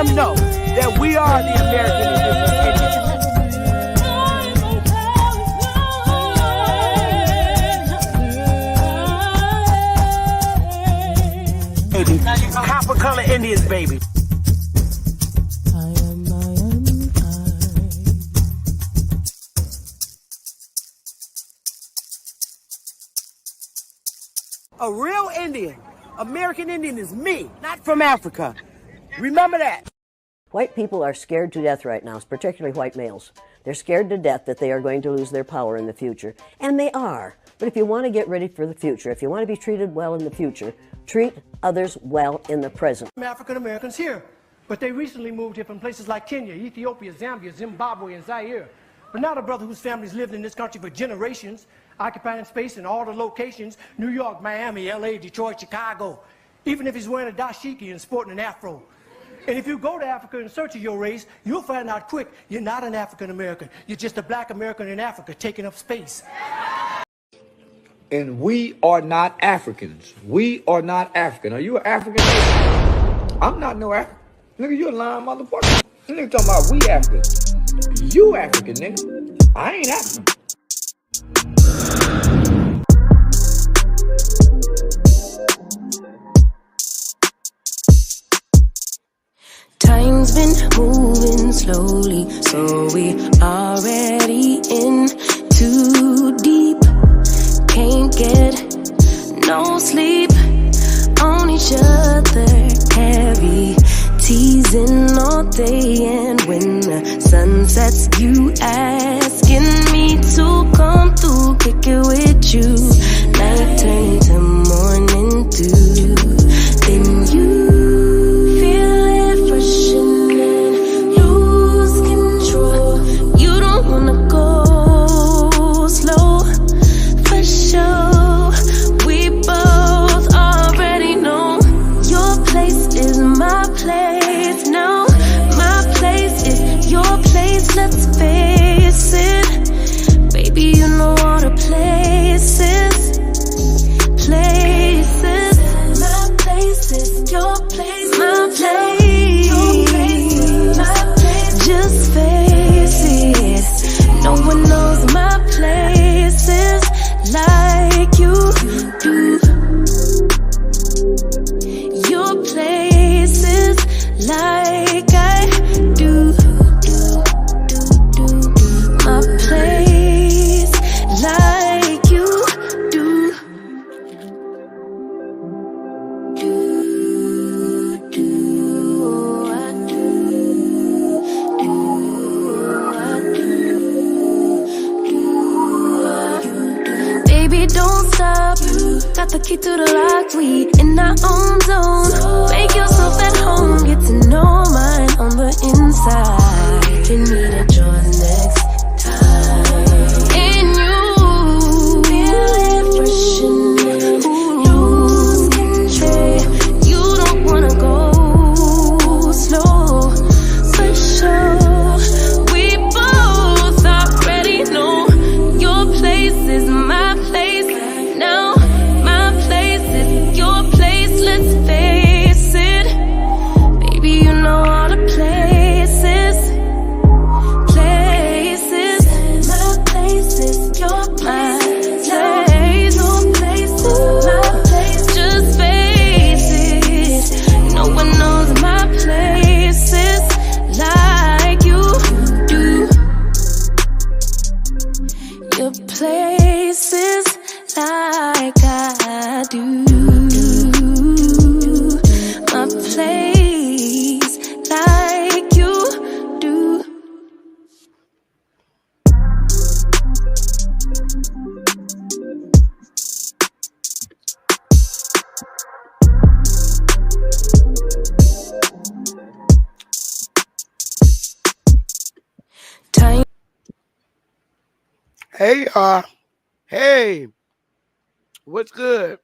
them know that we are the American indigenous Indians. Copper color Indians, baby. A real Indian, American Indian is me, not from Africa. Remember that. White people are scared to death right now, particularly white males. They're scared to death that they are going to lose their power in the future. And they are. But if you want to get ready for the future, if you want to be treated well in the future, treat others well in the present. African Americans here, but they recently moved here from places like Kenya, Ethiopia, Zambia, Zimbabwe, and Zaire. But now the brother whose family's lived in this country for generations, occupying space in all the locations, New York, Miami, LA, Detroit, Chicago, even if he's wearing a dashiki and sporting an afro. And if you go to Africa in search of your race, you'll find out quick, you're not an African American. You're just a black American in Africa taking up space. And we are not Africans. We are not African. Are you an African? I'm not no African. Nigga, you a lying motherfucker. Nigga talking about we African. You African, nigga. I ain't African. Time's been moving slowly, so we already in too deep. Can't get no sleep on each other, heavy teasing all day. And when the sun sets, you asking me to come through, kick it with you. Night turn to morning dew. Then you let's face it, baby, you know all the places. My place is your place, my place, your place, my place. Just face it, no one knows my places like you do. Your places like I do. My place like you do. Baby, don't stop. Got the key to the lock. We in our own zone. Make yourself at home. Get to know mine on the inside. Can meet at yours next. Places like I do. My place like you do. Time. Hey, hey, what's good?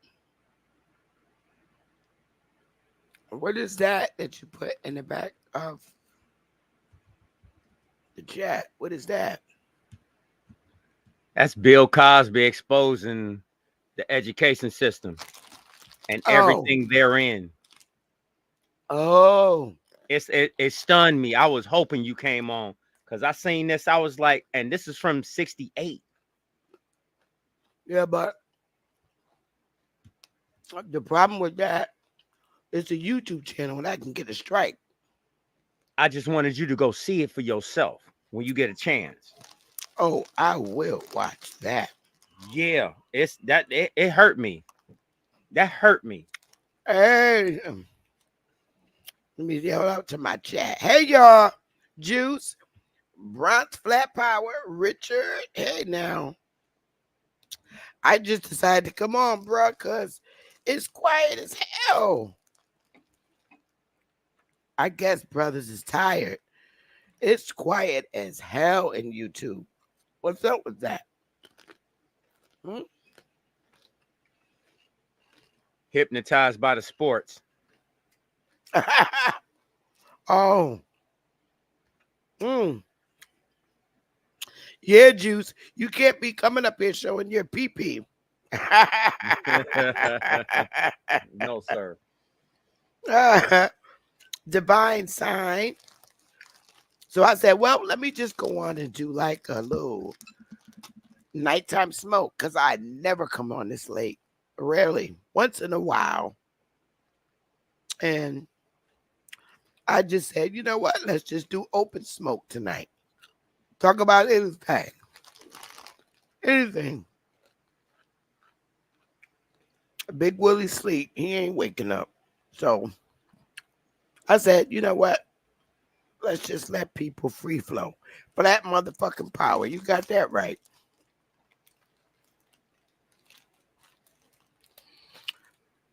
What is that you put in the back of the chat? What is that? That's Bill Cosby exposing the education system and everything therein. Oh, it stunned me. I was hoping you came on because I seen this. I was like, and this is from '68. Yeah, but the problem with that is the YouTube channel, and I can get a strike. I just wanted you to go see it for yourself when you get a chance. Oh, I will watch that. Yeah, it's that it hurt me. That hurt me. Hey, let me yell out to my chat. Hey, y'all. Juice, Bronx Flat Power, Richard. Hey, now. I just decided to come on, bro, because it's quiet as hell. I guess brothers is tired. It's quiet as hell in YouTube. What's up with that? Hmm? Hypnotized by the sports. Oh. Mm. Yeah, Juice. You can't be coming up here showing your pee-pee. No, sir. Divine sign. So I said, well, let me just go on and do like a little nighttime smoke because I never come on this late. Rarely. Once in a while. And I just said, you know what? Let's just do open smoke tonight. Talk about anything. Anything. Big Willie sleep. He ain't waking up. So I said, you know what? Let's just let people free flow. Flat motherfucking power. You got that right.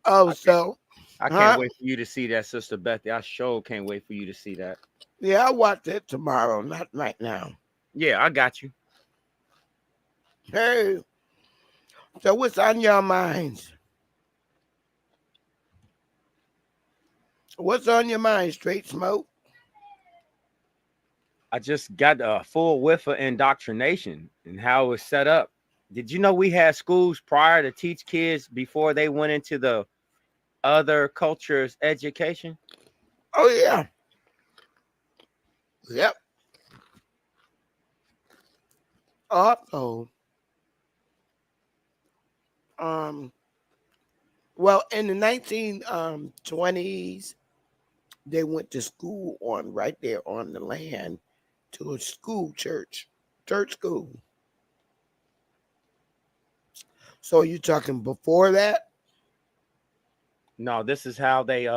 Oh, so I can't wait for you to see that, Sister Bethy. I sure can't wait for you to see that. yeah, I'll watch it tomorrow, not right now. Yeah, I got you. Hey, so what's on your minds? What's on your mind, Straight Smoke? I just got a full whiff of indoctrination and how it was set up. Did you know we had schools prior to teach kids before they went into the other cultures' education? Oh, yeah. Yep. Also, well, in the 1920s, they went to school on right there on the land to a school church school. So you talking before that? No, this is how they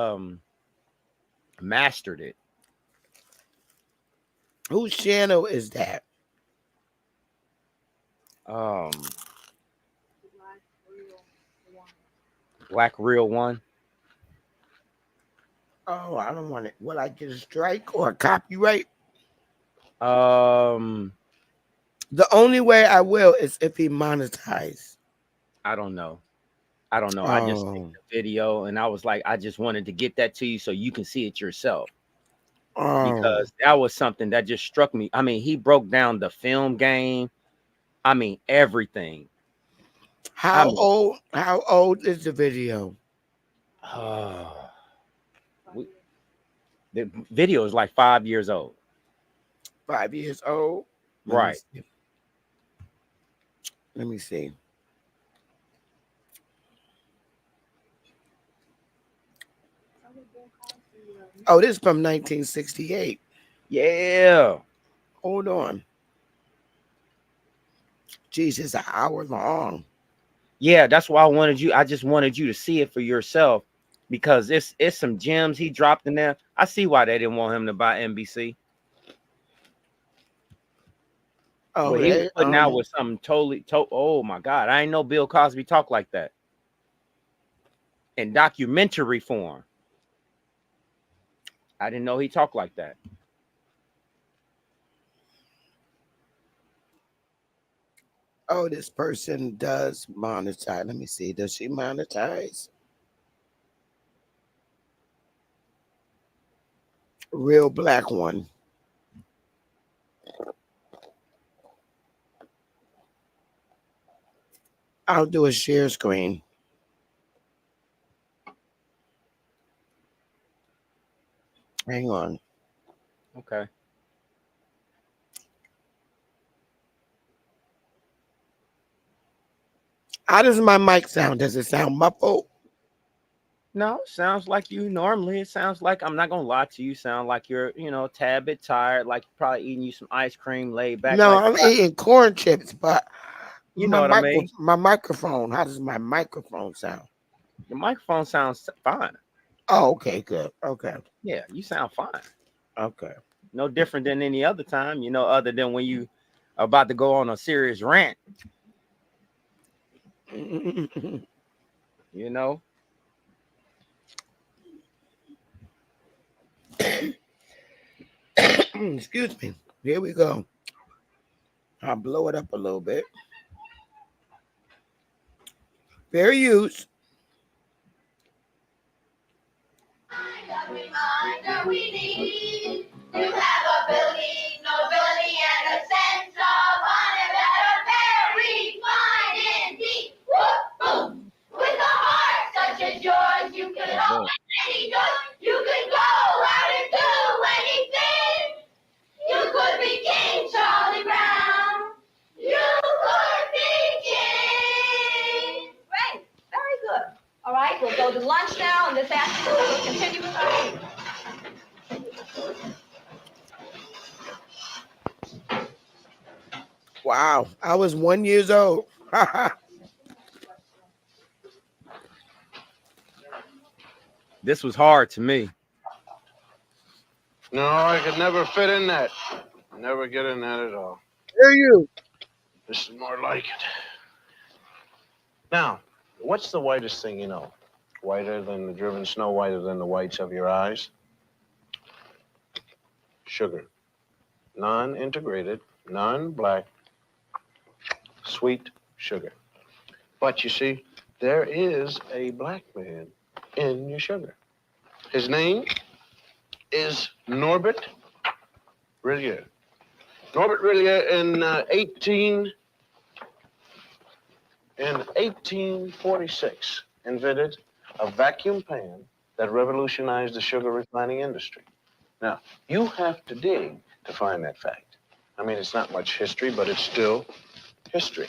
mastered it. Whose channel is that? Black Real One. Oh, I don't want it. Will I get a strike or a copyright? The only way I will is if he monetizes. I don't know. I just seen the video and I was like, I just wanted to get that to you so you can see it yourself. Because that was something that just struck me. I mean, he broke down the film game. I mean, everything. How old is the video? The video is like 5 years old. 5 years old? Right. Let me see. Oh, this is from 1968. Yeah. Hold on. Jeez, it's an hour long. Yeah, that's why I just wanted you to see it for yourself because it's some gems he dropped in there. I see why they didn't want him to buy NBC. Oh, but he was putting out with something totally. Oh my God, I didn't know Bill Cosby talked like that in documentary form. I didn't know he talked like that. Oh, this person does monetize. Let me see. Does she monetize? Real Black One. I'll do a share screen. Hang on. Okay. How does my mic sound? Does it sound muffled? No, sounds like you normally. It sounds like, I'm not gonna lie to you, sound like you're, a tad bit tired, like you're probably eating you some ice cream, laid back. No, Like, I'm eating corn chips, but you know what I mean? my microphone. How does my microphone sound? Your microphone sounds fine. Oh, okay, good. Okay, Yeah, you sound fine. okay. No different than any other time, other than when you are about to go on a serious rant, you know. Excuse me. Here we go. I'll blow it up a little bit. Fair use. Reminder we need to have ability, nobility, and a sense of honor that are very fine indeed. Whoop, boom. With a heart such as yours, you can hope any good. You can go out and do anything. You could be King Charlie Brown. You could be king. Great, very good. All right, we'll go to lunch now, and this afternoon we'll continue with our meeting. Wow, I was 1 year old. This was hard to me. No, I could never fit in that. Never get in that at all. Fair use. This is more like it. Now, what's the whitest thing you know? Whiter than the driven snow, whiter than the whites of your eyes? Sugar. Non-integrated, non-black, sweet sugar. But you see, there is a black man in your sugar. His name is Norbert Rillier. Norbert Rillier in 1846 invented a vacuum pan that revolutionized the sugar refining industry. Now, you have to dig to find that fact. I mean, it's not much history, but it's still history.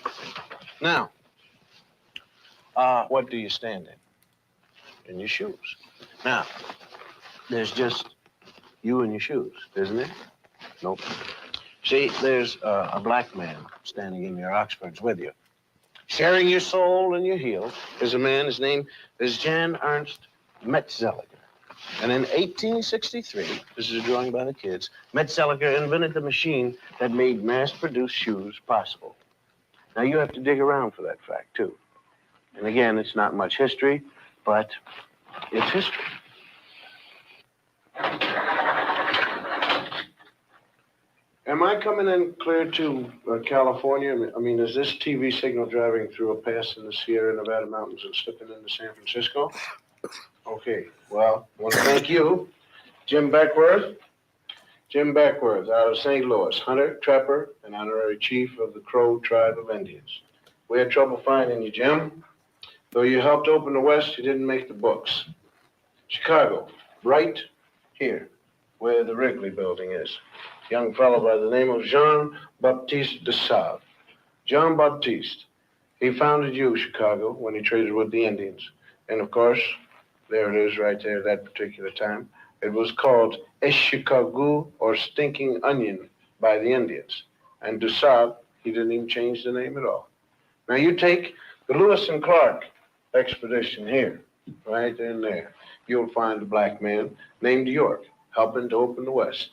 Now, what do you stand in? In your shoes. Now, there's just you and your shoes, isn't there? Nope. See, there's a black man standing in your Oxfords with you. Sharing your soul and your heel is a man, his name is Jan Ernst Metzelger. And in 1863, this is a drawing by the kids, Metzelger invented the machine that made mass-produced shoes possible. Now, you have to dig around for that fact, too. And again, it's not much history, but it's history. Am I coming in clear to California? I mean, is this TV signal driving through a pass in the Sierra Nevada mountains and slipping into San Francisco? Okay, well, I want to thank you, Jim Beckworth. Jim Beckworth out of St. Louis, hunter, trapper, and honorary chief of the Crow tribe of Indians. We had trouble finding you, Jim. Though you helped open the West, you didn't make the books. Chicago, right here, where the Wrigley building is. Young fellow by the name of Jean-Baptiste de Save. Jean Baptiste, he founded you, Chicago, when he traded with the Indians. And of course, there it is right there at that particular time. It was called Chicago or Stinking Onion by the Indians. And de Save, he didn't even change the name at all. Now you take the Lewis and Clark expedition here, right in there. You'll find a black man named York helping to open the West.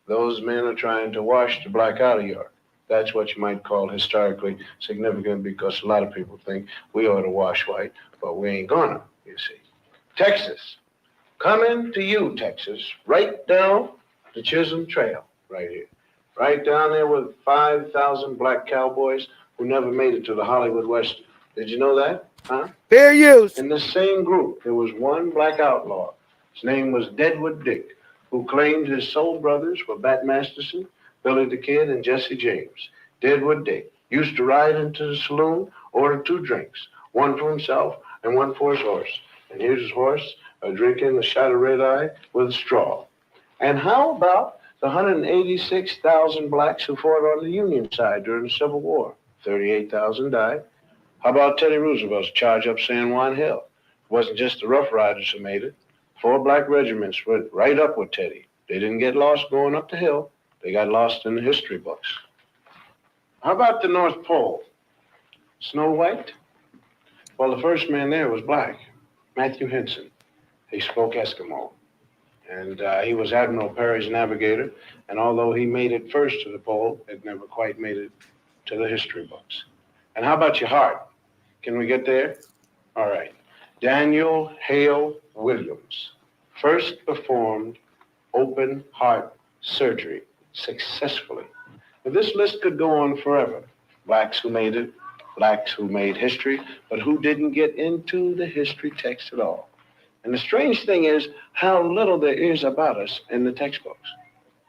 Those men are trying to wash the black out of York. That's what you might call historically significant because a lot of people think we ought to wash white, but we ain't gonna, you see. Texas, coming to you, Texas, right down the Chisholm Trail, right here. Right down there with 5,000 black cowboys who never made it to the Hollywood Western. Did you know that? Huh? Fair use. In the same group, there was one black outlaw. His name was Deadwood Dick, who claimed his soul brothers were Bat Masterson, Billy the Kid, and Jesse James. Deadwood Dick used to ride into the saloon, order 2 drinks, one for himself and one for his horse. And here's his horse drinking a shot of red eye with a straw. And how about the 186,000 blacks who fought on the Union side during the Civil War? 38,000 died. How about Teddy Roosevelt's charge up San Juan Hill? It wasn't just the Rough Riders who made it. 4 black regiments went right up with Teddy. They didn't get lost going up the hill. They got lost in the history books. How about the North Pole? Snow White? Well, the first man there was black, Matthew Henson. He spoke Eskimo. And he was Admiral Perry's navigator. And although he made it first to the pole, it never quite made it to the history books. And how about your heart? Can we get there? All right. Daniel Hale Williams first performed open heart surgery successfully. Now, this list could go on forever. Blacks who made it, blacks who made history, but who didn't get into the history text at all. And the strange thing is how little there is about us in the textbooks.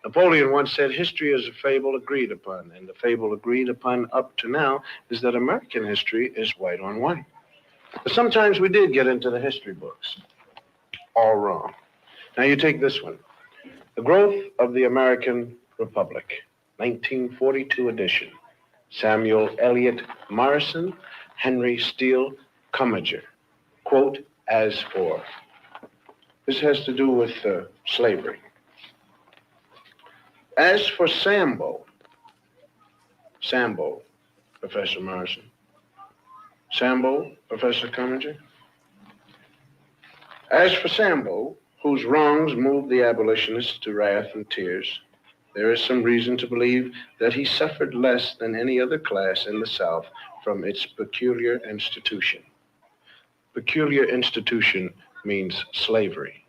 Napoleon once said history is a fable agreed upon, and the fable agreed upon up to now is that American history is white on white. But sometimes we did get into the history books. All wrong. Now you take this one. The Growth of the American Republic, 1942 edition. Samuel Eliot Morrison, Henry Steele Commager. Quote, as for. This has to do with slavery. As for Sambo, Professor Morrison. Sambo, Professor Commager. As for Sambo, whose wrongs moved the abolitionists to wrath and tears, there is some reason to believe that he suffered less than any other class in the South from its peculiar institution. Peculiar institution means slavery.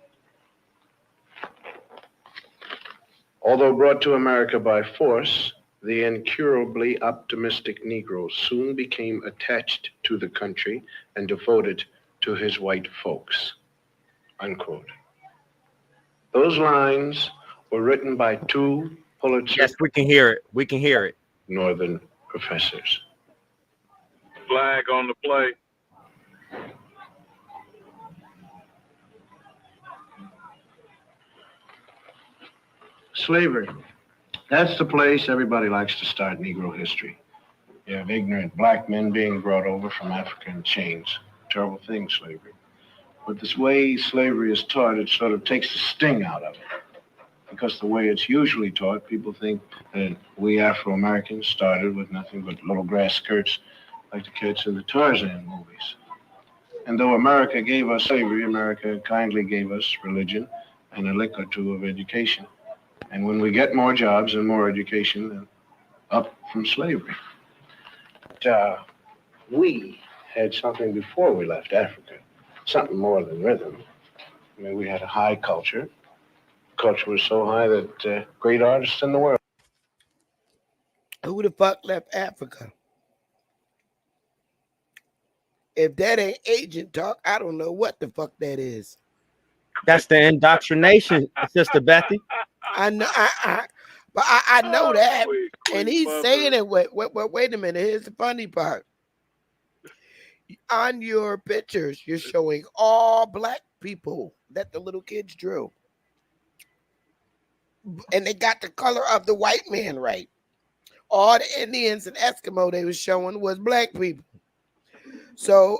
Although brought to America by force, the incurably optimistic Negro soon became attached to the country and devoted to his white folks. Unquote. Those lines were written by 2 Pulitzer. Yes, we can hear it. We can hear it. Northern professors. Flag on the play. Slavery. That's the place everybody likes to start Negro history. You have ignorant black men being brought over from Africa in chains. Terrible thing, slavery. But this way slavery is taught, it sort of takes the sting out of it. Because the way it's usually taught, people think that we Afro-Americans started with nothing but little grass skirts like the kids in the Tarzan movies. And though America gave us slavery, America kindly gave us religion and a lick or two of education. And when we get more jobs and more education, then up from slavery. But, we had something before we left Africa, something more than rhythm. I mean, we had a high culture. Culture was so high that great artists in the world. Who the fuck left Africa? If that ain't agent talk, I don't know what the fuck that is. That's the indoctrination, Sister Bethy. I know, but I know that, and he's saying it. Wait a minute. Here's the funny part. On your pictures, you're showing all black people that the little kids drew, and they got the color of the white man right. All the Indians and Eskimo they was showing was black people. So,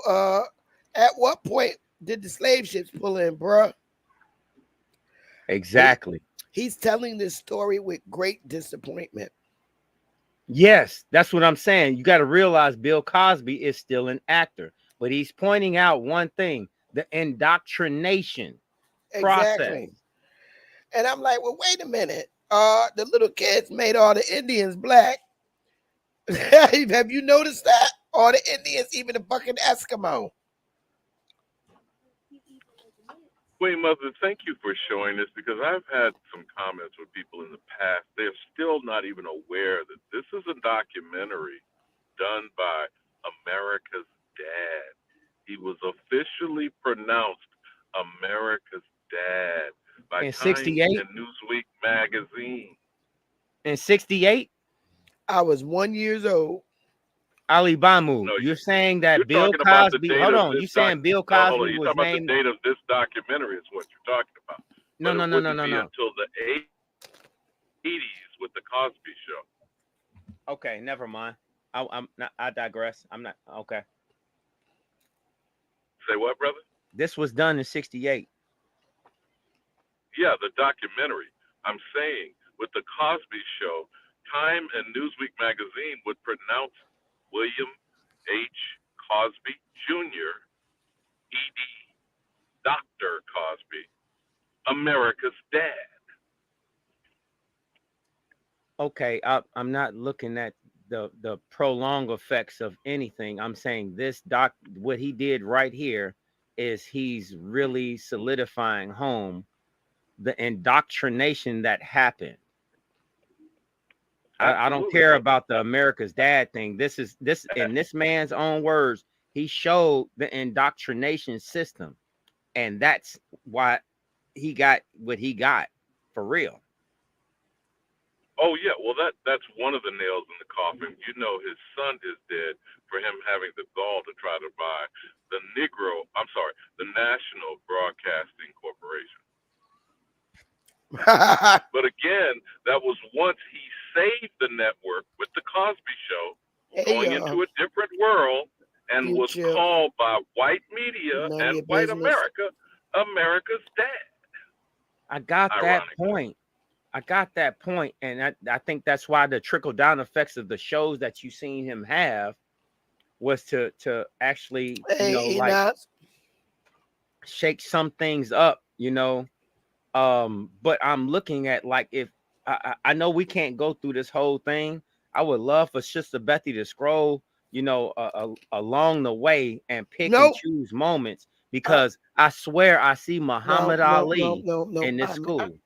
at what point did the slave ships pull in, bruh? Exactly. He's telling this story with great disappointment. Yes, that's what I'm saying. You got to realize Bill Cosby is still an actor, but he's pointing out one thing: the indoctrination process. And I'm like, well, wait a minute. The little kids made all the Indians black. Have you noticed that? All the Indians, even the fucking Eskimo. Wait, Mother, thank you for showing this, because I've had some comments with people in the past. They're still not even aware that this is a documentary done by America's Dad. He was officially pronounced America's Dad by In Times 68? and Newsweek magazine. In 68, I was 1 year old. Ali Bamu, No, you're saying that You're Bill talking about the Cosby, date hold of on, this you saying Bill No, hold on. Cosby You're was talking about named, the date of this documentary is what you're talking about. No, but no, it no, no, wouldn't no, be no. until the 80s with the Cosby Show. Okay, never mind. I'm not. I digress. I'm not. Okay. Say what, brother? This was done in '68. Yeah, the documentary. I'm saying with the Cosby Show, Time and Newsweek magazine would pronounce William H. Cosby Jr., ED, Dr. Cosby, America's dad. Okay, I'm not looking at the prolonged effects of anything. I'm saying this what he did right here is he's really solidifying home the indoctrination that happened. I don't care about the America's dad thing. This in this man's own words, he showed the indoctrination system, and that's why he got what he got for real. Oh yeah, well that's one of the nails in the coffin. You know, his son is dead for him having the gall to try to buy the National Broadcasting Corporation. But again, that was once he saved the network with the Cosby Show, going into a different world, and was called by white media and white America, America's dad. I got that point. I got that point, and I think that's why the trickle down effects of the shows that you seen him have was to actually, like shake some things up, But I'm looking at like if I know we can't go through this whole thing. I would love for Sister Bethy to scroll, along the way and pick and choose moments because I swear I see Muhammad Ali in this school.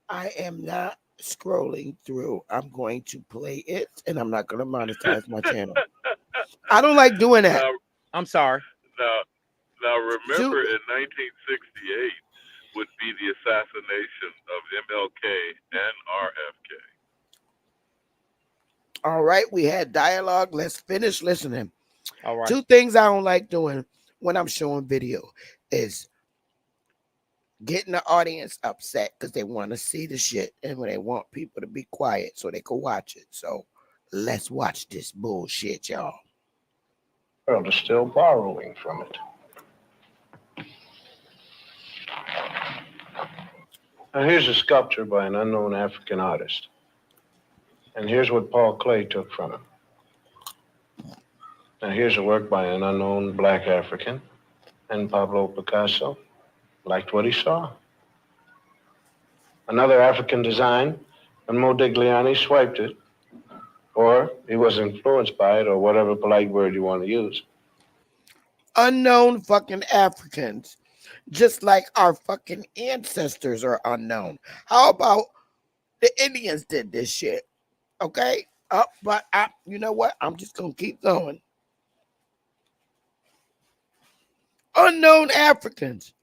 I am not scrolling through. I'm going to play it, and I'm not going to monetize my channel. I don't like doing that. I'm sorry. Now remember, in 1968 would be the assassination of MLK and RFK. All right, we had dialogue. Let's finish listening. All right. 2 things I don't like doing when I'm showing video is getting the audience upset because they want to see the shit and when they want people to be quiet so they can watch it. So let's watch this bullshit, y'all. The world is still borrowing from it. Now here's a sculpture by an unknown African artist. And here's what Paul Klee took from him. Now here's a work by an unknown black African, and Pablo Picasso liked what he saw. Another African design, and Modigliani swiped it, or he was influenced by it, or whatever polite word you want to use. Unknown fucking Africans, just like our fucking ancestors are unknown. How about the Indians did this shit? Okay, but you know what? I'm just gonna keep going. Unknown Africans.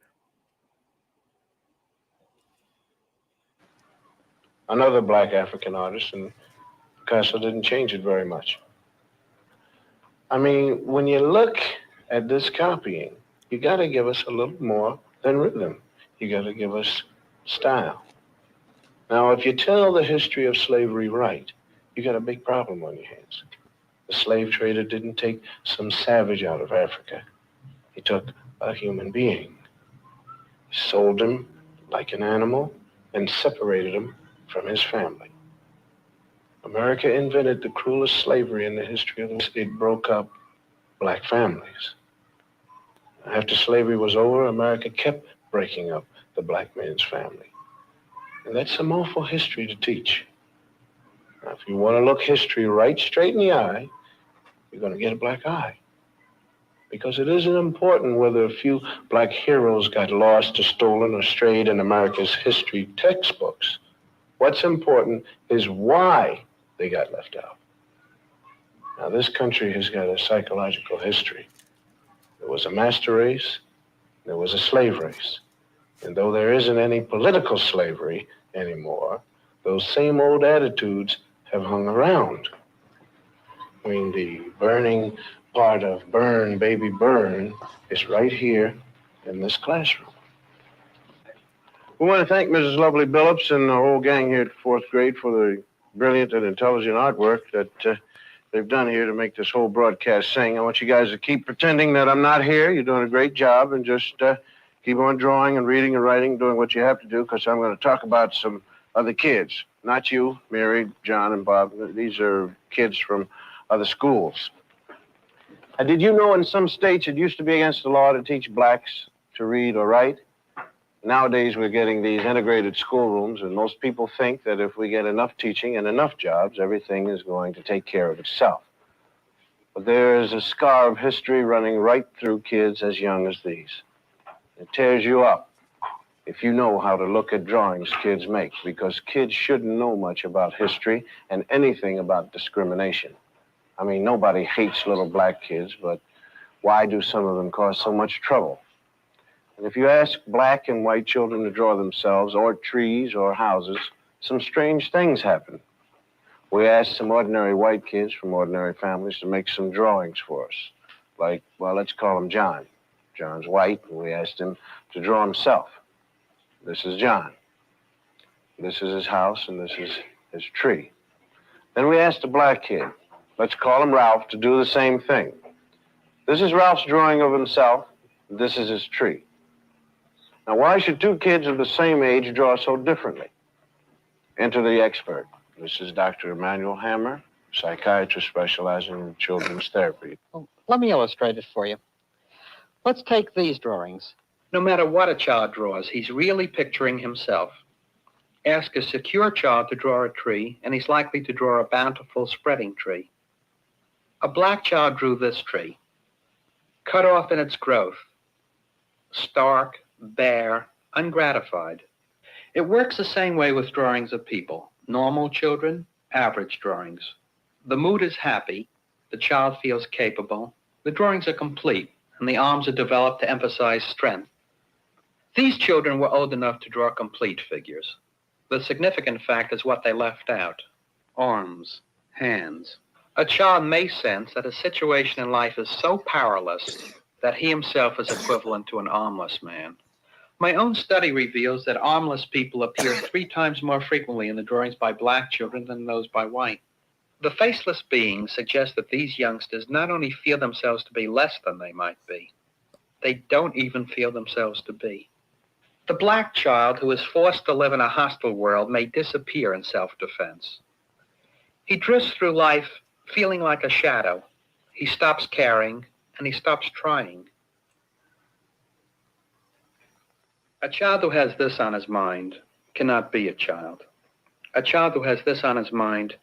Another black African artist, and Picasso didn't change it very much. I mean, when you look at this copying, you got to give us a little more than rhythm. You got to give us style. Now, if you tell the history of slavery right, you got a big problem on your hands. The slave trader didn't take some savage out of Africa. He took a human being, sold him like an animal, and separated him from his family. America invented the cruelest slavery in the history of the world. It broke up black families. After slavery was over, America kept breaking up the black man's family. And that's some awful history to teach. Now, if you want to look history right straight in the eye, you're going to get a black eye. Because it isn't important whether a few black heroes got lost or stolen or strayed in America's history textbooks. What's important is why they got left out. Now, this country has got a psychological history. There was a master race, there was a slave race. And though there isn't any political slavery anymore, those same old attitudes have hung around. I mean, the burning part of Burn, Baby Burn is right here in this classroom. We want to thank Mrs. Lovely Billups and the whole gang here at fourth grade for the brilliant and intelligent artwork that they've done here to make this whole broadcast sing. I want you guys to keep pretending that I'm not here. You're doing a great job, and just keep on drawing and reading and writing, doing what you have to do, because I'm going to talk about some other kids. Not you, Mary, John, and Bob. These are kids from other schools. Did you know in some states it used to be against the law to teach blacks to read or write? Nowadays, we're getting these integrated schoolrooms, and most people think that if we get enough teaching and enough jobs, everything is going to take care of itself. But there is a scar of history running right through kids as young as these. It tears you up if you know how to look at drawings kids make, because kids shouldn't know much about history and anything about discrimination. I mean, nobody hates little black kids, but why do some of them cause so much trouble? And if you ask black and white children to draw themselves, or trees, or houses, some strange things happen. We asked some ordinary white kids from ordinary families to make some drawings for us. Like, well, let's call him John. John's white, and we asked him to draw himself. This is John. This is his house, and this is his tree. Then we asked a black kid, let's call him Ralph, to do the same thing. This is Ralph's drawing of himself. This is his tree. Now, why should two kids of the same age draw so differently? Enter the expert. This is Dr. Emmanuel Hammer, psychiatrist specializing in children's therapy. Well, let me illustrate it for you. Let's take these drawings. No matter what a child draws, he's really picturing himself. Ask a secure child to draw a tree, and he's likely to draw a bountiful, spreading tree. A black child drew this tree, cut off in its growth, stark, bare, ungratified. It works the same way with drawings of people. Normal children, average drawings. The mood is happy, the child feels capable, the drawings are complete, and the arms are developed to emphasize strength. These children were old enough to draw complete figures. The significant fact is what they left out: arms, hands. A child may sense that a situation in life is so powerless that he himself is equivalent to an armless man. My own study reveals that armless people appear 3 times more frequently in the drawings by black children than those by white. The faceless beings suggest that these youngsters not only feel themselves to be less than they might be, they don't even feel themselves to be. The black child who is forced to live in a hostile world may disappear in self-defense. He drifts through life feeling like a shadow. He stops caring, and he stops trying. A child who has this on his mind cannot be a child. A child who has this on his mind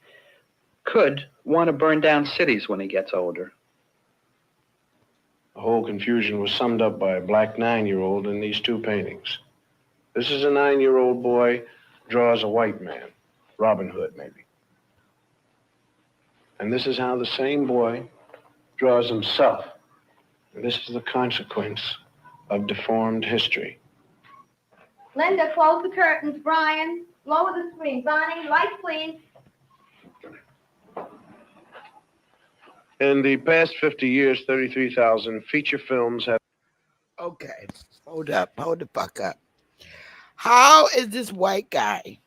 could want to burn down cities when he gets older. The whole confusion was summed up by a black 9-year-old in these 2 paintings. This is a 9-year-old boy draws a white man, Robin Hood, maybe. And this is how the same boy draws himself. And this is the consequence of deformed history. Linda, close the curtains. Brian, lower the screen. Bonnie, lights, please. In the past 50 years, 33,000 feature films have... Okay, hold the fuck up. How is this white guy,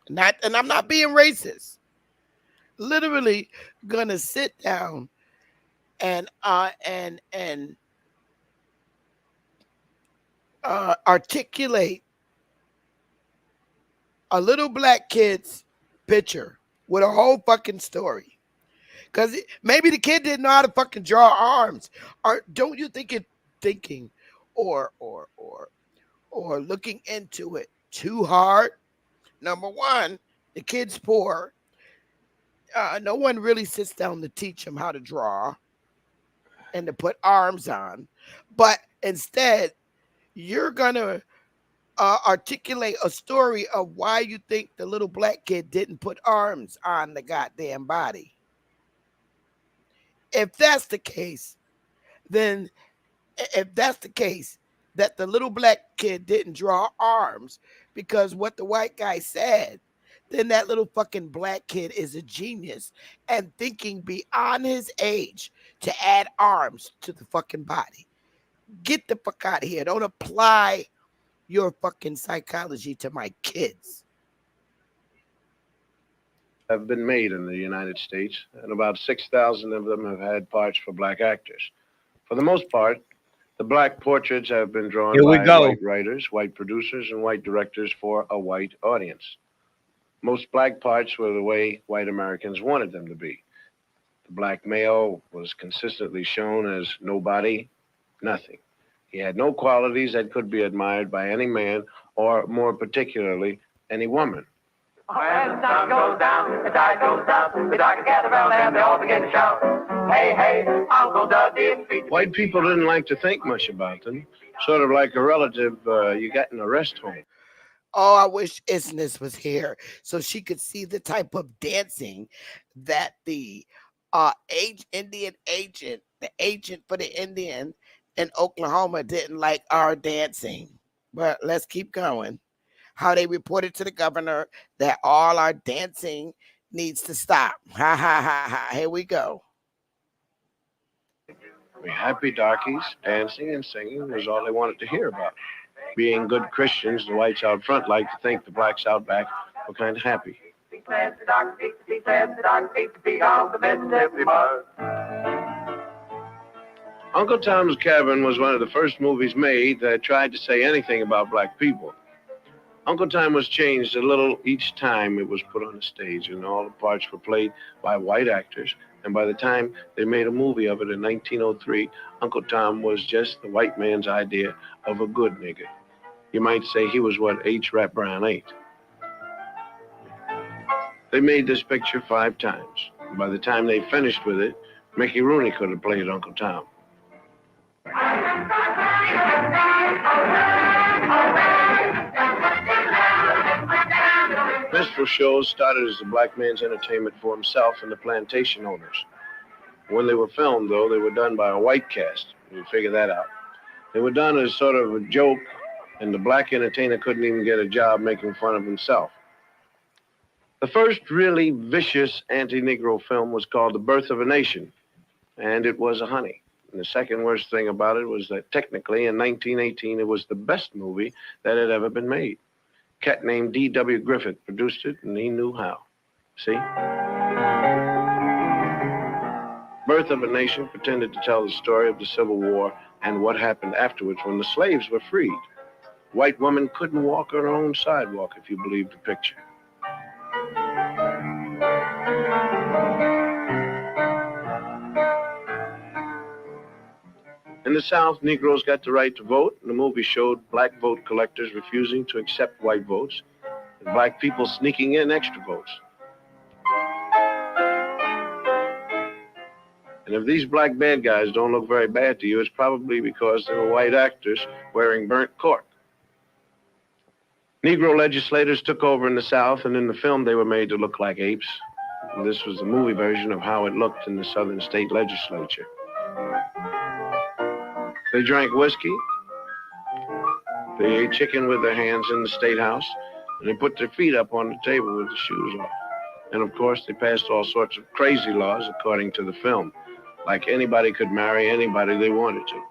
and I'm not being racist, literally gonna sit down and articulate a little black kid's picture with a whole fucking story? Because maybe the kid didn't know how to fucking draw arms. Or don't you think it thinking or looking into it too hard? Number one, the kid's poor. No one really sits down to teach him how to draw and to put arms on. But instead, you're going to articulate a story of why you think the little black kid didn't put arms on the goddamn body. If that's the case, then if that's the case, that the little black kid didn't draw arms because what the white guy said, then that little fucking black kid is a genius and thinking beyond his age to add arms to the fucking body. Get the fuck out of here. Don't apply your fucking psychology to my kids. Have been made in the United States, and about 6,000 of them have had parts for black actors. For the most part, the black portraits have been drawn Here we by go. white writers, white producers, and white directors for a white audience. Most black parts were the way white Americans wanted them to be. The black male was consistently shown as nobody, nothing. He had no qualities that could be admired by any man, or more particularly, any woman. When the sun goes down, the tide goes down, the dark gather round and they all begin to shout, hey, hey, Uncle Dudley. White people didn't like to think much about them, sort of like a relative you got in a rest home. Oh, I wish Isness was here so she could see the type of dancing that the Indian agent, the agent for the Indian in Oklahoma didn't like our dancing. But let's keep going. How they reported to the governor that all our dancing needs to stop. Ha, ha, ha, ha. Here we go. We happy darkies, dancing and singing was all they wanted to hear about. Being good Christians, the whites out front liked to think the blacks out back were kind of happy. Uncle Tom's Cabin was one of the first movies made that tried to say anything about black people. Uncle Tom was changed a little each time it was put on the stage, and all the parts were played by white actors. And by the time they made a movie of it in 1903, Uncle Tom was just the white man's idea of a good nigger. You might say he was what H. Rap Brown ate. They made this picture 5 times. And by the time they finished with it, Mickey Rooney could have played Uncle Tom. Minstrel shows started as the black man's entertainment for himself and the plantation owners. When they were filmed, though, they were done by a white cast. You figure that out. They were done as sort of a joke, and the black entertainer couldn't even get a job making fun of himself. The first really vicious anti-Negro film was called The Birth of a Nation, and it was a honey. And the second worst thing about it was that technically in 1918 it was the best movie that had ever been made. A cat named D.W. Griffith produced it, and he knew how. See? Birth of a Nation pretended to tell the story of the Civil War and what happened afterwards when the slaves were freed. White woman couldn't walk her own sidewalk, if you believe the picture. In the South, Negroes got the right to vote, and the movie showed black vote collectors refusing to accept white votes, and black people sneaking in extra votes. And if these black bad guys don't look very bad to you, it's probably because they were white actors wearing burnt cork. Negro legislators took over in the South, and in the film they were made to look like apes. And this was the movie version of how it looked in the Southern state legislature. They drank whiskey, they ate chicken with their hands in the State House, and they put their feet up on the table with the shoes off. And of course, they passed all sorts of crazy laws according to the film, like anybody could marry anybody they wanted to.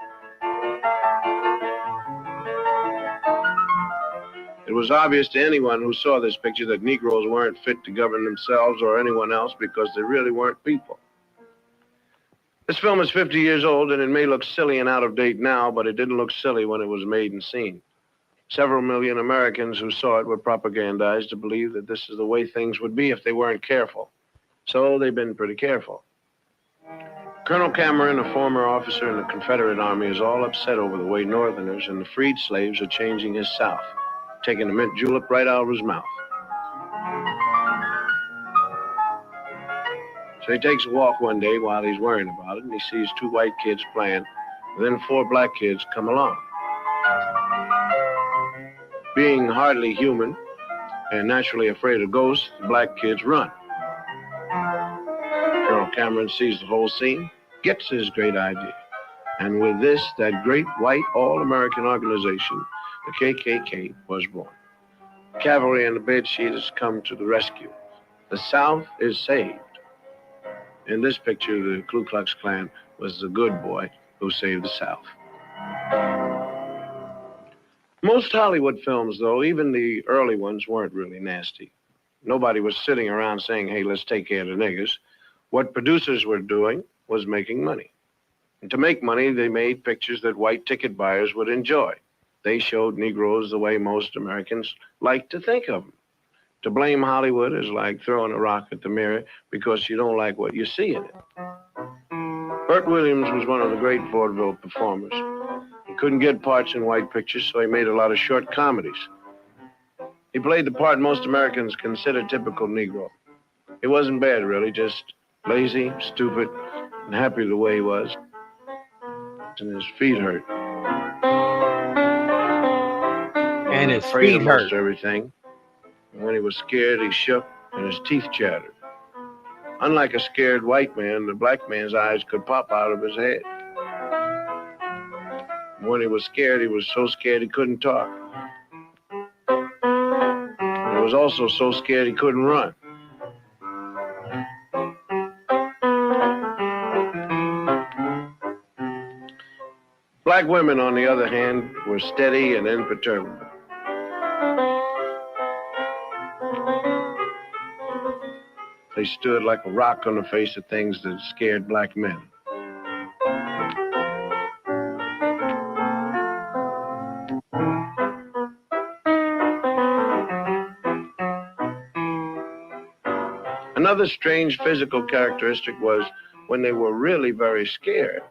It was obvious to anyone who saw this picture that Negroes weren't fit to govern themselves or anyone else because they really weren't people. This film is 50 years old, and it may look silly and out of date now, but it didn't look silly when it was made and seen. Several million Americans who saw it were propagandized to believe that this is the way things would be if they weren't careful. So they've been pretty careful. Colonel Cameron, a former officer in the Confederate Army, is all upset over the way Northerners and the freed slaves are changing his South, taking the mint julep right out of his mouth. So he takes a walk one day while he's worrying about it, and he sees 2 white kids playing, and then 4 black kids come along. Being hardly human and naturally afraid of ghosts, the black kids run. Colonel Cameron sees the whole scene, gets his great idea, and with this, that great white all-American organization, the KKK, was born. The cavalry and the bedsheeters come to the rescue. The South is saved. In this picture, the Ku Klux Klan was the good boy who saved the South. Most Hollywood films, though, even the early ones, weren't really nasty. Nobody was sitting around saying, hey, let's take care of the niggers. What producers were doing was making money. And to make money, they made pictures that white ticket buyers would enjoy. They showed Negroes the way most Americans like to think of them. To blame Hollywood is like throwing a rock at the mirror because you don't like what you see in it. Burt Williams was one of the great vaudeville performers. He couldn't get parts in white pictures, so he made a lot of short comedies. He played the part most Americans consider typical Negro. He wasn't bad, really, just lazy, stupid, and happy the way he was. And his feet hurt. And his Afraid feet of hurt. most everything. And when he was scared, he shook and his teeth chattered. Unlike a scared white man, the black man's eyes could pop out of his head. When he was scared, he was so scared he couldn't talk. And he was also so scared he couldn't run. Black women, on the other hand, were steady and imperturbable. They stood like a rock on the face of things that scared black men. Another strange physical characteristic was when they were really very scared,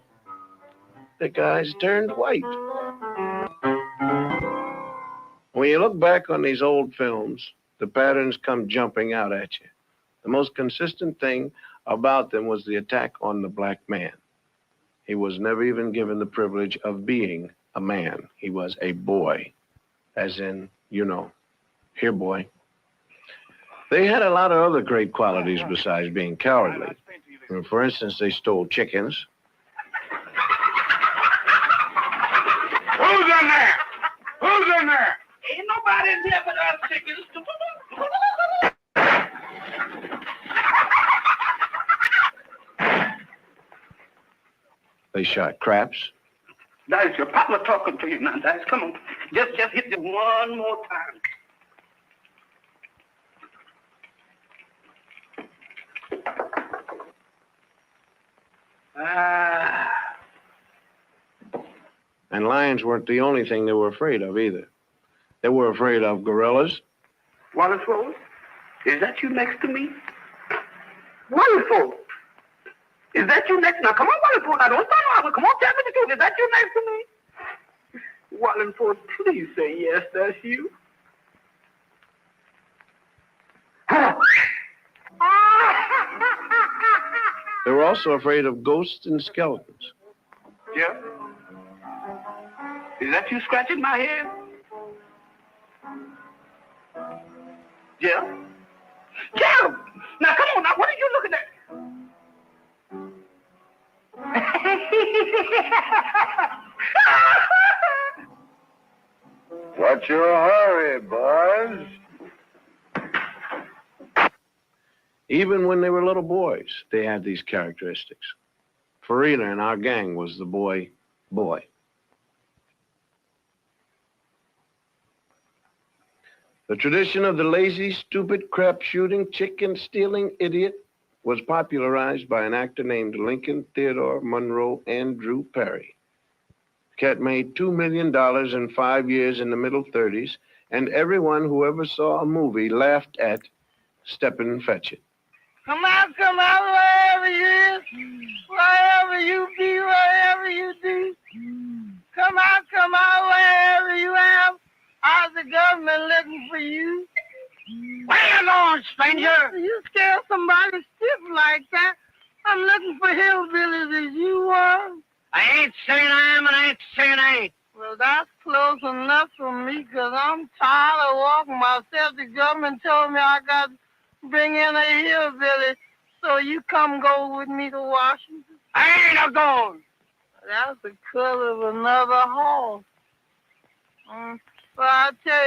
the guys turned white. When you look back on these old films, the patterns come jumping out at you. The most consistent thing about them was the attack on the black man. He was never even given the privilege of being a man. He was a boy, as in, you know, here, boy. They had a lot of other great qualities besides being cowardly. For instance, they stole chickens. Who's in there? Who's in there? Ain't nobody in here but us chickens. They shot craps. Dice, your papa talking to you now, Dice. Come on. Just hit it one more time. And lions weren't the only thing they were afraid of either. They were afraid of gorillas. Wonderful. Is that you next to me? Wonderful. Is that you next? Now, come on, Wonderful. Now, don't start on. Come on, tell me the truth. Is that you next to me? Wonderful, please say yes, that's you. They were also afraid of ghosts and skeletons. Yeah? Is that you scratching my head? Yeah? Yeah! Now, come on, now, what are you looking at? What's your hurry, boys? Even when they were little boys, they had these characteristics. Farina in our gang was the boy. The tradition of the lazy, stupid, crap-shooting, chicken-stealing idiot was popularized by an actor named Lincoln Theodore Monroe Andrew Perry. Cat made $2 million in 5 years in the middle 30s, and everyone who ever saw a movie laughed at Steppin' Fetchit. Come out, wherever you is, wherever you be, wherever you do. Come out, wherever you am. How's the government looking for you? Where you going, stranger? You scare somebody stiff like that. I'm looking for hillbillies as you were. I ain't saying I am and I ain't saying I ain't. Well, that's close enough for me, because I'm tired of walking myself. The government told me I got to bring in a hillbilly, so you come go with me to Washington. I ain't a going. That's the color of another horse. But I tell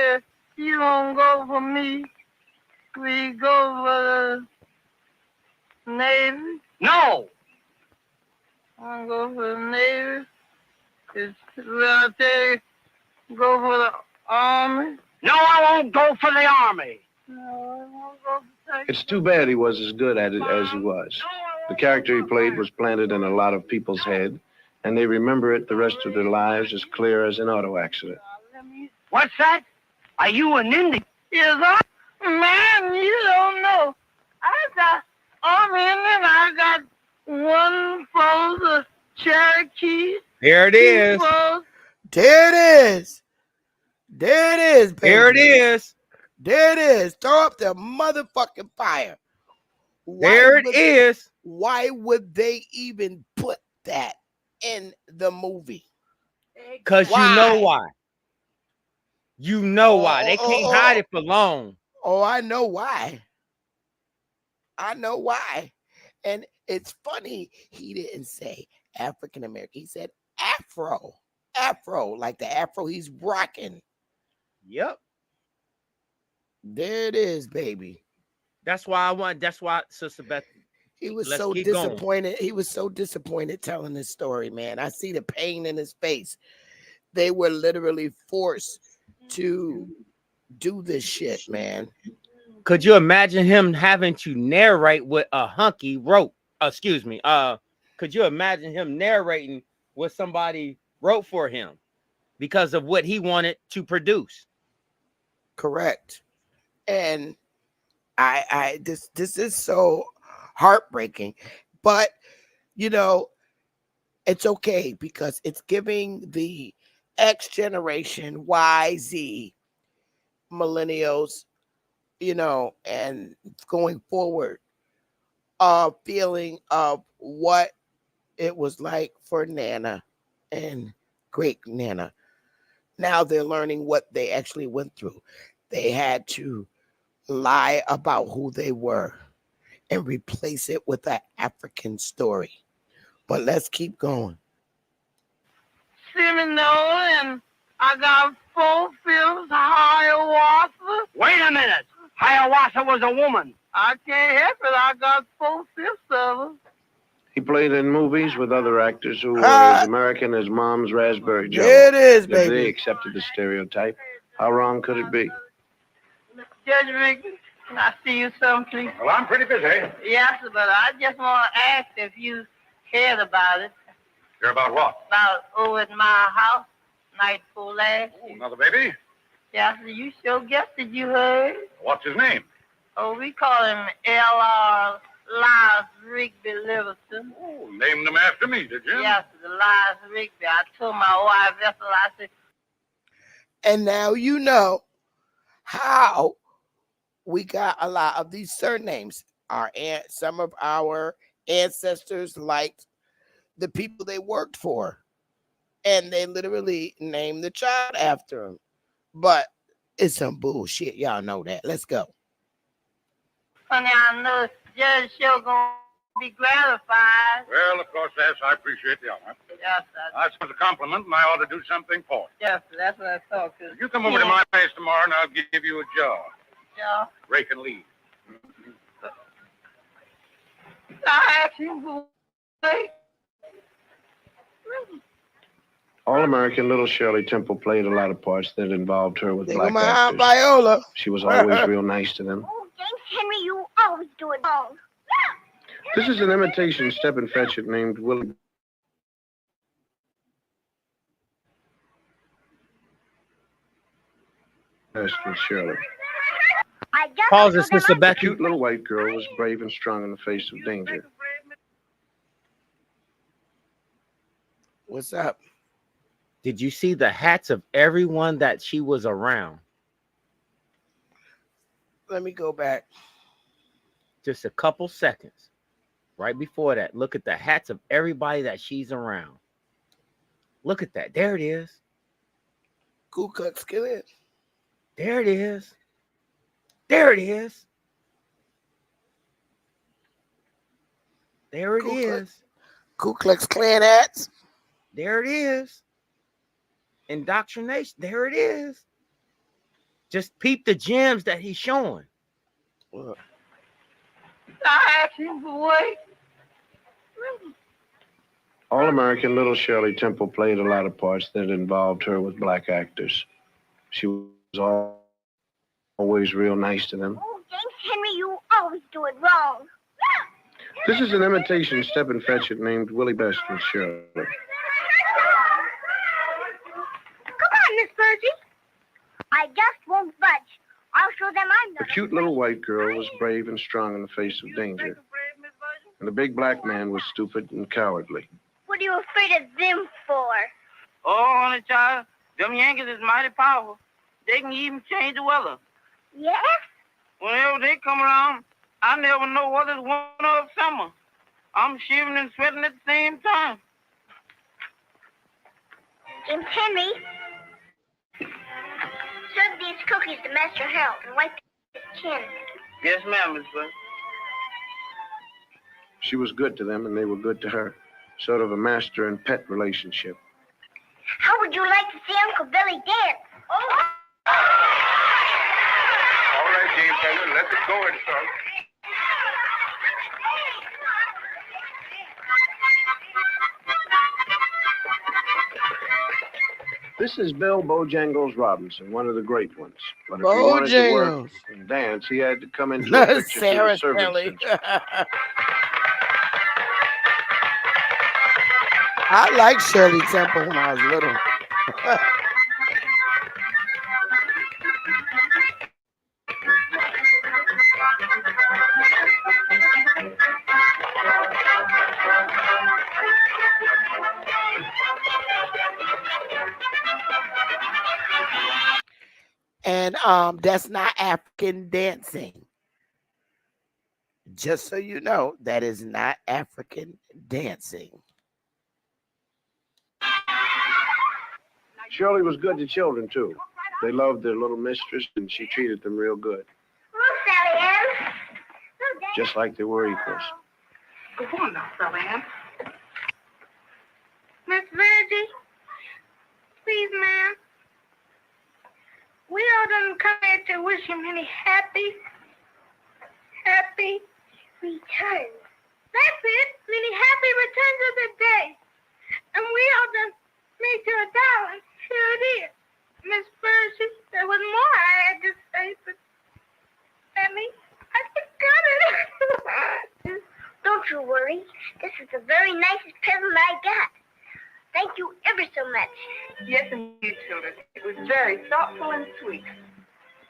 you, you don't go for me. We go for the Navy. No! I go for the Navy. Well, I tell you, go for the Army? No, I won't go for the Army. No, I won't go for Texas. It's too bad he was as good at it as he was. The character he played was planted in a lot of people's head, and they remember it the rest of their lives as clear as an auto accident. What's that? Are you an Indian? Yes, man, you don't know. I got Army and then I got one for the Cherokee. There it is. There it is. There it is, baby. There it is. There it is. Throw up the motherfucking fire. There it is. Why would they even put that in the movie? Because you know why. You know why. They can't hide it for long. Oh, I know why. I know why. And it's funny he didn't say African American. He said Afro. Afro, like the Afro he's rocking. Yep. There it is, baby. That's why Sister Beth. He was so disappointed. He was so disappointed telling this story, man. I see the pain in his face. They were literally forced to do this shit, man. Could you imagine him having to narrate what a hunky wrote? Excuse me. Could you imagine him narrating what somebody wrote for him because of what he wanted to produce? Correct. And this is so heartbreaking, but you know, it's okay because it's giving the X generation, Y, Z, millennials, you know, and going forward, a feeling of what it was like for Nana and great Nana. Now they're learning what they actually went through. They had to lie about who they were and replace it with an African story. But let's keep going. Seminole, and I got 4/5 Hiawatha. Wait a minute. Hiawatha was a woman. I can't help it. I got 4/5 of them. He played in movies with other actors who were as American as Mom's Raspberry Jam. There it is, If baby. they accepted the stereotype, how wrong could it be? Judge Rickman, can I see you some, please? Well, I'm pretty busy. Yes, but I just want to ask if you cared about it. Hear about what? About over at my house, night before last. Oh, another baby? Yes, you sure guessed it, you heard. What's his name? Oh, we call him L.R. Elias Rigby Livingston. Oh, named him after me, did you? Yes, Elias Rigby. I told my wife, Ethel, I said, And now you know how we got a lot of these surnames. Some of our ancestors liked the people they worked for, and they literally named the child after them. But it's some bullshit. Y'all know that. Let's go. honey, I know Judge sure gonna be gratified. Well, of course, yes, I appreciate the honor. Yes, sir. That's a compliment, and I ought to do something for it. Yes, sir. That's what I thought. You come over to my place tomorrow, and I'll give you a job. Yeah. Rake and lead. I asked him for All-American Little Shirley Temple played a lot of parts that involved her with black my Aunt actors. Viola. She was always real nice to them. Oh, James Henry, you always do it wrong. This is an imitation Step and Fetch It named Willie. With Shirley. I just Pause it, Sister The Becky. cute little white girl was brave and strong in the face of danger. What's up? Did you see the hats of everyone that she was around? Let me go back. Just a couple seconds. Right before that, look at the hats of everybody that she's around. Look at that. There it is. Ku Klux Klan. There it is. There it is. There it is. Ku Klux Klan hats. There it is. Indoctrination. There it is. Just peep the gems that he's showing. Well, I asked him for wait. All-American Little Shirley Temple played a lot of parts that involved her with black actors. She was always real nice to them. Oh, James Henry, you always do it wrong. This is an imitation Step and Fetch It named Willie Best and Shirley. Come on, Miss Virgie. I just won't budge. I'll show them I'm The not. cute little white girl was brave and strong in the face of danger. And the big black man was stupid and cowardly. What are you afraid of them for? Oh, honey child, them Yankees is mighty powerful. They can even change the weather. Yes? Whenever they come around, I never know whether it's winter or summer. I'm shivering and sweating at the same time. James Henry, serve these cookies to Master Harold and wipe his chin. Yes, ma'am, Miss Bird. She was good to them and they were good to her. Sort of a master and pet relationship. How would you like to see Uncle Billy dance? Oh. All right, James Henry, let them go in, son. This is Bill Bojangles Robinson, one of the great ones. But if he wanted to work and dance, he had to come into a picture through Sarah the servants' Kelly. entrance. I liked Shirley Temple when I was little. And that's not African dancing. Just so you know, that is not African dancing. Shirley was good to children, too. They loved their little mistress, and she treated them real good, Hello, Sally Ann. just like they were equals. Go on now, Sally Ann. Miss Virgie, please, ma'am. We all done come here to wish him many happy returns. That's it, many happy returns of the day. And we all done made you $1. Here it is. Miss Virgie, there was more I had to say, but Emmy, I forgot it. Don't you worry. This is the very nicest present I got. Thank you ever so much. Yes, indeed, children. It was very thoughtful and sweet.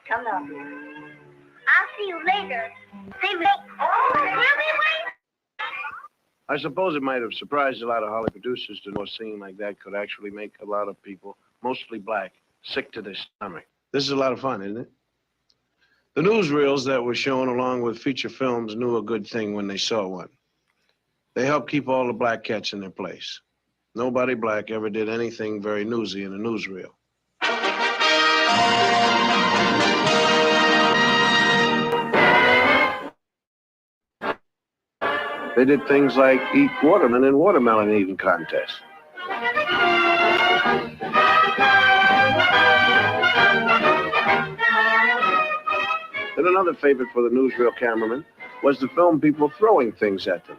Come now, dear. I'll see you later. See me. We'll be waiting. I suppose it might have surprised a lot of Hollywood producers to know a scene like that could actually make a lot of people, mostly black, sick to their stomach. This is a lot of fun, isn't it? The newsreels that were shown along with feature films knew a good thing when they saw one. They helped keep all the black cats in their place. Nobody black ever did anything very newsy in a newsreel. They did things like eat watermelon in watermelon eating contests. Then another favorite for the newsreel cameraman was to film people throwing things at them.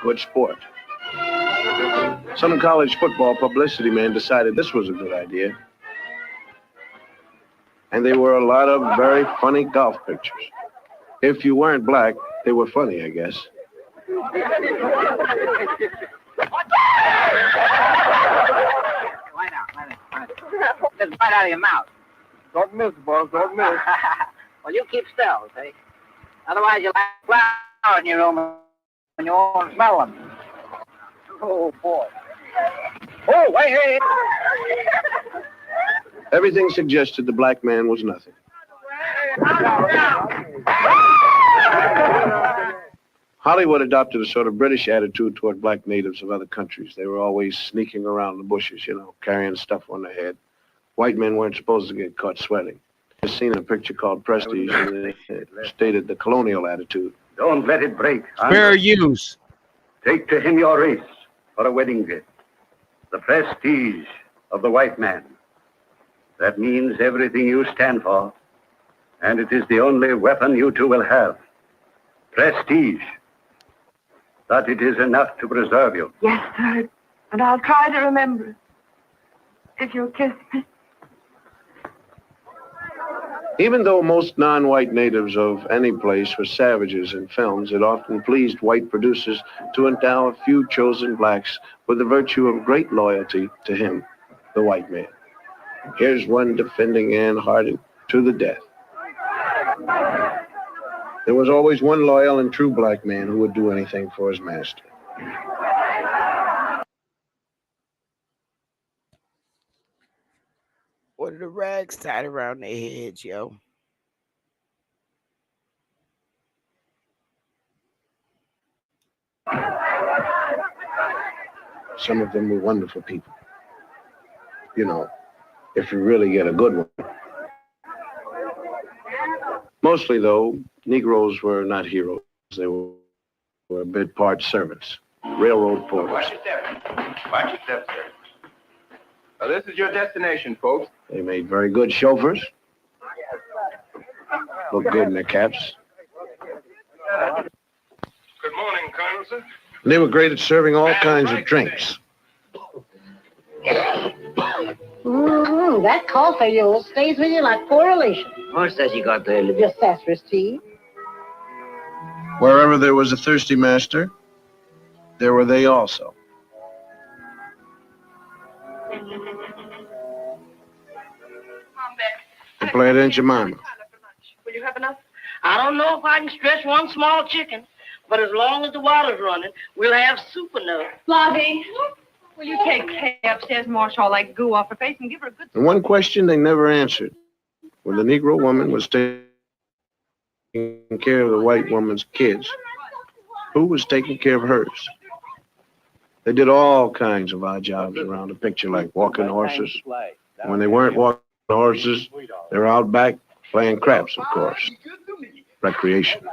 Good sport. Some college football publicity man decided this was a good idea. And they were a lot of very funny golf pictures. If you weren't black, they were funny, I guess. Lie down. Just bite out of your mouth. Don't miss, boss, don't miss. Well, you keep still, see? Otherwise, you'll have flour in your room and you won't smell them. Oh, boy. Oh, wait, hey. Everything suggested the black man was nothing. Hollywood adopted a sort of British attitude toward black natives of other countries. They were always sneaking around the bushes, carrying stuff on their head. White men weren't supposed to get caught sweating. I've seen a picture called Prestige, and it stated the colonial attitude. Don't let it break. Fair use. Take to him your race for a wedding gift. The prestige of the white man. That means everything you stand for. And it is the only weapon you two will have. Prestige. That it is enough to preserve you. Yes, sir. And I'll try to remember it. if you'll kiss me. Even though most non-white natives of any place were savages in films, it often pleased white producers to endow a few chosen blacks with the virtue of great loyalty to him, the white man. Here's one defending Anne Harding to the death. There was always one loyal and true black man who would do anything for his master. What are the rags tied around their heads, yo? Some of them were wonderful people. You know, if you really get a good one. Mostly, though, Negroes were not heroes. They were a bit part servants, railroad porters. Watch your step. Watch your step, sir. Now, this is your destination, folks. They made very good chauffeurs. Looked good in their caps. Good morning, Colonel, sir. And they were great at serving all kinds of drinks. That coffee of yours stays with you like poor relation. What's that you got there, Libby? Just sassafras tea. Wherever there was a thirsty master, there were they also. They played Aunt Jemima. Will you have enough? I don't know if I can stretch one small chicken, but as long as the water's running, we'll have soup enough. Lottie, will you take Kay upstairs and wash all that goo off her face and give her a good... And one question they never answered. When the Negro woman was taking care of the white woman's kids, who was taking care of hers? They did all kinds of odd jobs around the picture, like walking horses. When they weren't walking horses, they were out back playing craps, of course. Recreation.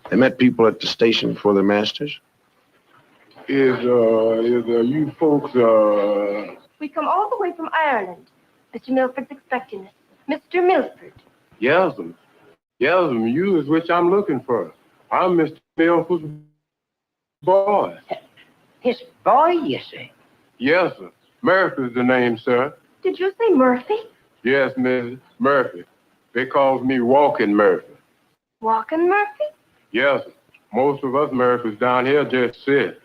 They met people at the station for their masters. Is you folks, We come all the way from Ireland. Mr. Milford's expecting us. Mr. Milford. Yes'm. Yes'm, you is which I'm looking for. I'm Mr. Milford's boy. His boy, you say? Yes, sir. Murphy's the name, sir. Did you say Murphy? Yes, Mrs. Murphy. They calls me Walking Murphy. Walking Murphy? Yes, sir. Most of us Murphys down here just sit.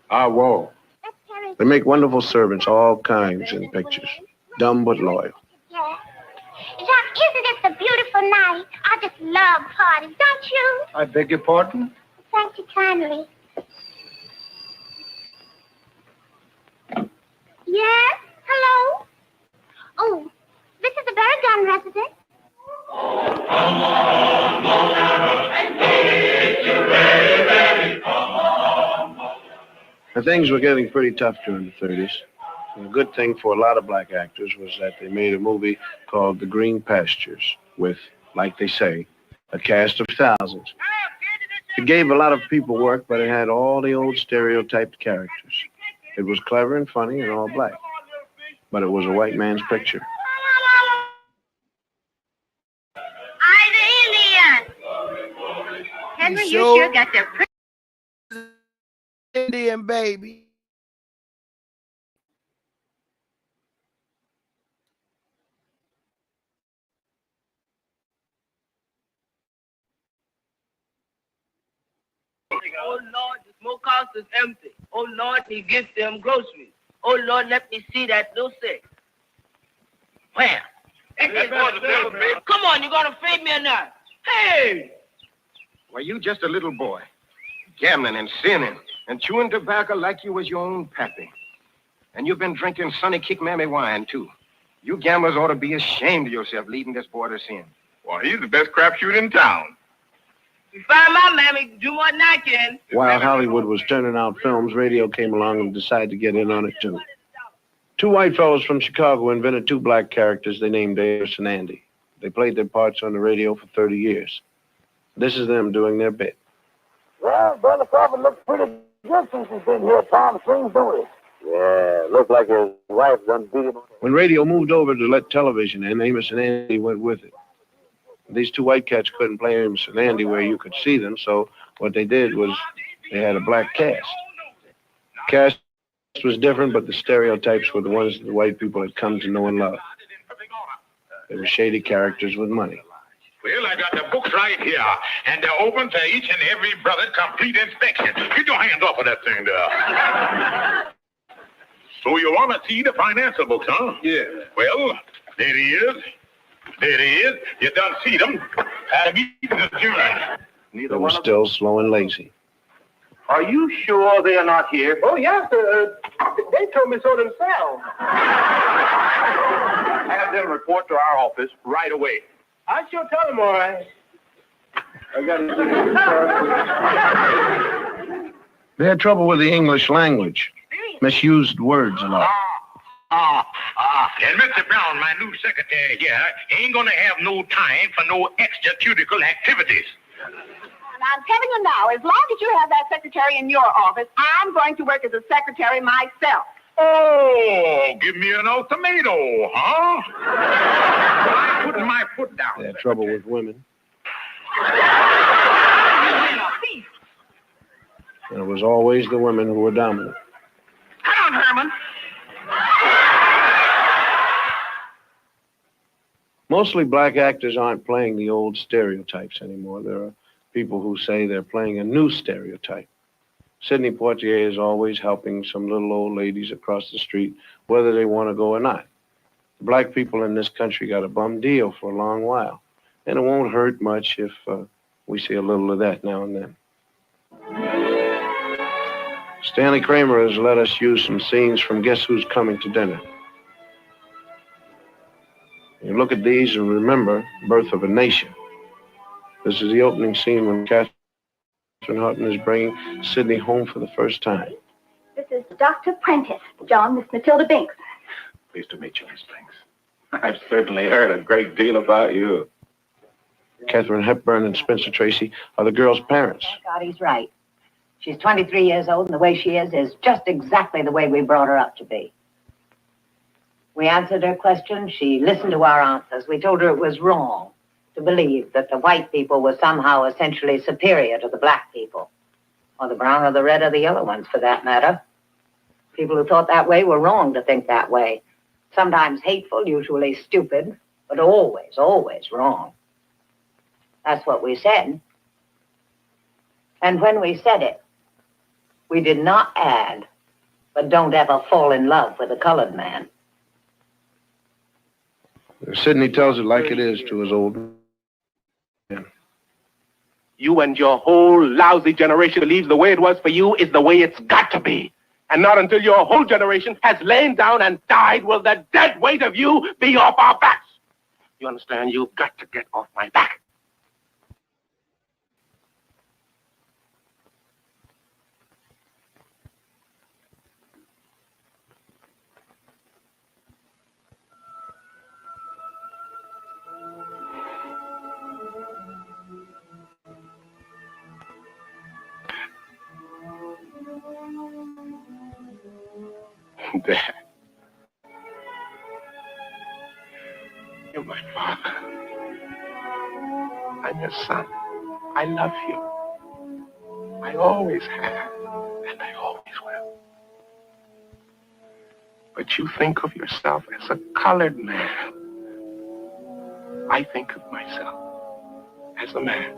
I walk. They make wonderful servants, all kinds in pictures. Dumb but loyal. Yeah. Jack, isn't this a beautiful night? I just love parties, don't you? I beg your pardon? Thank you kindly. Yes? Hello? Oh, this is the Baragon residence. And things were getting pretty tough during the 30s. And the good thing for a lot of black actors was that they made a movie called The Green Pastures with, like they say, a cast of thousands. It gave a lot of people work, but it had all the old stereotyped characters. It was clever and funny and all black. But it was a white man's picture. I'm the Indian. Henry, you sure? sure got the pretty... Indian baby. Oh, Lord, the smokehouse is empty. Oh, Lord, he gives them groceries. Oh, Lord, let me see that Lucy. Where? Come on, you gonna feed me or not? Hey! Why, you just a little boy, gambling and sinning and chewing tobacco like you was your own pappy. And you've been drinking Sonny Kick Mammy wine, too. You gamblers ought to be ashamed of yourself leading this boy to sin. Well, he's the best crapshoot in town. You find my mammy, do more than I can. While Hollywood was turning out films, radio came along and decided to get in on it, too. Two white fellows from Chicago invented two black characters they named Amos and Andy. They played their parts on the radio for 30 years. This is them doing their bit. Well, Brother Crawford looks pretty good since he's been here, Tom. Seems, don't he? Yeah, looks like his wife done beat him. When radio moved over to let television in, Amos and Andy went with it. These two white cats couldn't play Amos and Andy where you could see them, so what they did was they had a black cast. Cast was different, but the stereotypes were the ones that the white people had come to know and love. They were shady characters with money. Well, I got the books right here, and they're open to each and every brother complete inspection. Get your hands off of that thing there. So you want to see the financial books, huh? Yeah. Well, there it is. There it is. You done see them. They were still slow and lazy. Are you sure they are not here? Oh, yes. They told me so themselves. Have them report to our office right away. I sure tell them, all right. I got it. They had trouble with the English language. Misused words a lot. And Mr. Brown, my new secretary here, ain't gonna have no time for no extracurricular activities. And I'm telling you now, as long as you have that secretary in your office, I'm going to work as a secretary myself. Oh, give me an ultimatum, huh? I'm putting my foot down. They had trouble with women. And it was always the women who were dominant. Come on, Herman. Mostly black actors aren't playing the old stereotypes anymore. There are people who say they're playing a new stereotype. Sidney Poitier is always helping some little old ladies across the street, whether they want to go or not. Black people in this country got a bum deal for a long while, and it won't hurt much if we see a little of that now and then. Stanley Kramer has let us use some scenes from Guess Who's Coming to Dinner. You look at these and remember Birth of a Nation. This is the opening scene when Catherine Hutton is bringing Sidney home for the first time. This is Dr. Prentice. John, Miss Matilda Binks. Pleased to meet you, Miss Banks. I've certainly heard a great deal about you. Katharine Hepburn and Spencer Tracy are the girl's parents. God, he's right. She's 23 years old, and the way she is just exactly the way we brought her up to be. We answered her questions. She listened to our answers. We told her it was wrong to believe that the white people were somehow essentially superior to the black people, or the brown or the red or the yellow ones, for that matter. People who thought that way were wrong to think that way. Sometimes hateful, usually stupid, but always, always wrong. That's what we said. And when we said it, we did not add, but don't ever fall in love with a colored man. Sidney tells it like it is to his old man. You and your whole lousy generation believes the way it was for you is the way it's got to be. And not until your whole generation has lain down and died will the dead weight of you be off our backs. You understand? You've got to get off my back. Dad, you're my father. I'm your son. I love you. I always have, and I always will. But you think of yourself as a colored man. I think of myself as a man.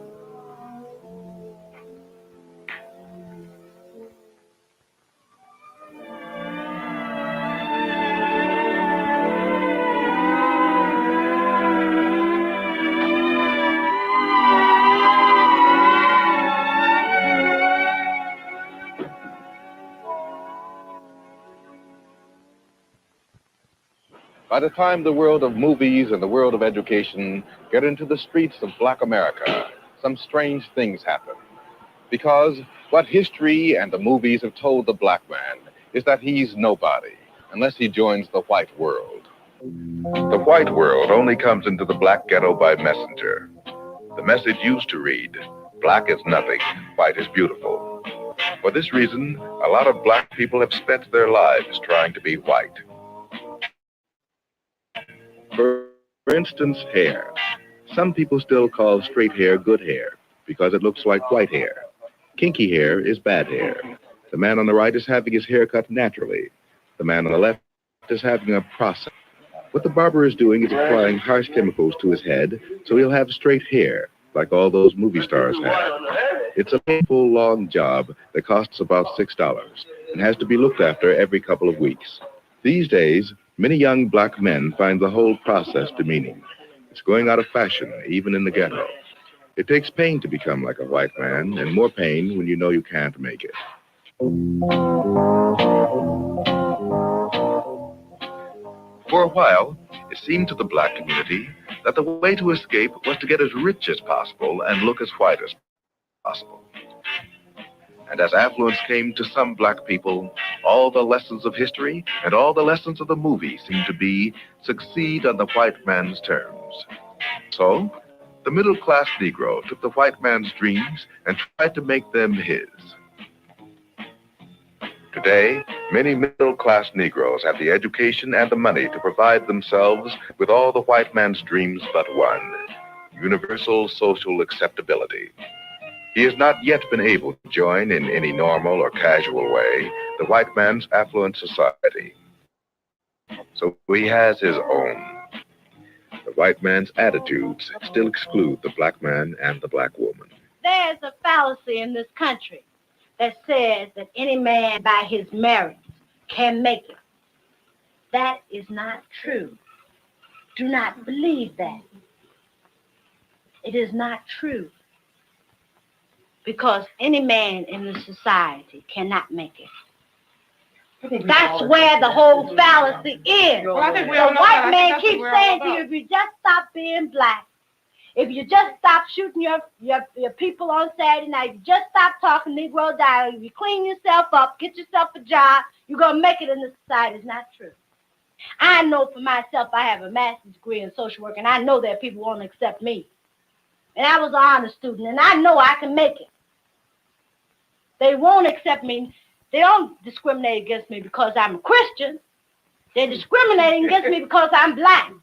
By the time the world of movies and the world of education get into the streets of Black America, some strange things happen. Because what history and the movies have told the black man is that he's nobody unless he joins the white world. The white world only comes into the black ghetto by messenger. The message used to read, black is nothing, white is beautiful. For this reason, a lot of black people have spent their lives trying to be white. For instance, hair. Some people still call straight hair good hair because it looks like white hair. Kinky hair is bad hair. The man on the right is having his hair cut naturally. The man on the left is having a process. What the barber is doing is applying harsh chemicals to his head so he'll have straight hair, like all those movie stars have. It's a painful, long job that costs about $6 and has to be looked after every couple of weeks. These days, many young black men find the whole process demeaning. It's going out of fashion, even in the ghetto. It takes pain to become like a white man, and more pain when you know you can't make it. For a while, it seemed to the black community that the way to escape was to get as rich as possible and look as white as possible. And as affluence came to some black people, all the lessons of history and all the lessons of the movie seemed to be succeed on the white man's terms. So, the middle-class Negro took the white man's dreams and tried to make them his. Today, many middle-class Negroes have the education and the money to provide themselves with all the white man's dreams but one: universal social acceptability. He has not yet been able to join in any normal or casual way the white man's affluent society. So he has his own. The white man's attitudes still exclude the black man and the black woman. There's a fallacy in this country that says that any man by his merits can make it. That is not true. Do not believe that. It is not true. Because any man in the society cannot make it. That's where the whole fallacy is. The white man keeps saying to you, if you just stop being black, if you just stop shooting your people on Saturday night, if you just stop talking Negro dialect, if you clean yourself up, get yourself a job, you're going to make it in the society. It's not true. I know for myself, I have a master's degree in social work, and I know that people won't accept me. And I was an honor student, and I know I can make it. They won't accept me. They don't discriminate against me because I'm a Christian. They're discriminating against me because I'm black.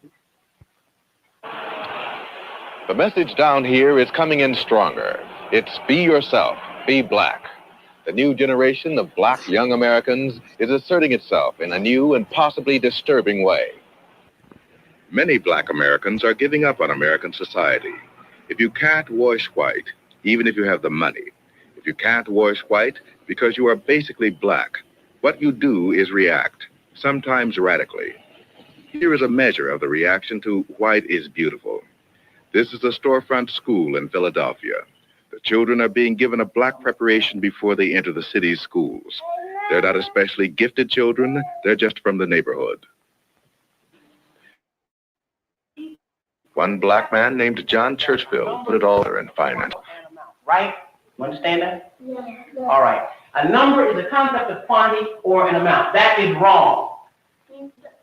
The message down here is coming in stronger. It's be yourself, be black. The new generation of black young Americans is asserting itself in a new and possibly disturbing way. Many black Americans are giving up on American society. If you can't wash white, even if you have the money, if you can't wash white because you are basically black, what you do is react, sometimes radically. Here is a measure of the reaction to white is beautiful. This is a storefront school in Philadelphia. The children are being given a black preparation before they enter the city's schools. They're not especially gifted children, they're just from the neighborhood. One black man named John Churchville put it all in finance. Right? You understand that? Yeah. All right. A number is a concept of quantity or an amount. That is wrong.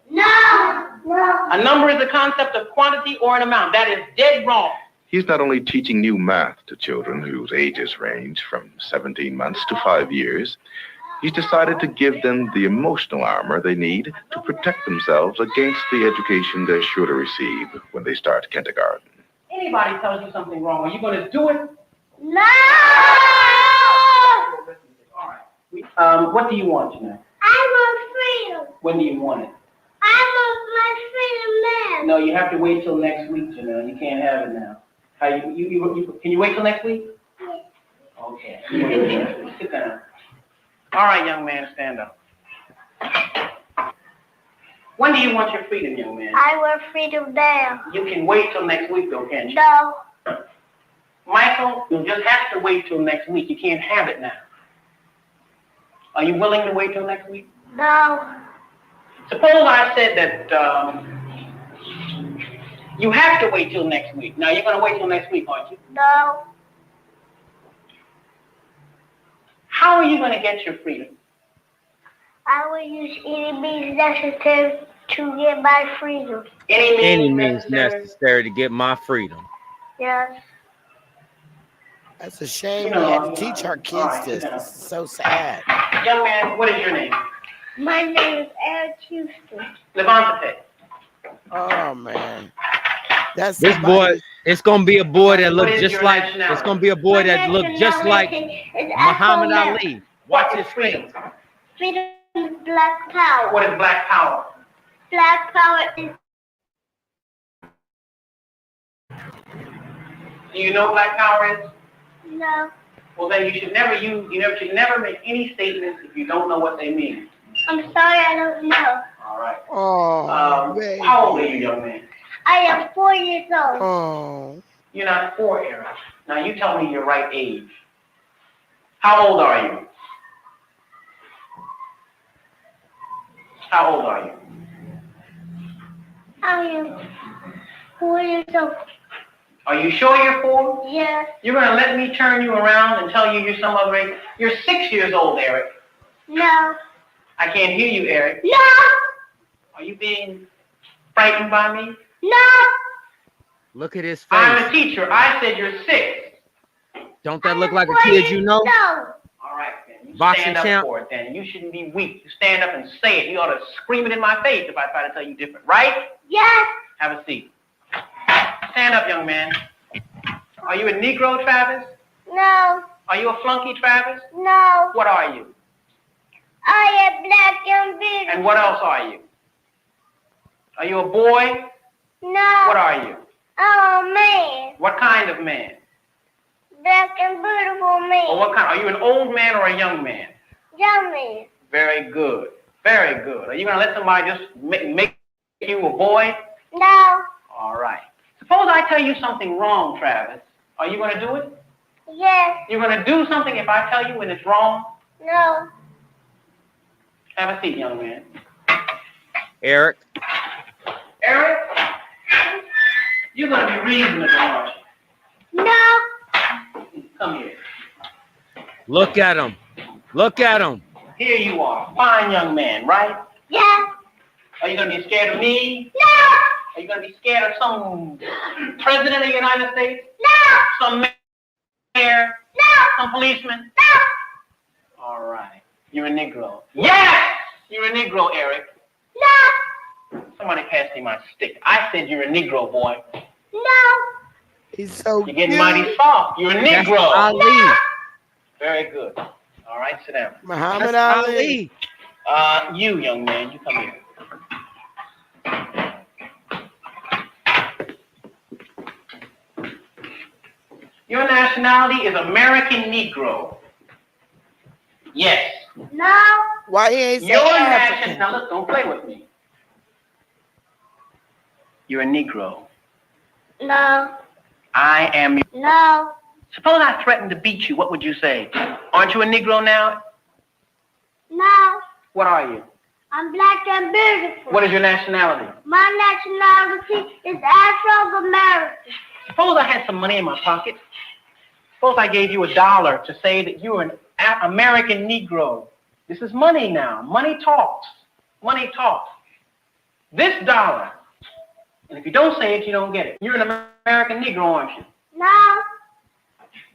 No! No! A number is a concept of quantity or an amount. That is dead wrong. He's not only teaching new math to children whose ages range from 17 months to 5 years, he's decided to give them the emotional armor they need to protect themselves against the education they're sure to receive when they start kindergarten. Anybody tells you something wrong, are you going to do it? No! All right. What do you want, Janelle? I want freedom. When do you want it? I want my freedom now. No, you have to wait till next week, Janelle. You can't have it now. How can you wait till next week? Yeah. Okay. Sit down. All right, young man, stand up. When do you want your freedom, young man? I want freedom now. You can wait till next week, though, can't you? No. Michael, you'll just have to wait till next week. You can't have it now. Are you willing to wait till next week? No. Suppose I said that you have to wait till next week. Now, you're going to wait till next week, aren't you? No. How are you going to get your freedom? I will use any means necessary to get my freedom. Any means necessary to get my freedom. Yes. That's a shame. We had to teach our kids this. It's so sad. Young man, what is your name? My name is Eric Houston. Levante. Oh man. That's this boy. It's gonna be a boy that looks just like. It's gonna be a boy that looks just like Muhammad Ali. What is freedom? Freedom is black power. What is black power? Black power is. Do you know what black power is? No. Well, then you should never should never make any statements if you don't know what they mean. I'm sorry, I don't know. All right. Oh, baby. How old are you, young man? I am 4 years old. Oh. You're not 4, Eric. Now you tell me your right age. How old are you? How old are you? I am 4 years old. Are you sure you're 4? Yes. You're going to let me turn you around and tell you you're some other age? You're 6 years old, Eric. No. I can't hear you, Eric. No. Are you being frightened by me? No. Look at his face. I'm a teacher. I said you're 6. Don't that look like a kid you know? No. All right, then. You Boxing stand up champ. for it, then. You shouldn't be weak. You stand up and say it. You ought to scream it in my face if I try to tell you different, right? Yes. Have a seat. Stand up, young man. Are you a Negro, Travis? No. Are you a flunky, Travis? No. What are you? I am black and beautiful. And what else are you? Are you a boy? No. What are you? I'm a man. What kind of man? Black and beautiful man. Or what kind? Are you an old man or a young man? Young man. Very good. Very good. Are you going to let somebody just make you a boy? No. All right. Suppose I tell you something wrong, Travis. Are you going to do it? Yes. You're going to do something if I tell you when it's wrong? No. Have a seat, young man. Eric. Eric, you're going to be reasonable, aren't you? No. Come here. Look at him. Look at him. Here you are. Fine young man, right? Yes. Are you going to be scared of me? No. Are you going to be scared of some president of the United States? No. Some mayor? No. Some policeman? No. All right. You're a Negro. Yes! You're a Negro, Eric. No. Somebody pass me my stick. I said you're a Negro, boy. No. He's so You're getting cute. mighty soft. You're a That's Negro. Ali. No. Very good. All right, sit down. Muhammad That's Ali. You, young man, you come here. Your nationality is American Negro. Yes. No. Why he ain't say Your African? nationality. Now look, don't play with me. You're a Negro. No. I am. No. Suppose I threatened to beat you. What would you say? Aren't you a Negro now? No. What are you? I'm black and beautiful. What is your nationality? My nationality is Afro-American. Suppose I had some money in my pocket. Suppose I gave you $1 to say that you're an American Negro. This is money now. Money talks. Money talks. This $1. And if you don't say it, you don't get it. You're an American Negro, aren't you? No.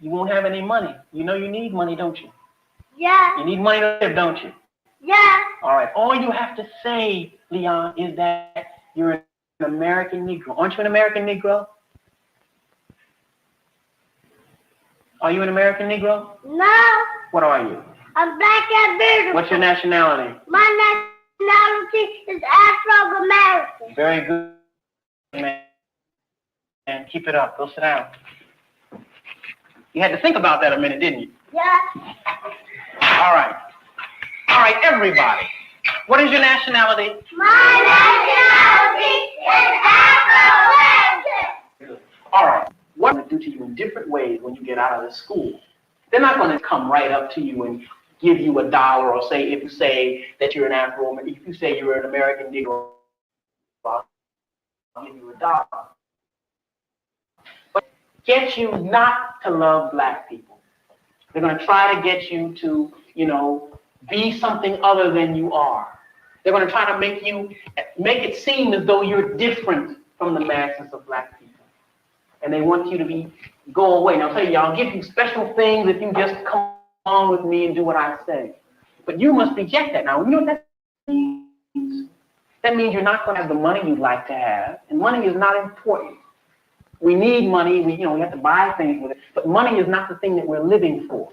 You won't have any money. You know you need money, don't you? Yeah. You need money to live, don't you? Yeah. All right. All you have to say, Leon, is that you're an American Negro. Aren't you an American Negro? Are you an American Negro? No. What are you? I'm black and beautiful. What's your nationality? My nationality is Afro-American. Very good, man. And keep it up. Go sit down. You had to think about that a minute, didn't you? Yeah. All right. All right, everybody. What is your nationality? My nationality is Afro-American. All right. What they do to you in different ways when you get out of the school? They're not going to come right up to you and give you $1 or say, if you say that you're an Afro-American, if you say you're an American Negro, I'll give you $1. But get you not to love black people. They're going to try to get you to, be something other than you are. They're going to try to make it seem as though you're different from the masses of black people. And they want you to go away. Now, I'll tell you, I'll give you special things if you just come on with me and do what I say. But you must reject that. Now, you know what that means? That means you're not going to have the money you'd like to have. And money is not important. We need money. We have to buy things with it. But money is not the thing that we're living for.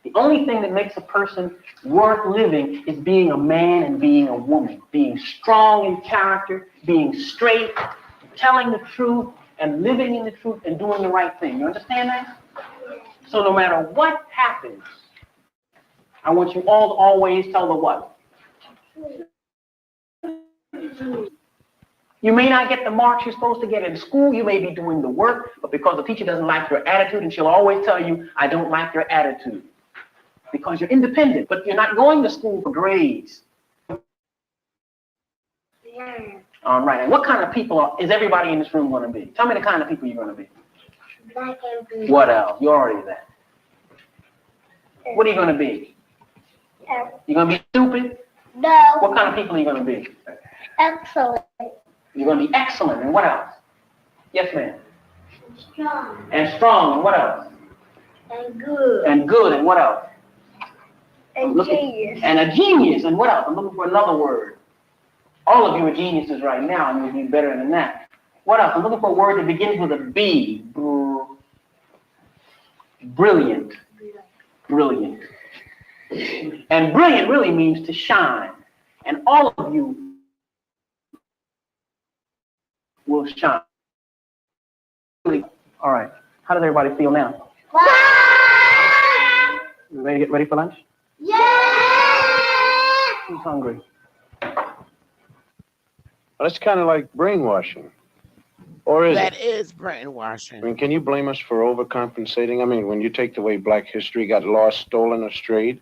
The only thing that makes a person worth living is being a man and being a woman, being strong in character, being straight, telling the truth, and living in the truth and doing the right thing. You understand that? So no matter what happens, I want you all to always tell the what? You may not get the marks you're supposed to get in school. You may be doing the work, but because the teacher doesn't like your attitude, and she'll always tell you, I don't like your attitude. Because you're independent, but you're not going to school for grades. Yeah. All right, and what kind of people is everybody in this room going to be? Tell me the kind of people you're going to be. Black and blue. What else? You're already that. What are you going to be? You're going to be stupid? No. What kind of people are you going to be? Excellent. You're going to be excellent, and what else? Yes, ma'am. Strong. And strong, and what else? And good. And good, and what else? And genius. And a genius, and what else? I'm looking for another word. All of you are geniuses right now, and you'll be better than that. What else? I'm looking for a word that begins with a B. Brilliant. Brilliant. And brilliant really means to shine. And all of you will shine. All right. How does everybody feel now? You ready to get ready for lunch? Yeah! Who's hungry? That's kind of like brainwashing. Or is That it? is brainwashing. I mean, can you blame us for overcompensating? I mean, when you take the way black history got lost, stolen, or strayed,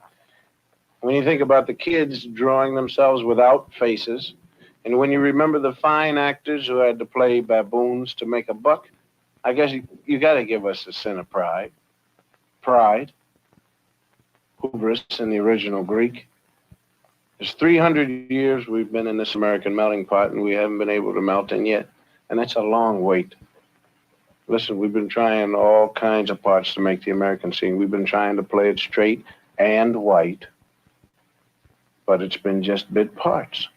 when you think about the kids drawing themselves without faces, and when you remember the fine actors who had to play baboons to make a buck, I guess you got to give us a sin of pride. Pride. Hubris in the original Greek. There's 300 years we've been in this American melting pot, and we haven't been able to melt in yet. And that's a long wait. Listen, we've been trying all kinds of parts to make the American scene. We've been trying to play it straight and white, but it's been just bit parts.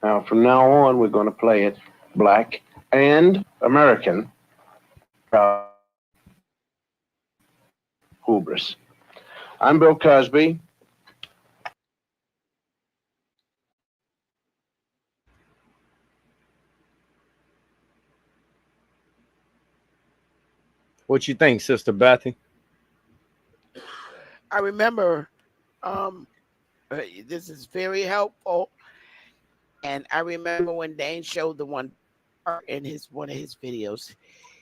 Now, from now on, we're going to play it black and American. Hubris. I'm Bill Cosby. What you think, Sister Bethy? I remember this is very helpful. And I remember when Dane showed the one part in one of his videos.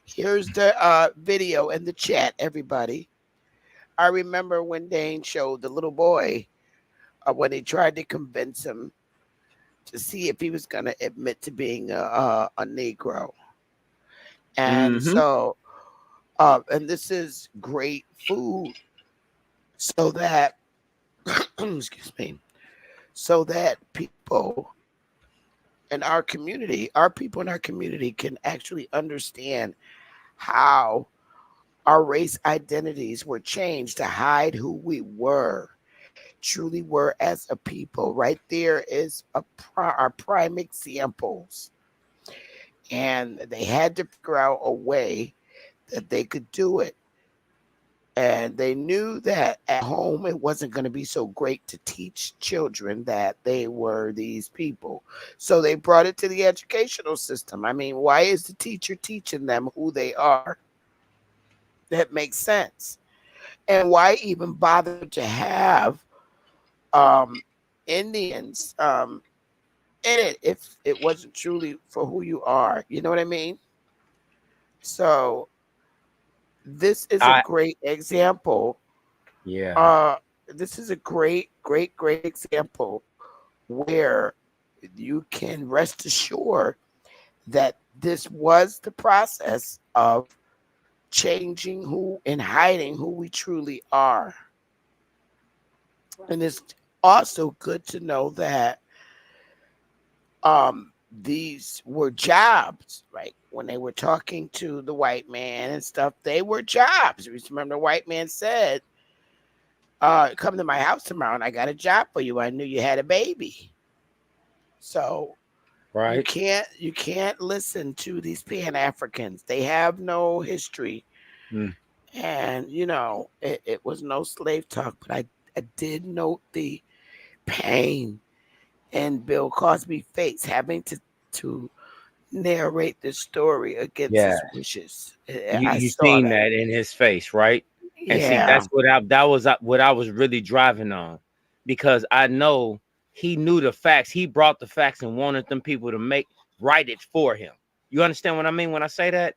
Here's the video in the chat, everybody. I remember when Dane showed the little boy when he tried to convince him to see if he was going to admit to being a Negro. And so, and this is great food so that, excuse me, so that people in our community, can actually understand how our race identities were changed to hide who we truly were as a people. Right there is our prime examples. And they had to figure out a way that they could do it. And they knew that at home it wasn't going to be so great to teach children that they were these people. So they brought it to the educational system. I mean, why is the teacher teaching them who they are? That makes sense. And why even bother to have Indians in it if it wasn't truly for who you are? You know what I mean? So this is a great example. Yeah. This is a great example where you can rest assured that this was the process of changing who and hiding who we truly are. And it's also good to know that these were jobs, right? When they were talking to the white man and stuff, they were jobs. Remember, the white man said, come to my house tomorrow and I got a job for you. I knew you had a baby. So right. You can't listen to these Pan-Africans. They have no history. And you know, it was no slave talk, but I did note the pain in Bill Cosby's face having to narrate the story against Yeah. his wishes. You I you saw seen that. that in his face, right? And see, Yeah. that was what I was really driving on, because I know he knew the facts. He brought the facts and wanted them people to write it for him. You understand what I mean when I say that?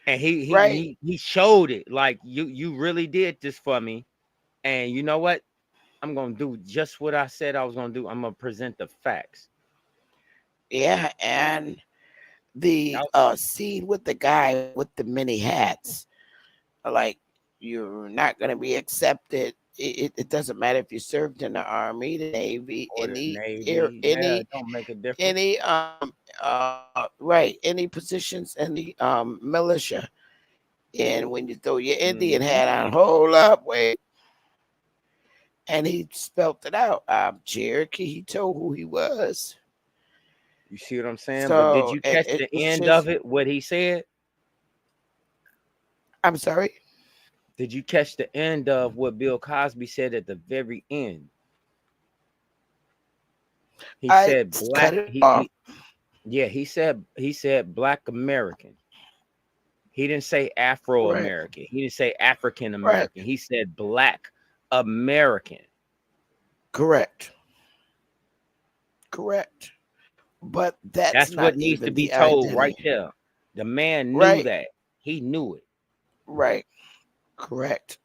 And Right. he showed it, like you really did this for me. And you know what? I'm gonna do just what I said I was gonna do. I'm gonna present the facts. Yeah, and the scene with the guy with the many hats, like you're not gonna be accepted. It doesn't matter if you served in the army, the navy, Or the air, Navy, yeah, it don't make a difference. any positions in the militia. And when you throw your Indian Mhm. hat on, hold up, wait. And he spelt it out. I'm Cherokee. He told who he was. You see what I'm saying? But did So you catch the it's end just, of it? What he said? I'm sorry. Did you catch the end of what Bill Cosby said at the very end? He I said cut black. it off. He said black American. He didn't say Afro Right. American. He didn't say African Right. American. He said black American. Correct. Correct. But that's That's not what needs to even be the told right identity. there. The man knew Right. that. He knew it. Right. Correct.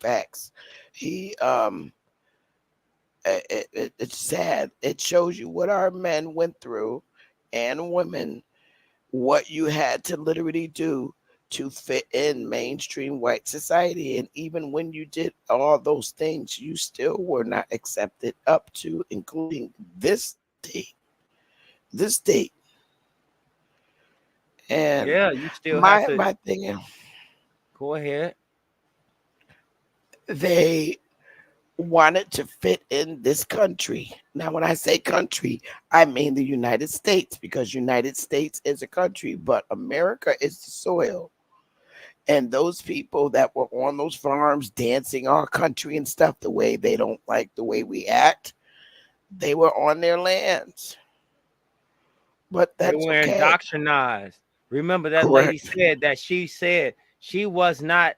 Facts. He it's sad. It shows you what our men went through and women, what you had to literally do to fit in mainstream white society. And even when you did all those things, you still were not accepted up to, including this date. This date. And Yeah, you still have to my thing is, go ahead. they wanted to fit in this country. Now, when I say country, I mean the United States, because United States is a country, but America is the soil. And those people that were on those farms dancing our country and stuff, the way they don't like the way we act, they were on their lands. But They that's were okay. indoctrinized. Remember that lady Correct. said that she was not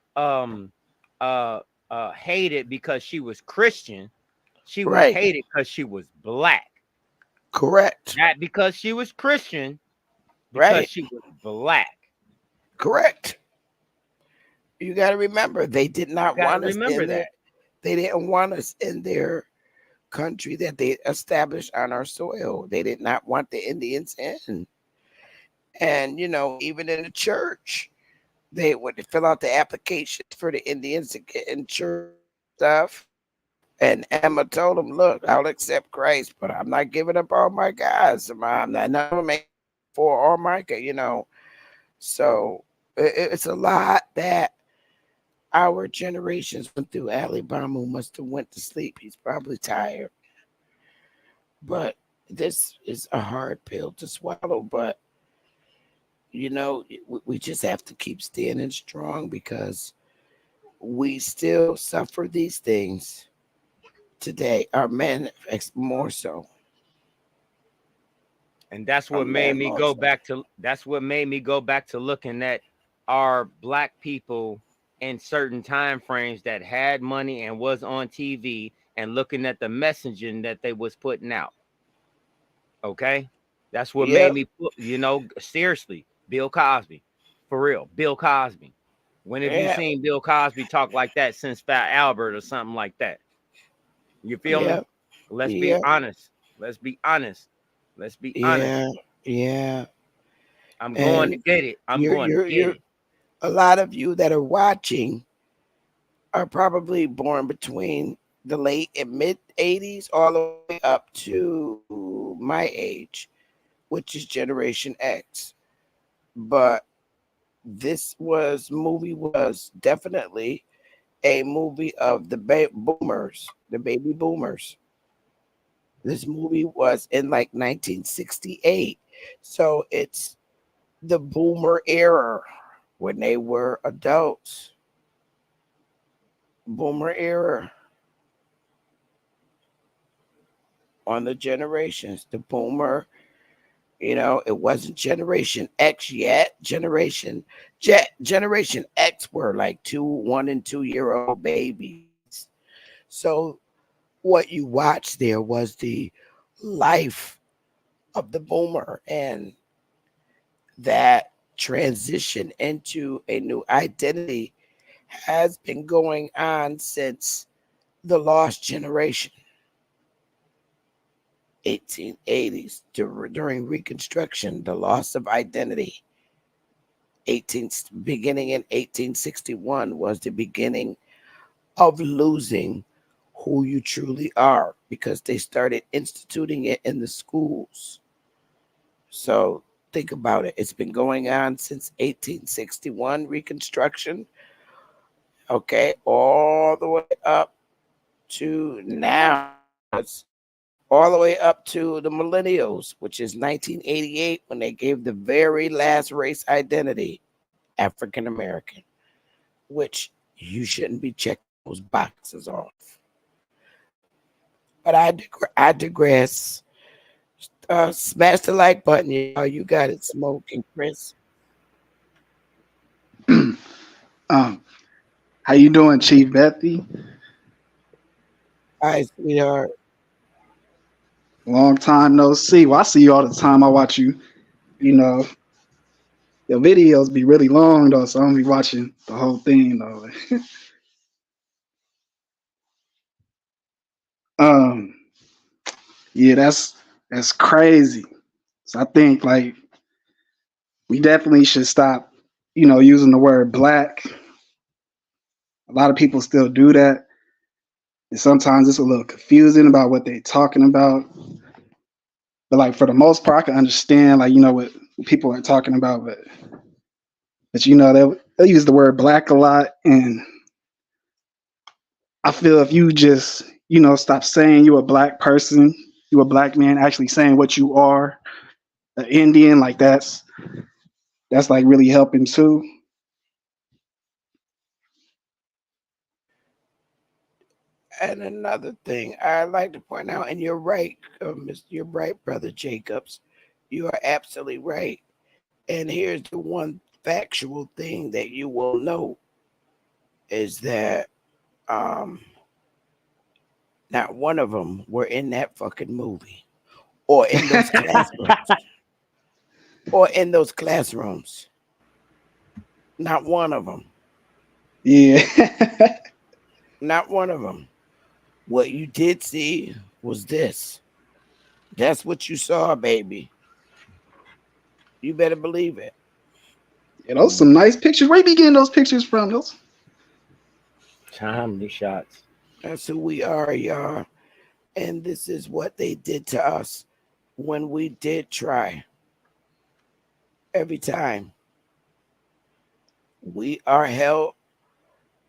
hated because she was Christian. She was Right. hated because she was black. Correct. Not because she was Christian, because Right. she was black. Correct. You got to remember, they did not You gotta want us remember in there. that. They didn't want us in their country that they established on our soil. They did not want the Indians in. And, you know, even in the church, they would fill out the applications for the Indians to get in church stuff. And Emma told him, look, I'll accept Christ, but I'm not giving up all my guys. I'm not never make for all my, you know. So it's a lot that our generations went through. Alabama must have went to sleep. He's probably tired. But this is a hard pill to swallow. But, you know, we just have to keep standing strong, because we still suffer these things today. Our men more so. And that's Our what made men me more go so. back to looking at our black people in certain time frames that had money and was on TV, and looking at the messaging that they was putting out. Okay? That's what made Yep. me put, seriously, Bill Cosby. For real, Bill Cosby. When have you Yeah. seen Bill Cosby talk like that since Fat Albert or something like that? You feel me? Yep. Let's be Yep. honest. Let's be honest. Let's be honest. Yeah. Yeah. I'm going to And get it. I'm going to get you're it. a lot of you that are watching are probably born between the late and mid 80s all the way up to my age, which is Generation X. But this movie was definitely a movie of the boomers, the baby boomers. This movie was in like 1968. So it's the boomer era. when they were adults. Boomer era. On the generations, the boomer, it wasn't Generation X yet. Generation X were like 1 and 2 year old babies. So what you watched there was the life of the boomer, and that transition into a new identity has been going on since the lost generation. 1880s, during Reconstruction, the loss of identity. Beginning in 1861 was the beginning of losing who you truly are, because they started instituting it in the schools. So think about it. It's been going on since 1861, Reconstruction. Okay, all the way up to now. It's all the way up to the millennials, which is 1988, when they gave the very last race identity, African American, which you shouldn't be checking those boxes off. But I digress. Smash the like button. You got it, Smoking Chris. How you doing, Chief Bethy? Hi, sweetheart. Long time no see. Well, I see you all the time. I watch you. Your videos be really long though, so I don't be watching the whole thing though. Yeah, that's crazy. So I think like we definitely should stop, using the word black. A lot of people still do that. And sometimes it's a little confusing about what they're talking about. But like for the most part, I can understand what people are talking about, but they'll use the word black a lot. And I feel if you just, stop saying you're a black person, you're a black man, actually saying what you are, an Indian, like that's like really helping too. And another thing I like to point out, and you're right, you're right, Brother Jacobs. You are absolutely right. And here's the one factual thing that you will know is that not one of them were in that fucking movie or in those classrooms. Not one of them. Yeah. Not one of them. What you did see was this. That's what you saw, baby. You better believe it. Yeah, those some nice pictures. Where you be getting those pictures from? Those timely shots. That's who we are, y'all. And this is what they did to us when we did try. Every time. We are held,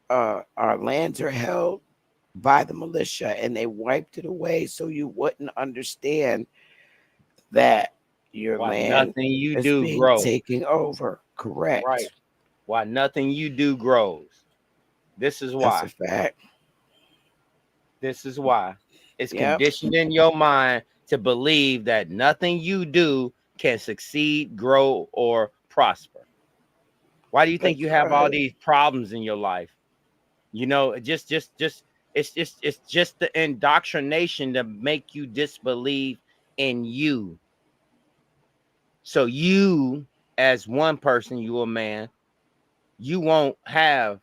our lands are held by the militia, and they wiped it away so you wouldn't understand that your land nothing you is do being grows. taken over. Correct. Right. Why nothing you do grows. This is why. That's a fact. This is why. It's Yep. conditioned in your mind to believe that nothing you do can succeed, grow, or prosper. Why do you think That's you have all right. these problems in your life? It's just the indoctrination to make you disbelieve in you. So you, as one person, you a man, you won't have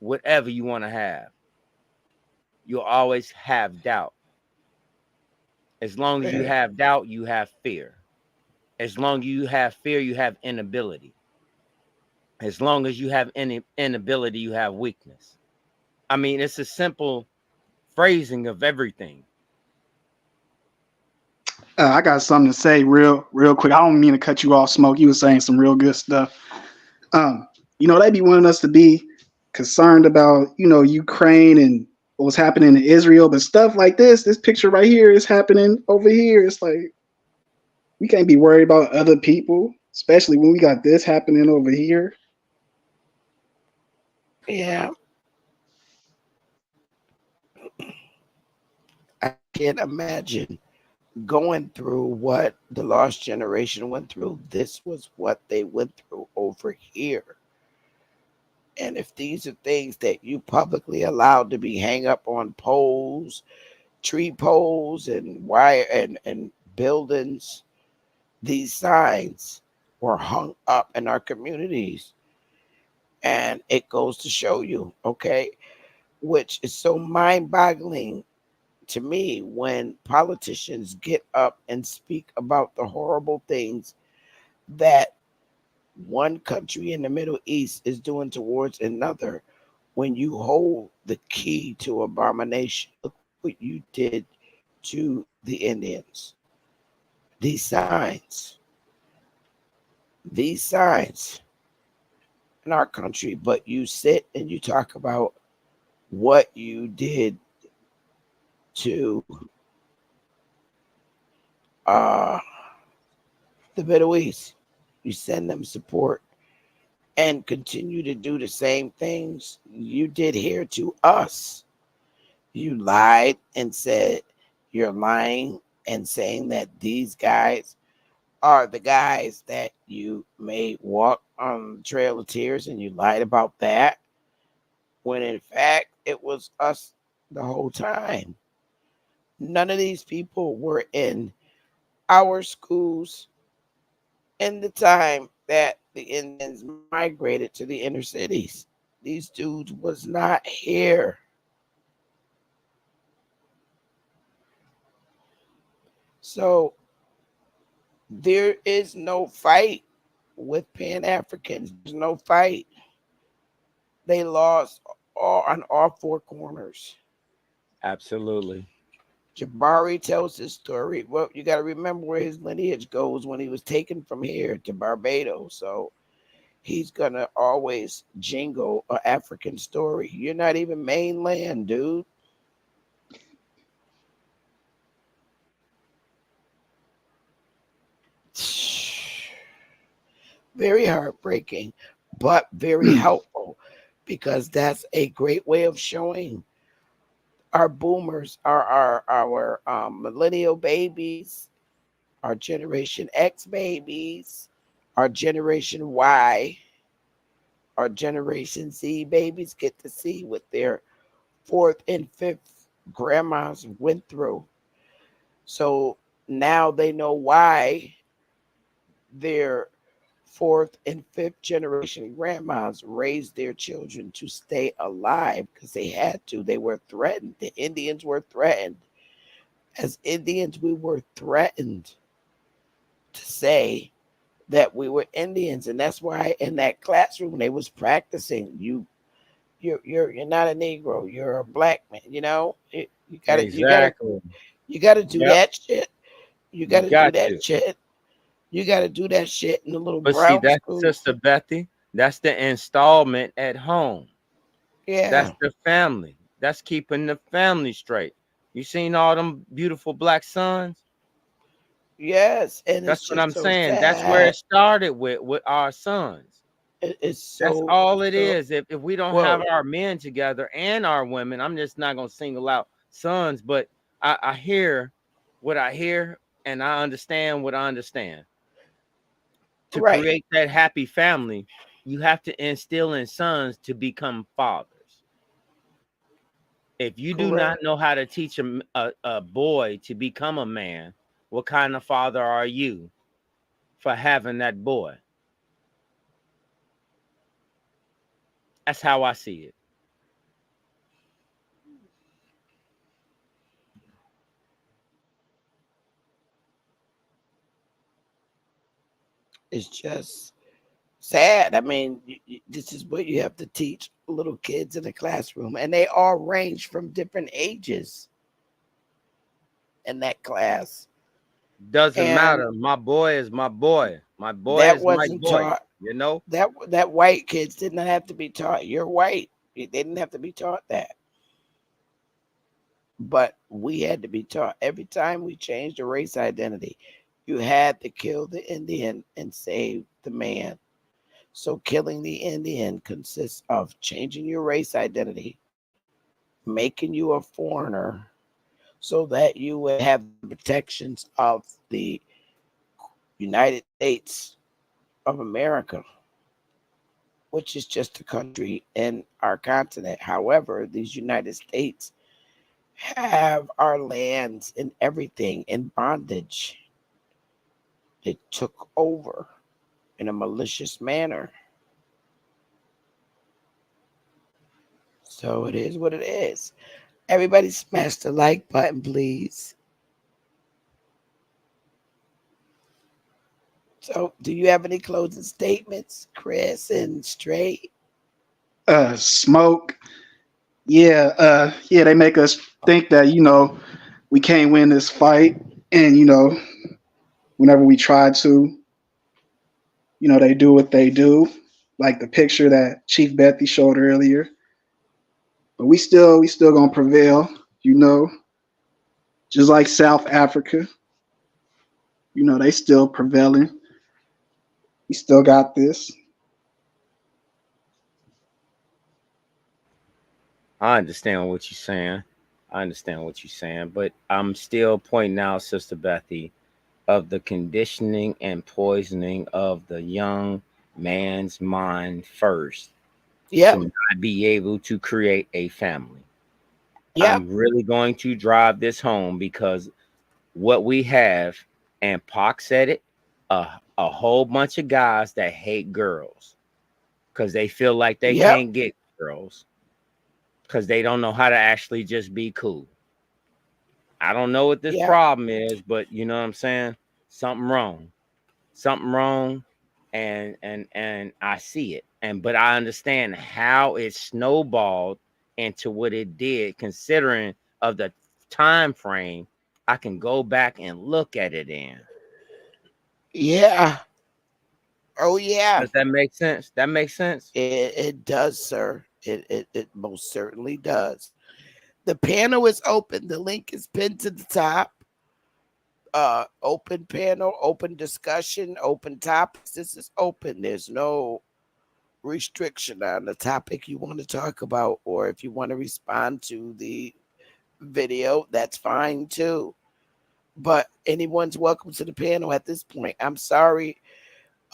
whatever you want to have. You'll always have doubt. As long as you have doubt, you have fear. As long as you have fear, you have inability. As long as you have any inability, you have weakness. I mean, it's a simple phrasing of everything. I got something to say real quick. I don't mean to cut you off, Smoke. You were saying some real good stuff. They be wanting us to be concerned about, Ukraine and what's happening in Israel, but stuff like this picture right here is happening over here. It's like, we can't be worried about other people, especially when we got this happening over here. Yeah, I can't imagine going through what the lost generation went through. This was what they went through over here. And if these are things that you publicly allowed to be hang up on poles, tree poles, and wire and buildings, these signs were hung up in our communities. And it goes to show you, okay, which is so mind-boggling to me when politicians get up and speak about the horrible things that one country in the Middle East is doing towards another. When you hold the key to abomination, look what you did to the Indians. These signs in our country, but you sit and you talk about what you did to the Middle East. You send them support and continue to do the same things you did here to us. You lied and said you're lying and saying that these guys are the guys that you made walk on the Trail of Tears, and you lied about that, when in fact it was us the whole time. None of these people were in our schools in the time that the Indians migrated to the inner cities. These dudes was not here. So there is no fight with Pan-Africans. There's no fight. They lost on all four corners. Absolutely. Jabari tells his story. Well, you got to remember where his lineage goes when he was taken from here to Barbados. So he's going to always jingle an African story. You're not even mainland, dude. Very heartbreaking, but very helpful, because that's a great way of showing our boomers, our millennial babies, our Generation X babies, our Generation Y, our Generation Z babies get to see what their fourth and fifth grandmas went through. So now they know why their fourth and fifth generation grandmas raised their children to stay alive, because they had to. They were threatened. The Indians were threatened. As Indians, we were threatened to say that we were Indians, and that's why in that classroom they was practicing. You're not a Negro. You're a black man. You know, you gotta Exactly. you gotta do Yep. that shit. You gotta do got that to. shit. You gotta do that shit in the little But see, brown that's school. Sister Bethy. That's the installment at home. Yeah. That's the family. That's keeping the family straight. You seen all them beautiful black sons? Yes, and That's it's what just I'm so saying. That's where sad. it started with our sons. It's That's so all it so is. If we don't well. have our men together and our women, I'm just not gonna single out sons, but I hear what I hear and I understand what I understand. To Right. create that happy family, you have to instill in sons to become fathers. If you do not Correct. know how to teach a boy to become a man, what kind of father are you for having that boy? That's how I see it. It's just sad. I mean, this is what you have to teach little kids in the classroom, and they all range from different ages in that class. Doesn't And matter. My boy is my boy. My boy that is my wasn't boy. taught. You know? That white kids didn't have to be taught. You're white. They didn't have to be taught that. But we had to be taught. Every time we changed the race identity, you had to kill the Indian and save the man. So killing the Indian consists of changing your race identity, making you a foreigner, so that you would have the protections of the United States of America, which is just a country in our continent. However, these United States have our lands and everything in bondage. They took over in a malicious manner. So it is what it is. Everybody smash the like button, please. So do you have any closing statements, Chris and Straight? Smoke. Yeah, they make us think that, we can't win this fight. And, whenever we try to, they do what they do. Like the picture that Chief Bethy showed earlier. But we still gonna prevail, just like South Africa. They still prevailing. We still got this. I understand what you're saying. But I'm still pointing out, Sister Bethy, of the conditioning and poisoning of the young man's mind first. Yeah. To not be able to create a family. Yeah. I'm really going to drive this home because what we have, and Pac said it, a whole bunch of guys that hate girls because they feel like they can't get girls because they don't know how to actually just be cool. I don't know what this problem is, but you know what I'm saying? Something wrong, and I see it. But I understand how it snowballed into what it did, considering of the time frame. I can go back and look at it in. Yeah. Oh yeah. Does that make sense? That makes sense. It does, sir. It most certainly does. The panel is open. The link is pinned to the top. Open panel, open discussion, open topics. This is open. There's no restriction on the topic you want to talk about, or if you want to respond to the video, that's fine too. But anyone's welcome to the panel at this point. I'm sorry,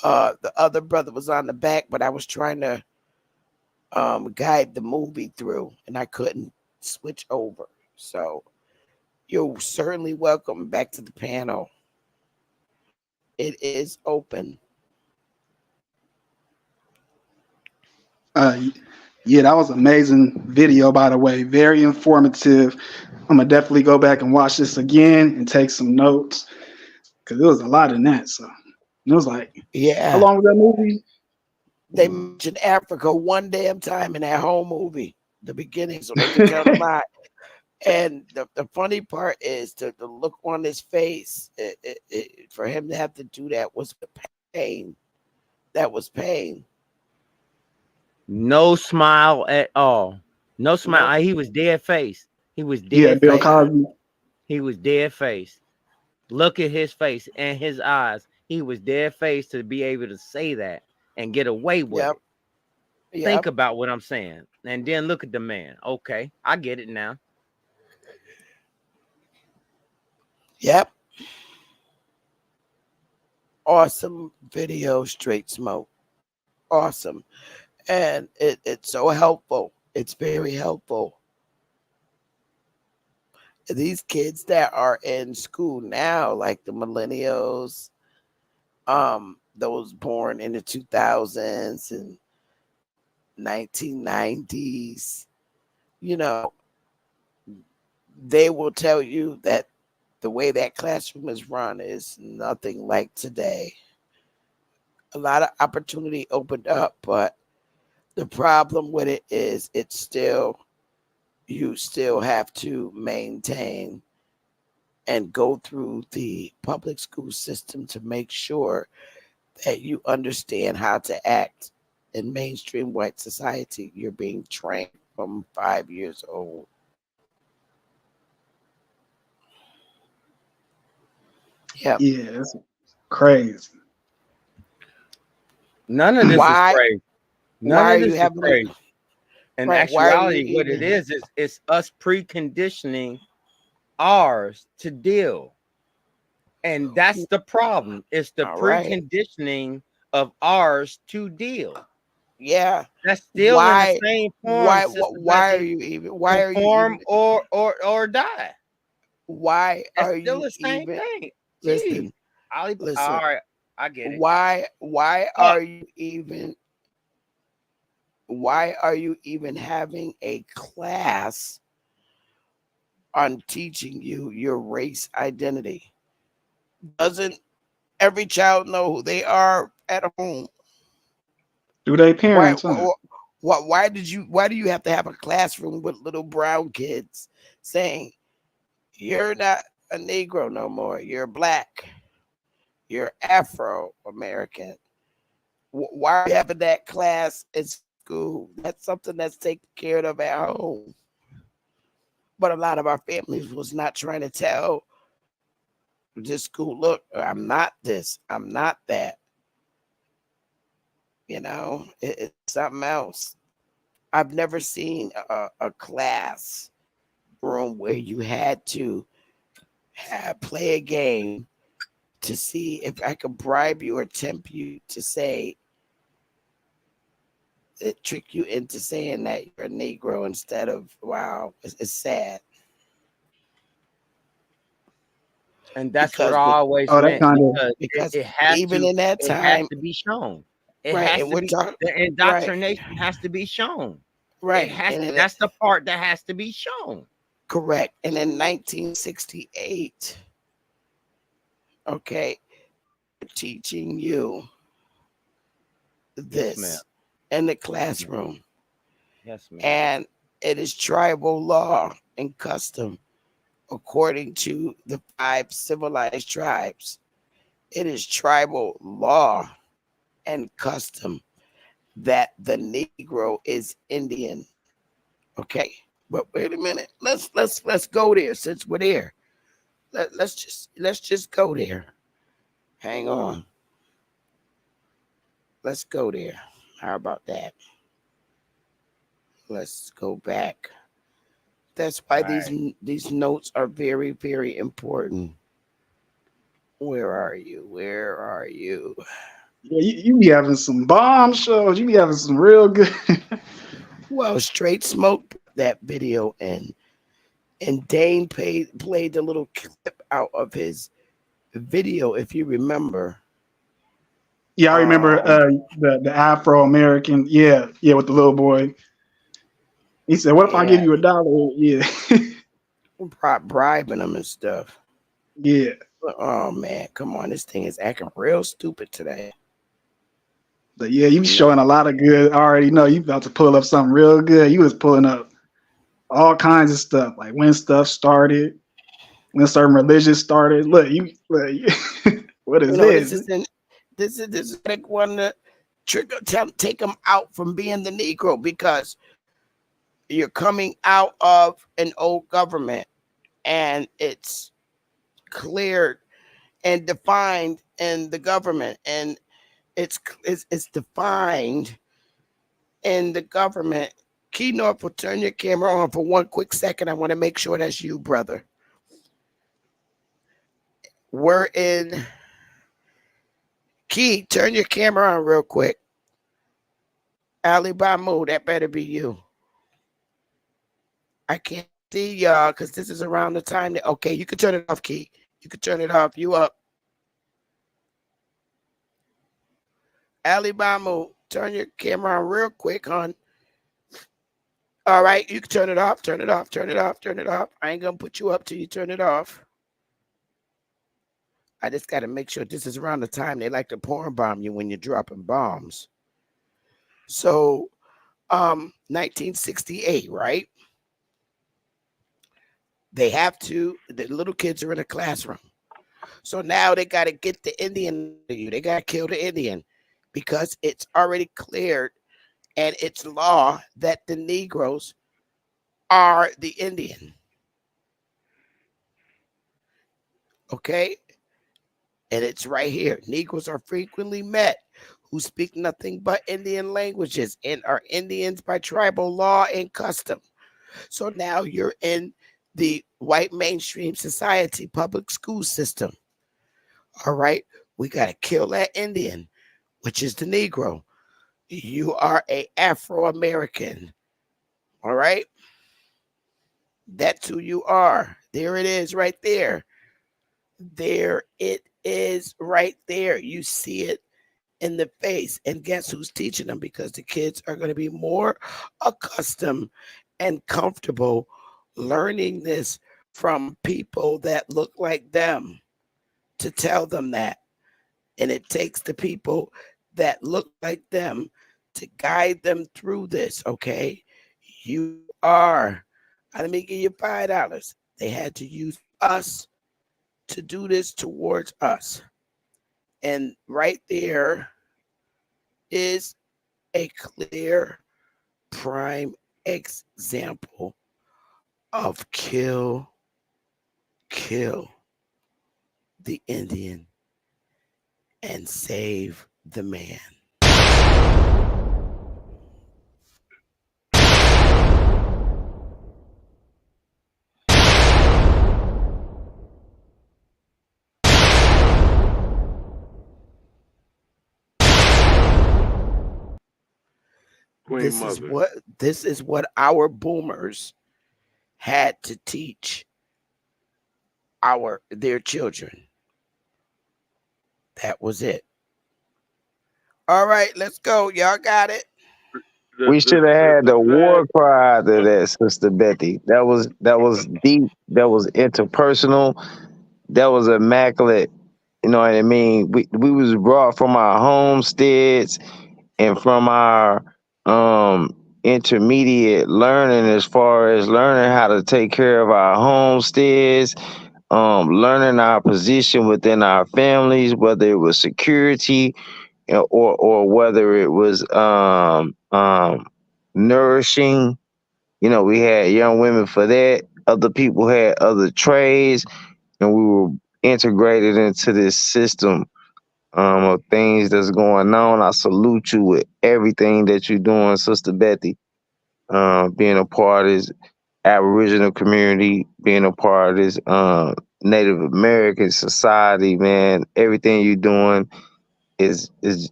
the other brother was on the back, but I was trying to guide the movie through, and I couldn't switch over. So you're certainly welcome back to the panel. It is open. Yeah, that was an amazing video, by the way. Very informative. I'm gonna definitely go back and watch this again and take some notes because there was a lot in that. So it was like, how long was that movie? They mentioned Africa one damn time in that whole movie, the beginning, so they could tell a lot. And the funny part is the look on his face. For him to have to do that was pain. That was pain. No smile at all. No smile. He was dead faced. He was dead. Yeah, Bill Cosby. He was dead faced. Look at his face and his eyes. He was dead faced to be able to say that and get away with it. Think about what I'm saying. And then look at the man. Okay, I get it now. Yep. Awesome video, Straight Smoke. Awesome. And it's so helpful. It's very helpful. These kids that are in school now, like the millennials, those born in the 2000s and 1990s, they will tell you that the way that classroom is run is nothing like today. A lot of opportunity opened up, but the problem with it is you still have to maintain and go through the public school system to make sure that you understand how to act in mainstream white society. You're being trained from 5 years old. Yeah, that's crazy. None of this Why? is praise. None Why of are this you is having? praise. In Right? Why are you actuality, what it even? is it's us preconditioning ours to deal. And that's the problem. It's the All right. preconditioning of ours to deal. Yeah. That's still in the Why? same form, Why? Sister Why are Becky. you even? Why are you Conform even? or die. Why It's are still you the same even? thing. Listen. Jeez. All Listen. right, I get it. Why Fuck. are you even? Why are you even having a class on teaching you your race identity? Doesn't every child know who they are at home? Do they Why? parents? Huh? Why did you? Why do you have to have a classroom with little brown kids saying you're not a Negro no more? You're black. You're Afro American. Why are you having that class at school? That's something that's taken care of at home. But a lot of our families was not trying to tell this school, look, I'm not this, I'm not that. You know, it's something else. I've never seen a class room where you had to play a game to see if I could bribe you or tempt you to say, it trick you into saying that you're a Negro instead of, wow, it's sad. And that's what Because I always Oh, that meant, kind of. because because it has even in that time, to be shown. It right, has and to we're be, talking, the right, indoctrination has to be shown. It right, has and that's the part that has to be shown. correct. And in 1968, okay, teaching you Yes, ma'am. this in the classroom, Yes, ma'am. and it is tribal law and custom according to the 5 civilized tribes. It is tribal law and custom that the Negro is Indian. Okay, but wait a minute. Let's go there since we're there. Let's just go there. Hang on. Let's go there. How about that? Let's go back. That's why these notes are very, very important. Where are you? Where are you? Yeah, you be having some bomb shows. You be having some real good. Well, Straight Smoke that video in, and Dane played the little clip out of his video, if you remember. Yeah, I remember the Afro American. Yeah, with the little boy. He said, "What if I give Yeah, you $1?" Yeah, bribing them and stuff. yeah. Oh man, come on, this thing is acting real stupid today. But yeah, you showing a lot of good. I already know you about to pull up something real good. You was pulling up all kinds of stuff, like when stuff started, when certain religions started. Look, what is This this? is like one to take them out from being the Negro, because you're coming out of an old government and it's cleared and defined in the government, and it's defined in the government. Key Norfolk, turn your camera on for one quick second. I want to make sure that's you, brother. We're in Key, turn your camera on real quick. Ali Bamu, that better be you. I can't see y'all because this is around the time that, okay, you can turn it off, Key. You can turn it off. You up. Ali Bamu, turn your camera on real quick, hon. All right, you can turn it off, turn it off, turn it off, turn it off. I ain't gonna put you up till you turn it off. I just got to make sure this is around the time they like to porn bomb you when you're dropping bombs. So, 1968, right? They have to, the little kids are in a classroom. So now they got to get the Indian to you. They got to kill the Indian because it's already cleared and it's law that the Negroes are the Indian. Okay? And it's right here. Negroes are frequently met who speak nothing but Indian languages and are Indians by tribal law and custom. So now you're in the white mainstream society public school system. All right, we got to kill that Indian, which is the Negro. You are a Afro-American. All right, that's who you are. There it is right there. There it is right there. You see it in the face. And guess who's teaching them? Because the kids are going to be more accustomed and comfortable learning this from people that look like them to tell them that. And it takes the people that look like them to guide them through this, okay? You are. Let me give you $5. They had to use us to do this towards us. And right there is a clear prime example of kill the Indian and save the man. This is what our boomers had to teach their children. That was it. All right, let's go. Y'all got it. We should have had the war cry after that, Sister Betty. That was deep. That was interpersonal. That was immaculate. You know what I mean? We was brought from our homesteads and from our intermediate learning, as far as learning how to take care of our homesteads, learning our position within our families, whether it was security or whether it was nourishing. You know, we had young women for that. Other people had other trades, and we were integrated into this system of things that's going on. I salute you with everything that you're doing, Sister Betty. Being a part of this Aboriginal community, being a part of this Native American society, man. Everything you're doing is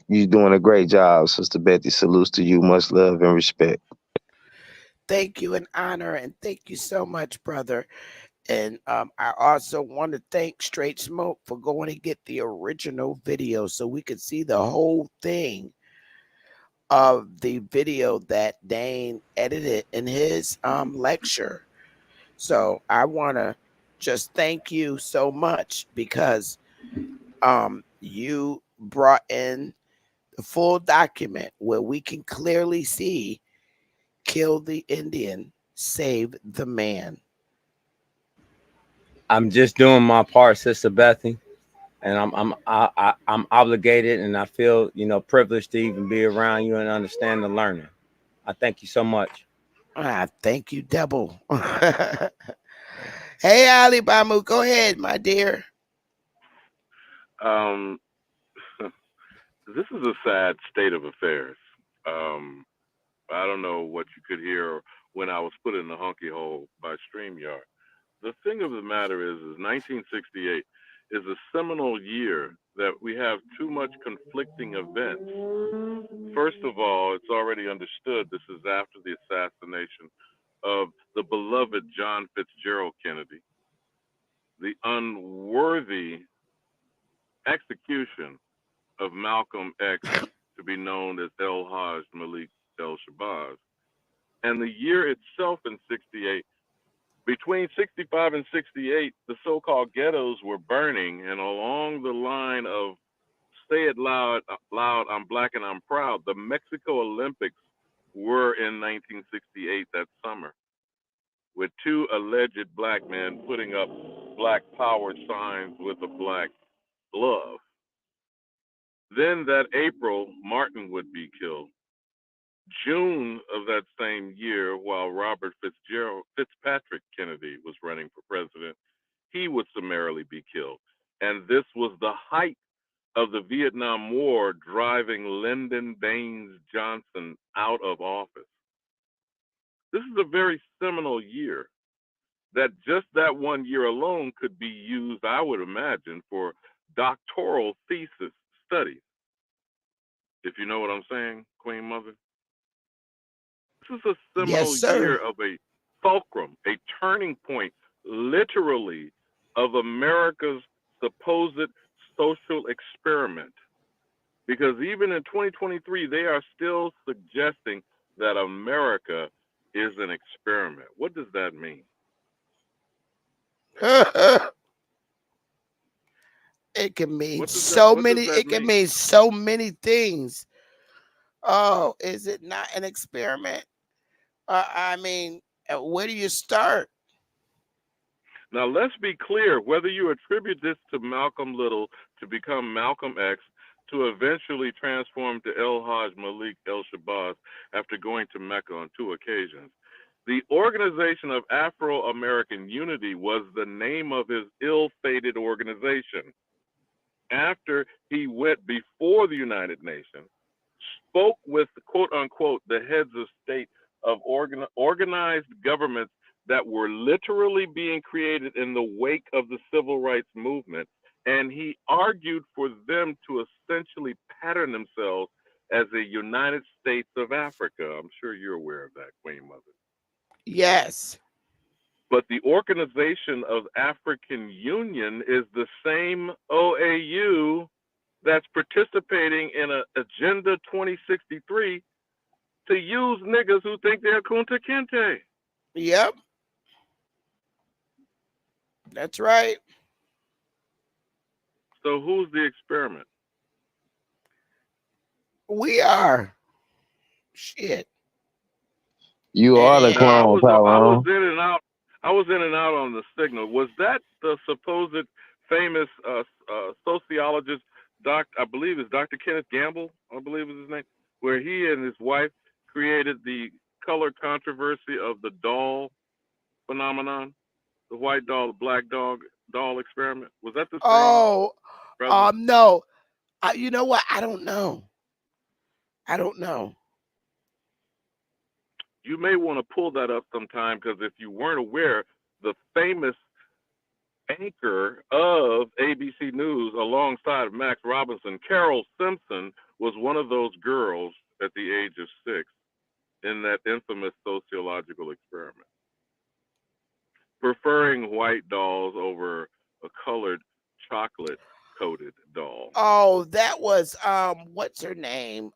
you're doing a great job, Sister Betty. Salutes to you. Much love and respect. Thank you and honor, and thank you so much, brother. And I also want to thank Straight Smoke for going to get the original video so we could see the whole thing of the video that Dane edited in his lecture. So I want to just thank you so much because you brought in the full document where we can clearly see kill the Indian, save the man. I'm just doing my part, Sister Bethy, and I'm obligated, and I feel privileged to even be around you and understand the learning. I thank you so much. Thank you, double. Hey, Ali Bamu, go ahead, my dear. This is a sad state of affairs. I don't know what you could hear when I was put in the honky hole by StreamYard. The thing of the matter is 1968 is a seminal year that we have too much conflicting events. First of all, it's already understood this is after the assassination of the beloved John Fitzgerald Kennedy, the unworthy execution of Malcolm X, to be known as El Hajj Malik El Shabazz, and the year itself in 68. Between 65 and 68, the so-called ghettos were burning, and along the line of say it loud, I'm black and I'm proud, the Mexico Olympics were in 1968 that summer, with two alleged black men putting up black power signs with a black glove. Then that April, Martin would be killed. June of that same year, while Robert Fitzpatrick Kennedy was running for president, he would summarily be killed. And this was the height of the Vietnam War driving Lyndon Baines Johnson out of office. This is a very seminal year that just that 1 year alone could be used, I would imagine, for doctoral thesis studies. If you know what I'm saying, Queen Mother. This is a seminal Yes, sir. year of a fulcrum, a turning point, literally, of America's supposed social experiment. Because even in 2023, they are still suggesting that America is an experiment. What does that mean? It can mean What does so that many. It can mean so many things. Oh, is it not an experiment? I mean, where do you start? Now, let's be clear, whether you attribute this to Malcolm Little to become Malcolm X, to eventually transform to El Hajj Malik El Shabazz after going to Mecca on 2 occasions. The Organization of Afro-American Unity was the name of his ill-fated organization. After he went before the United Nations, spoke with, quote unquote, the heads of state of organized governments that were literally being created in the wake of the civil rights movement. And he argued for them to essentially pattern themselves as a United States of Africa. I'm sure you're aware of that, Queen Mother. Yes. But the Organization of African Union is the same OAU that's participating in a Agenda 2063 to use niggas who think they're Kunta Kinte. Yep. That's right. So who's the experiment? We are. Shit. You are the Now, clone, I Tyrone. was in and out. I was in and out on the signal. Was that the supposed famous sociologist, I believe it's Dr. Kenneth Gamble, I believe is his name, where he and his wife created the color controversy of the doll phenomenon, the white doll, the black doll experiment? Was that the same? Oh, president? no. You know what? I don't know. I don't know. You may want to pull that up sometime, because if you weren't aware, the famous anchor of ABC News alongside Max Robinson, Carol Simpson, was one of those girls at the age of 6 in that infamous sociological experiment, preferring white dolls over a colored chocolate coated doll. Oh, that was what's her name?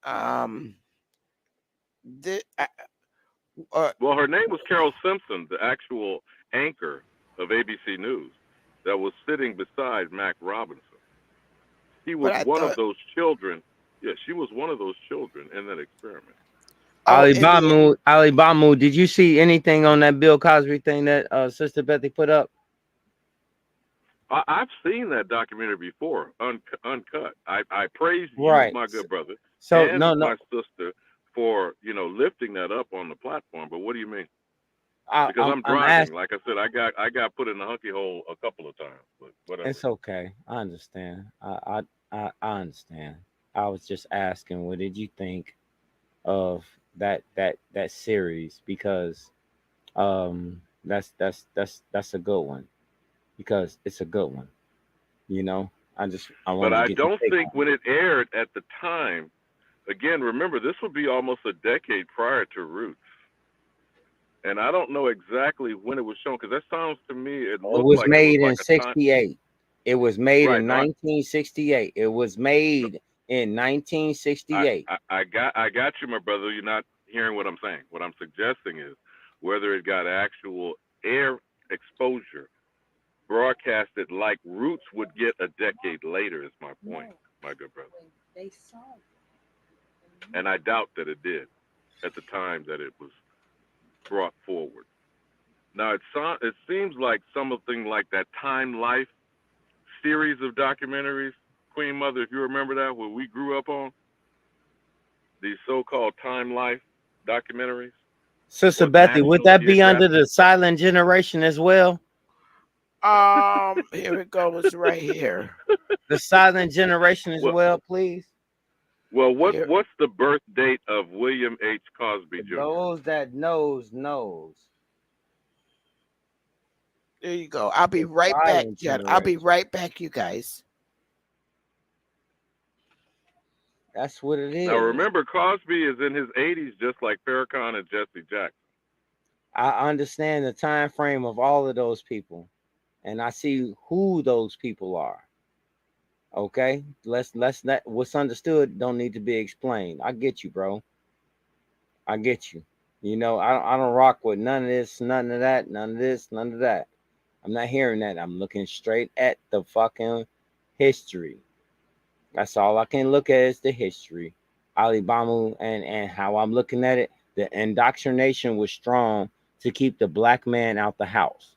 Well, her name was Carol Simpson, the actual anchor of ABC News that was sitting beside Mac Robinson. He was one of those children. Yeah, she was one of those children in that experiment. Ali Bamu, did you see anything on that Bill Cosby thing that Sister Bethy put up? I've seen that documentary before, uncut. I praise you, Right. my good brother, So, and no. my sister for lifting that up on the platform. But what do you mean? Because I'm driving. Like I said, I got put in the hunky hole a couple of times. But whatever. It's okay. I understand. I understand. I was just asking, what did you think of that series? Because that's a good one. Because it's a good one. But I don't think when it aired at the time, again, remember, this would be almost a decade prior to Roots. And I don't know exactly when it was shown, because that sounds to me, it was made in 68. It was made in 1968. It was made in 1968. I got you, my brother. You're not hearing what I'm saying. What I'm suggesting is whether it got actual air exposure broadcasted like Roots would get a decade later is my point, my good brother. They saw it. And I doubt that it did at the time that it was brought forward. Now, it seems like something like that Time Life series of documentaries, Queen Mother, if you remember that, where we grew up on, these so-called Time Life documentaries. Sister Bethy, would that be under the silent generation as well? Here it goes right here. The silent generation as Well- well, please. Well, Here. what's the birth date of William H. Cosby Jr.? Those that knows. There you go. I'll be right back, Silent Jen. I'll be generation. right back, you guys. That's what it is. Now remember, Cosby is in his 80s, just like Farrakhan and Jesse Jackson. I understand the time frame of all of those people, and I see who those people are. Okay, let's not. What's understood don't need to be explained. I get you, bro. I get you. You know, I don't rock with none of this, none of that, none of this, none of that. I'm not hearing that. I'm looking straight at the fucking history. That's all I can look at is the history. Alabama and how I'm looking at it, the indoctrination was strong to keep the black man out the house,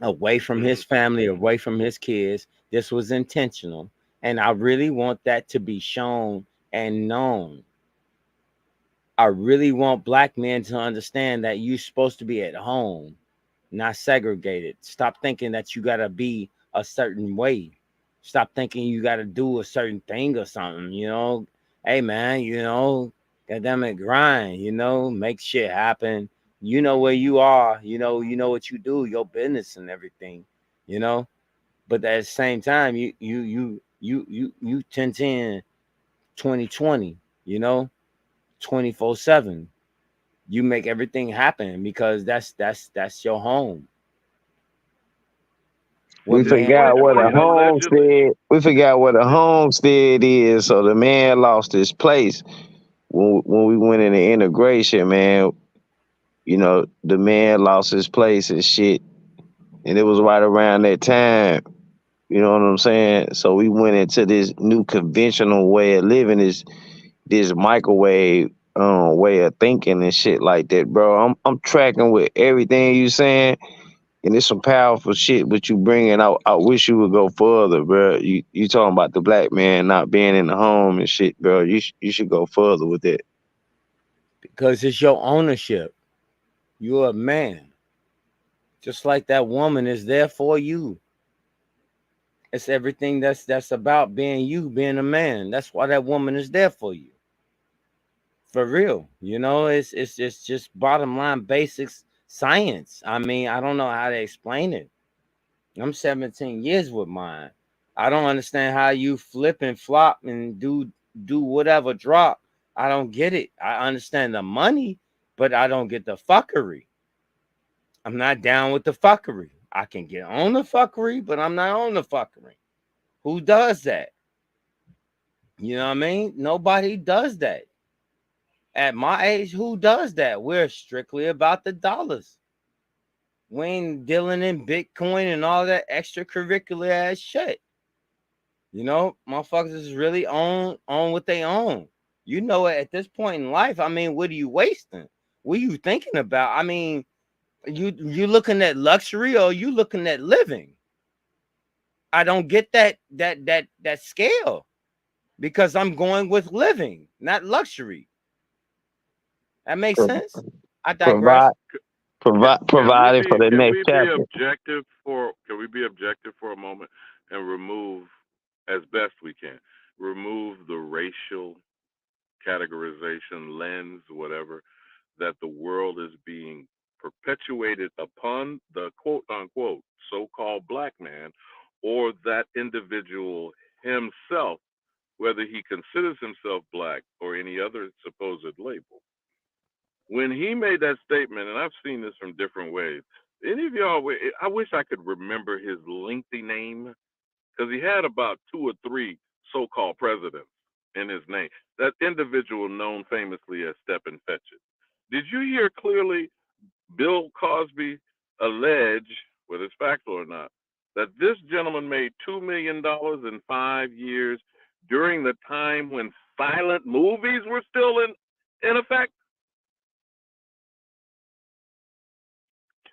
away from his family, away from his kids. This was intentional. And I really want that to be shown and known. I really want black men to understand that you're supposed to be at home, not segregated. Stop thinking that you got to be a certain way. Stop thinking you got to do a certain thing or something, you know. Hey, man, you know, goddamn it, grind, you know, make shit happen. You know where you are, you know what you do, your business and everything, you know. But at the same time, you 10-10, 20-20, you know, 24/7. You make everything happen because that's your home. We forgot what a homestead. We forgot what a homestead is. So the man lost his place when we went into integration, man. You know, the man lost his place and shit, and it was right around that time. You know what I'm saying? So we went into this new conventional way of living, this microwave way of thinking and shit like that, bro. I'm tracking with everything you saying. And it's some powerful shit, but you bringing out. I wish you would go further, bro. You talking about the black man not being in the home and shit, bro. You should go further with it. Because it's your ownership. You're a man. Just like that woman is there for you. It's everything that's about being you, being a man. That's why that woman is there for you. For real. You know, it's just bottom line basics science. I mean, I don't know how to explain it. I'm 17 years with mine. I don't understand how you flip and flop and do whatever drop. I don't get it. I understand the money, but I don't get the fuckery. I'm not down with the fuckery. I can get on the fuckery, but I'm not on the fuckery. Who does that? You know what I mean? Nobody does that. At my age, who does that? We're strictly about the dollars. We ain't dealing in Bitcoin and all that extracurricular ass shit. You know, motherfuckers is really on what they own. You know, at this point in life, I mean, what are you wasting? What are you thinking about? I mean, you looking at luxury or you looking at living? I don't get that scale because I'm going with living, not luxury. That makes sense. I digress. Provided for the next chapter. Can we be objective for a moment and remove, as best we can, remove the racial categorization lens, whatever, that the world is being perpetuated upon the quote unquote so-called black man or that individual himself, whether he considers himself black or any other supposed label. When he made that statement, and I've seen this from different ways, any of y'all, I wish I could remember his lengthy name, because he had about 2 or 3 so-called presidents in his name. That individual known famously as Stepin Fetchit. Did you hear clearly Bill Cosby allege, whether it's factual or not, that this gentleman made $2 million in 5 years during the time when silent movies were still in effect?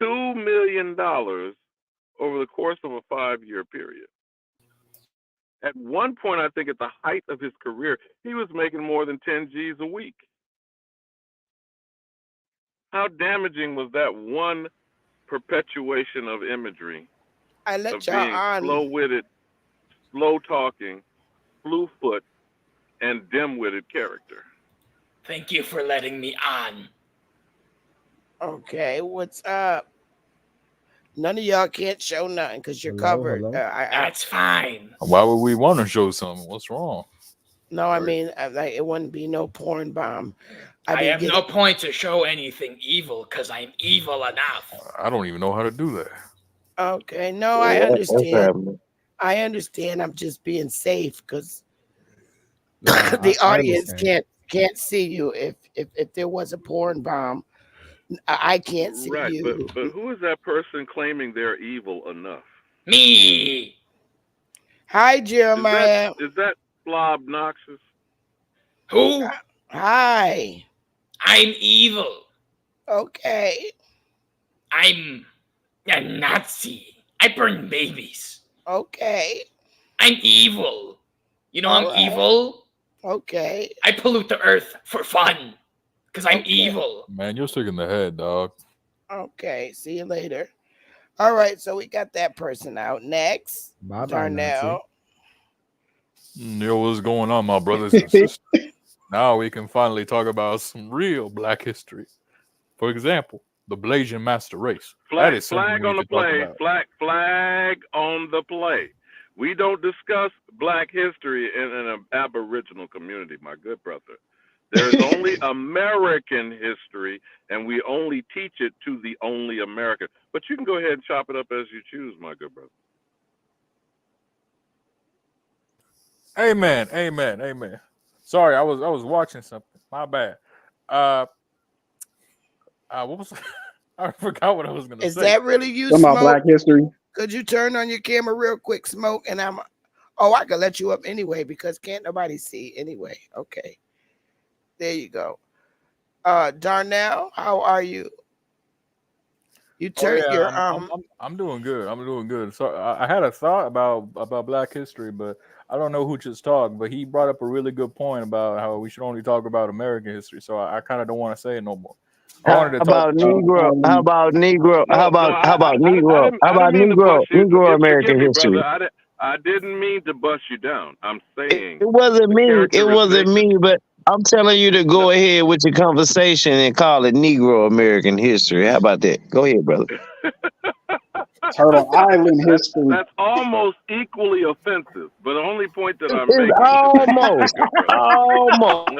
$2 million over the course of a 5-year period. At one point, I think at the height of his career, he was making more than 10 G's a week. How damaging was that one perpetuation of imagery I of let y'all being on. slow-witted, slow-talking, flew-foot, and dim-witted character. Thank you for letting me on. Okay, what's up? None of y'all can't show nothing because you're Hello, covered. hello. That's fine. Why would we want to show something? What's wrong? No, I mean, like it wouldn't be no porn bomb. I have no point to show anything evil because I'm evil enough. I don't even know how to do that. Okay, no, I What's understand. happening? I understand. I'm just being safe because Nah, the I audience understand. can't see you. If there was a porn bomb, I can't see Right, you. but who is that person claiming they're evil enough? Me. Hi, Jeremiah. Is that Blob Noxus? Who? Hi. I'm evil. Okay. I'm a Nazi. I burn babies. Okay. I'm evil. You know All I'm right. evil? Okay. I pollute the earth for fun because I'm evil. Man, you're sick in the head, dog. Okay. See you later. All right. So we got that person out. Next, Bye-bye, Darnell. Yo, what's going on, my brothers and sisters? Now we can finally talk about some real Black history. For example, the Blasian Master Race. That is something Flag we on need the to talk play. about. Flag on the play. We don't discuss Black history in an Aboriginal community, my good brother. There is only American history, and we only teach it to the only American. But you can go ahead and chop it up as you choose, my good brother. Amen, amen, amen. Sorry, I was watching something. My bad. What was I forgot what I was gonna Is say. that really you, Talking about Smoke? Black history. Could you turn on your camera real quick, Smoke? And I could let you up anyway because can't nobody see anyway. Okay. There you go. Darnell, how are you? You turn your I'm doing good. I'm doing good. So I had a thought about Black history, but I don't know who should talk. But he brought up a really good point about how we should only talk about American history. So I kind of don't want to say it no more. I How wanted to talk about Negro? How about Negro? No, How about Negro? How I about didn't mean to Negro? bust you. Negro Forgive American me, history. brother. I didn't mean to bust you down. I'm saying It wasn't the me. It wasn't characterization. me. But I'm telling you to go ahead with your conversation and call it Negro American history. How about that? Go ahead, brother. Turtle Island history. That's almost equally offensive. But the only point that I'm It's making almost, almost,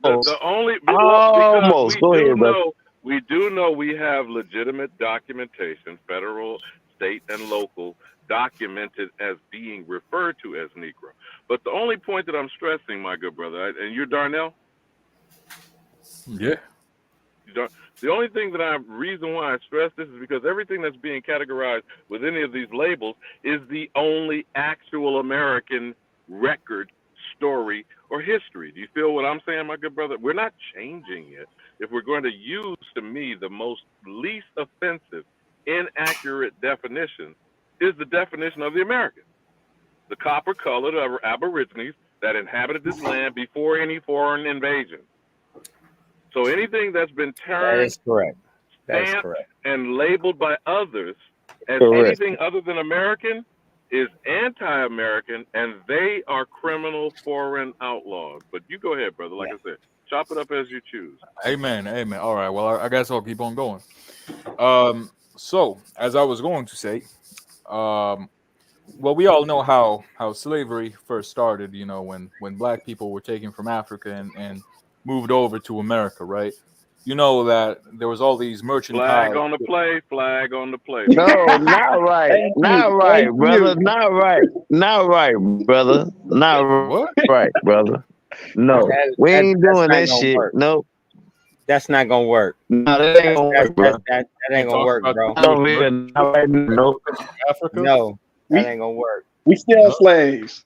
the only almost. because Go ahead, brother. we do know we have legitimate documentation, federal, state, and local, documented as being referred to as Negro. But the only point that I'm stressing, my good brother, and you're Darnell? Yeah. The only thing reason why I stress this is because everything that's being categorized with any of these labels is the only actual American record, story, or history. Do you feel what I'm saying, my good brother? We're not changing it. If we're going to use, to me, the most least offensive, inaccurate definition is the definition of the American. The copper-colored Aborigines that inhabited this land before any foreign invasion. So anything that's been That turned, is correct. That is stamped, correct. and labeled by others as Correct. anything other than American is anti-American, and they are criminal foreign outlaws. But you go ahead, brother. Like I said, chop it up as you choose. Amen. Amen. All right. Well, I guess I'll keep on going. So as I was going to say, well, we all know how slavery first started. You know, when Black people were taken from Africa and moved over to America, right? You know that there was all these merchant Flag piles. on the play. Flag on the play. No, not right. Thank Not you, right, thank brother. you. Not right. Not right, brother. Not What? right, brother. No, we ain't That's doing not that gonna shit. work. Nope. That's not gonna work. No, that ain't gonna work, bro. That ain't gonna Talk work, about bro. there was Over here, merchant not right now. Nope. Africa. No, We that ain't gonna work. we still slaves.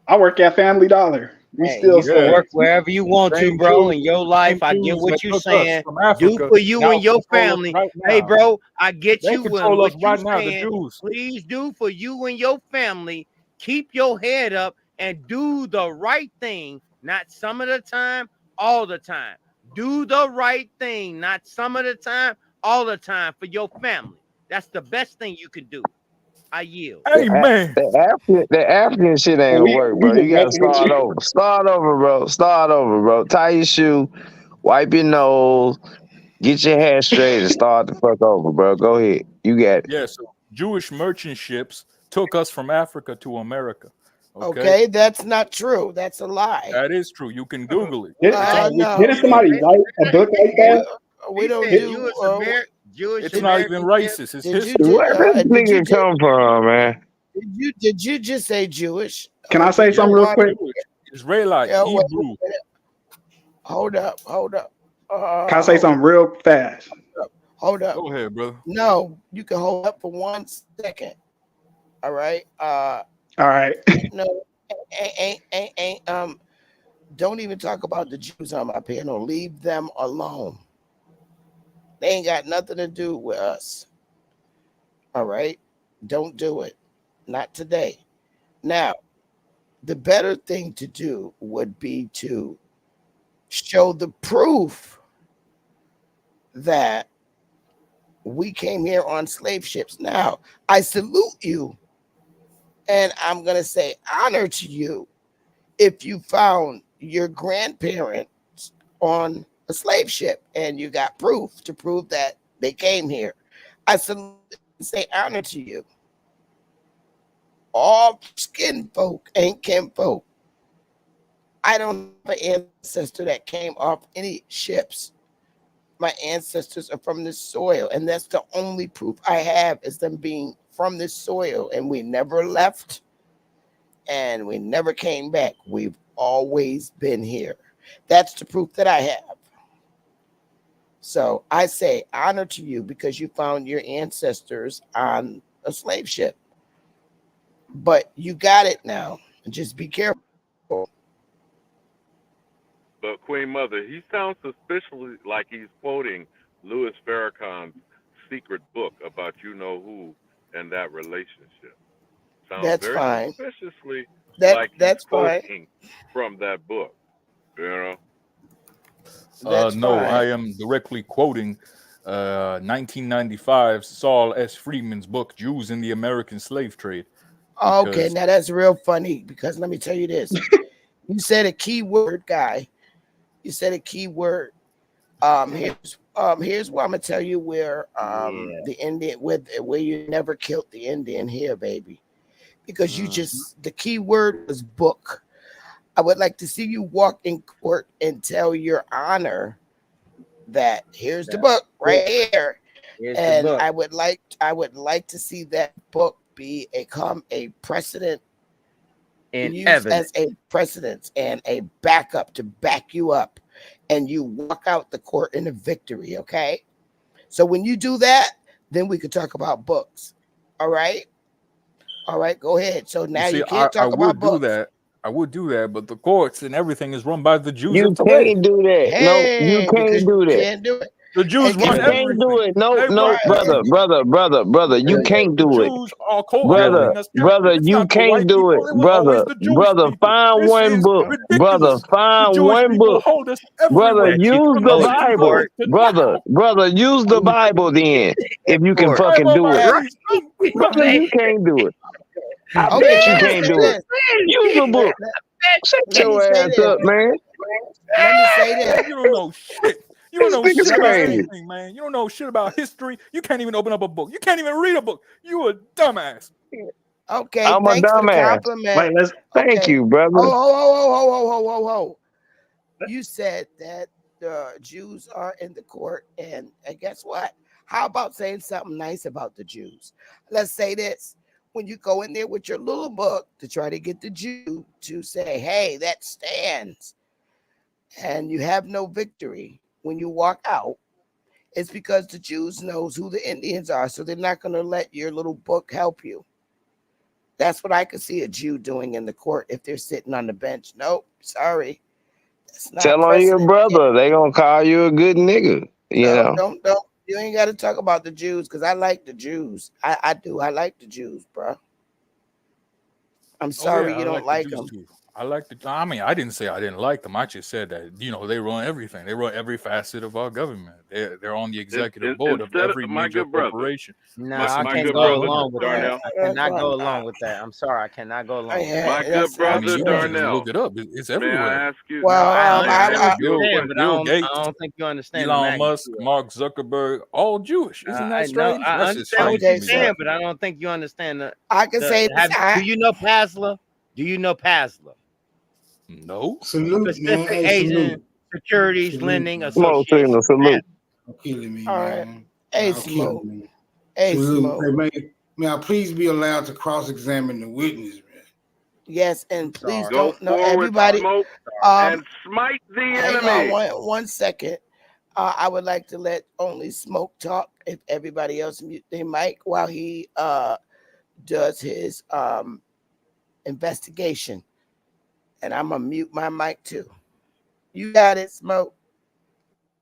I work at Family Dollar. We Hey, still you can work slaves. wherever you want to, Same bro, Jews, in your life. same I get Jews what that you're took us saying. from Do Africa for you now and your control us family. right Hey, now. bro, I get They you and control us what you right now, the saying. Jews. Please do for you and your family. Keep your head up and do the right thing. Not some of the time, all the time. Do the right thing. Not some of the time, all the time for your family. That's the best thing you can do. I yield. Hey man, The African shit ain't gonna work, bro. You gotta start over. Start over, bro. Start over, bro. Tie your shoe, wipe your nose, get your hair straight, and start the fuck over, bro. Go ahead. You got it. yeah. So Jewish merchant ships took us from Africa to America. Okay, that's not true. That's a lie. That is true. You can Google it. No. Didn't somebody write a book like that? We don't said do. Jewish It's not even racist. It's Did you history. Where this nigga come from, man? Did you just say Jewish? Can I say something real quick? Israelite, Yeah, wait, Hebrew. Hold up. Can I say something real fast? Hold up. Go ahead, brother. No, you can hold up for 1 second. All right. All right. No, ain't don't even talk about the Jews on my panel. Leave them alone. They ain't got nothing to do with us. All right. Don't do it. Not today. Now, the better thing to do would be to show the proof that we came here on slave ships. Now, I salute you, and I'm going to say honor to you if you found your grandparents on a slave ship and you got proof to prove that they came here. I salute and say honor to you. All skin folk ain't kin folk. I don't have an ancestor that came off any ships. My ancestors are from this soil, and that's the only proof I have is them being from this soil, and we never left, and we never came back. We've always been here. That's the proof that I have. So I say honor to you because you found your ancestors on a slave ship. But you got it now. Just be careful. But Queen Mother, he sounds suspiciously like he's quoting Louis Farrakhan's secret book about you know who and that relationship. Sounds That's very fine. suspiciously like That's he's fine. quoting from that book. You know? No, I am directly quoting 1995 Saul S. Freeman's book, Jews in the American Slave Trade. Okay, Because- now that's real funny because let me tell you this. You said a key word, guy. You said a key word. Here's what I'm gonna tell you where the Indian where you never killed the Indian here, baby. Because you just the key word was book. I would like to see you walk in court and tell your honor that here's the book right here. Here's the And book. I would like to see that book be a precedent And used evidence. as a precedent and a backup to back you up, and you walk out the court in a victory. Okay, so when you do that, then we could talk about books. All right, go ahead. So now you can't I talk about would do books. that. I would do that, but the courts and everything is run by the Jews You of today. can't do that. No, you Hey, because can't do you that. can't do it. The Jews And You run can we- can't do everything. it. No, They no, run brother. You can't The do it. Jews are co-opting us. Brother, It's you not the can't white do it. people. It was always the Jewish people. Find This one is book. ridiculous. The Find Jewish one people book. hold us Brother, everywhere. use From the the Bible. Bible to Brother, use the Bible then. If you can Court. fucking Bible, do it. my Brother, you can't do it. I Okay, bet you let me can't say do it. this. Use the book. Shut Let me your say ass this. up, man. Let me say this. You don't know shit. You don't know This nigga's shit about crazy. anything, man. You don't know shit about history. You can't even open up a book. You can't even read a book. You a dumbass. Okay, I'm a thanks for the dumbass. compliment. Wait, let's. Thank Okay. you, brother. Oh. You said that the Jews are in the court, and guess what? How about saying something nice about the Jews? Let's say this. When you go in there with your little book to try to get the Jew to say, hey, that stands, and you have no victory when you walk out, it's because the Jews knows who the Indians are, so they're not going to let your little book help you. That's what I could see a Jew doing in the court if they're sitting on the bench. Nope, sorry. That's not Tell on your precedent. brother. They gonna call you a good nigga. You know. Don't. You ain't got to talk about the Jews because I like the Jews. I do. I like the Jews, bro. I'm sorry yeah, you I don't like like the Jews them. too. I like the. I mean, I didn't say I didn't like them. I just said that they run everything. They run every facet of our government. They're on the executive board of Instead of every my major good brother, corporation. No, Listen I to my can't good go brother along with that. Darnell, I cannot go along with that. I'm sorry, I cannot go along with that. my good I mean, brother you can just Darnell. look it up. It's May I everywhere. ask you? No, Well, May I ask you a understand, question? but I Bill Gates, don't think you understand the Elon Musk, magnitude. Mark Zuckerberg, all Jewish. Isn't that I know, strange? I That's just understand what strange to you're me. saying, but I don't think you understand the. I can say this. Do you know PASLA? Do you know PASLA? No. Salute, man. Pacific Hey, Asian salute. Securities Salute, Lending man. Smoke Association. signal, salute. Y'all killing me, All right. man. Hey, Y'all Smoke. killing me. Hey, Salute. Smoke. Hey, may I please be allowed to cross-examine the witness, man? Yes, and please Sorry. Go don't know forward, everybody. smoke, Um, and smite the hang enemy. on one second. I would like to let only Smoke talk. If everybody else mute their mic while he does his investigation, and I'm gonna mute my mic too. You got it, Smoke.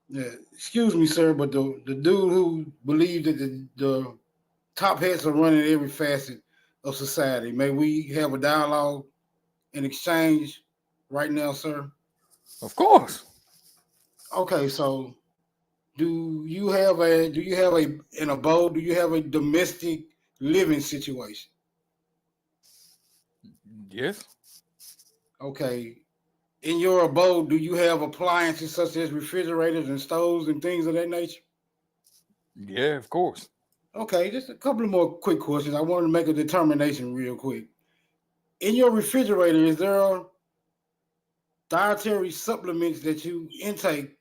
Yeah, excuse me, sir, but the dude who believed that the top hats are running every facet of society, may we have a dialogue and exchange right now, sir? Of course. Okay, so do you have an abode? Do you have a domestic living situation? Yes. Okay. In your abode, do you have appliances such as refrigerators and stoves and things of that nature? Yeah, of course. Okay, just a couple of more quick questions. I wanted to make a determination real quick. In your refrigerator, is there dietary supplements that you intake,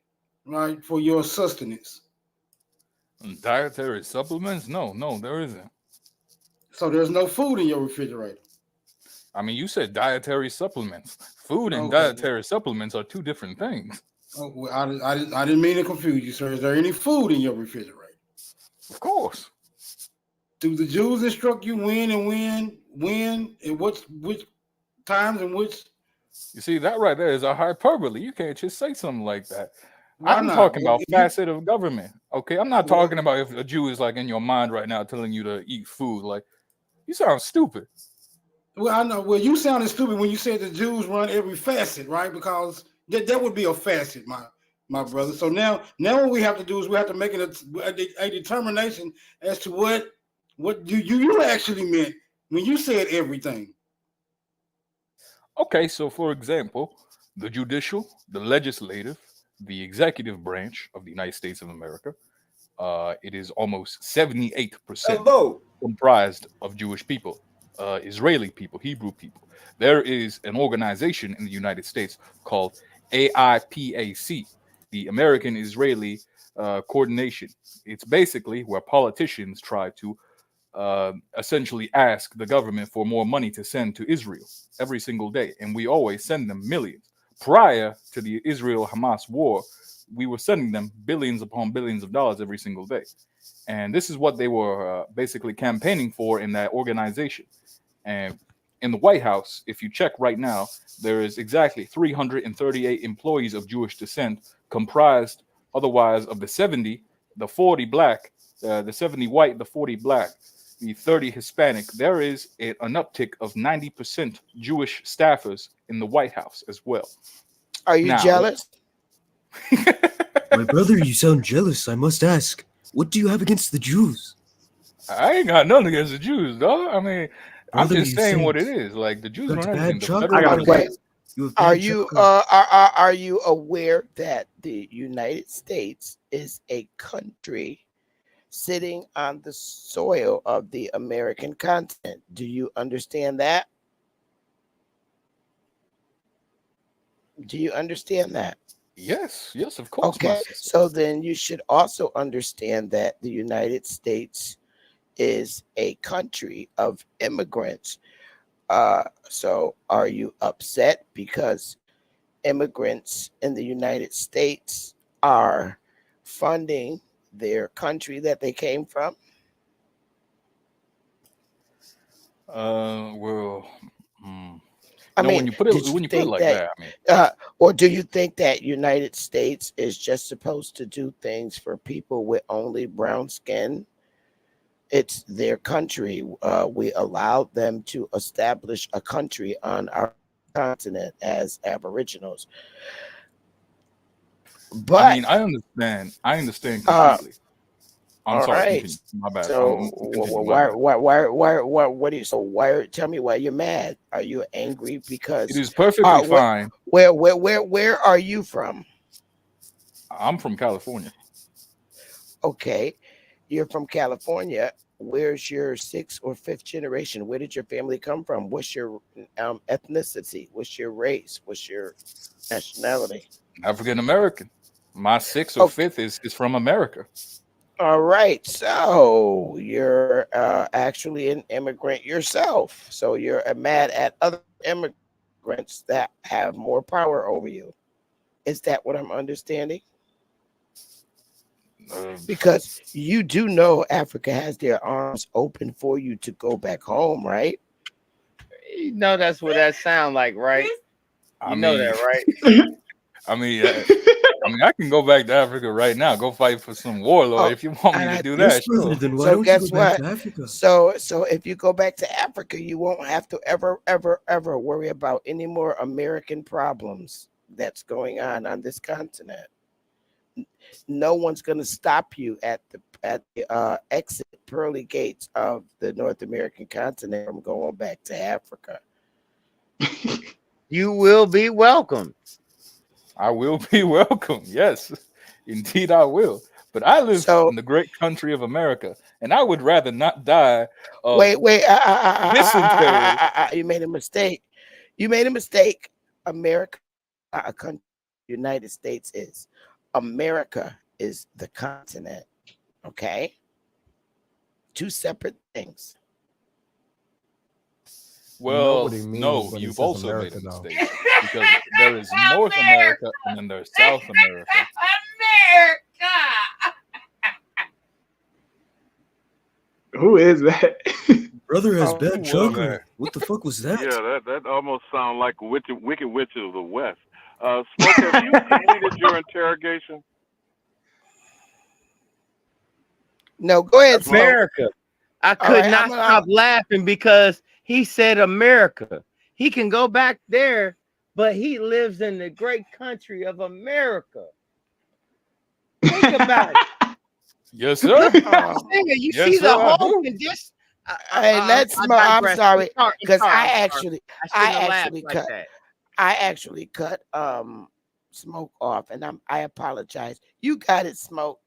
right, for your sustenance? Dietary supplements? No, there isn't. So there's no food in your refrigerator. I mean, you said dietary supplements. Food and Okay. dietary supplements are two different things. Oh, well, I didn't mean to confuse you, sir. Is there any food in your refrigerator? Of course. Do the Jews instruct you when, and which times and which? You see, that right there is a hyperbole. You can't just say something like that. Why I'm not? talking Well, about if you- facet of government. Okay, I'm not talking about if a Jew is like in your mind right now telling you to eat food. Like, you sound stupid. Well, I know. Well, you sounded stupid when you said the Jews run every facet, right? Because that would be a facet, my brother. So now what we have to do is we have to make a determination as to what you actually meant when you said everything. Okay, so for example, the judicial, the legislative, the executive branch of the United States of America, it is almost 78% comprised of Jewish people, Israeli people, Hebrew people. There is an organization in the United States called AIPAC, the American Israeli Coordination. It's basically where politicians try to essentially ask the government for more money to send to Israel every single day. And we always send them millions. Prior to the Israel-Hamas war, we were sending them billions upon billions of dollars every single day. And this is what they were basically campaigning for in that organization. And in the White House, if you check right now, there is exactly 338 employees of Jewish descent, comprised otherwise of the 70, the 40 black, the 70 white, the 40 black, the 30 Hispanic. There is an uptick of 90% Jewish staffers in the White House as well. Are you jealous? My brother, you sound jealous. I must ask, what do you have against the Jews? I ain't got nothing against the Jews, dog. I mean, I'm Brother, just you saying said what it is. Like, the Jews you run got everything. bad The chocolate. federal Okay. government- You have Are bad you chocolate. are you aware that the United States is a country sitting on the soil of the American continent? Do you understand that? Do you understand that? Yes, of course. Okay, so then you should also understand that the United States is a country of immigrants. So are you upset because immigrants in the United States are funding their country that they came from? Well, I no, mean, when you put it did you it think like that, that, I mean, or do you think that United States is just supposed to do things for people with only brown skin? It's their country. We allowed them to establish a country on our continent as Aboriginals. But I mean, I understand uh, completely. I'm all sorry, right. continue. My bad. So Continue, my what do you? So why? Tell me why you're mad. Are you angry It because? is perfectly Where fine. where are you from? I'm from California. Okay, you're from California. Where's your sixth or fifth generation? Where did your family come from? What's your ethnicity? What's your race? What's your nationality? African American. My sixth or Okay, fifth is from America. all right. So you're actually an immigrant yourself. So you're mad at other immigrants that have more power over you. Is that what I'm understanding? Because you do know Africa has their arms open for you to go back home, right? You know that's what that sound like, right? I You know mean, that, right? I mean, I can go back to Africa right now. Go fight for some warlord Oh, if you want me and to I do Yes, that. brother. Sure. Then why so don't you guess go back what? to Africa? So if you go back to Africa, you won't have to ever worry about any more American problems that's going on this continent. No one's going to stop you at the exit pearly gates of the North American continent from going back to Africa. You will be welcome. I will be welcome. Yes, indeed I will. But I live So in the great country of America, and I would rather not die of wait, dysentery. you made a mistake. You made a mistake. America, not a country. United States is. America is the continent. Okay, two separate things. Well, You know what he means no, when he you've says also made America, a though. mistake because there is North America and then there's South America. Who is that? Brother has Oh, bad Who was chakra. that? What the fuck was that? Yeah, that almost sounds like Wicked Witch of the West. Smoke, have you completed your interrogation? no, go ahead, Smoke. America. I All could right, not stop laughing because he said America. He can go back there, but he lives in the great country of America. Think about it. Yes, sir. Nigga, you Yes, see sir, the I whole do. just. Hey, let's. I'm digress. sorry I'm because sorry. I I'm sorry. I shouldn't have laughed like cut. that. I actually cut Smoke off, and I apologize. You got it, Smoke.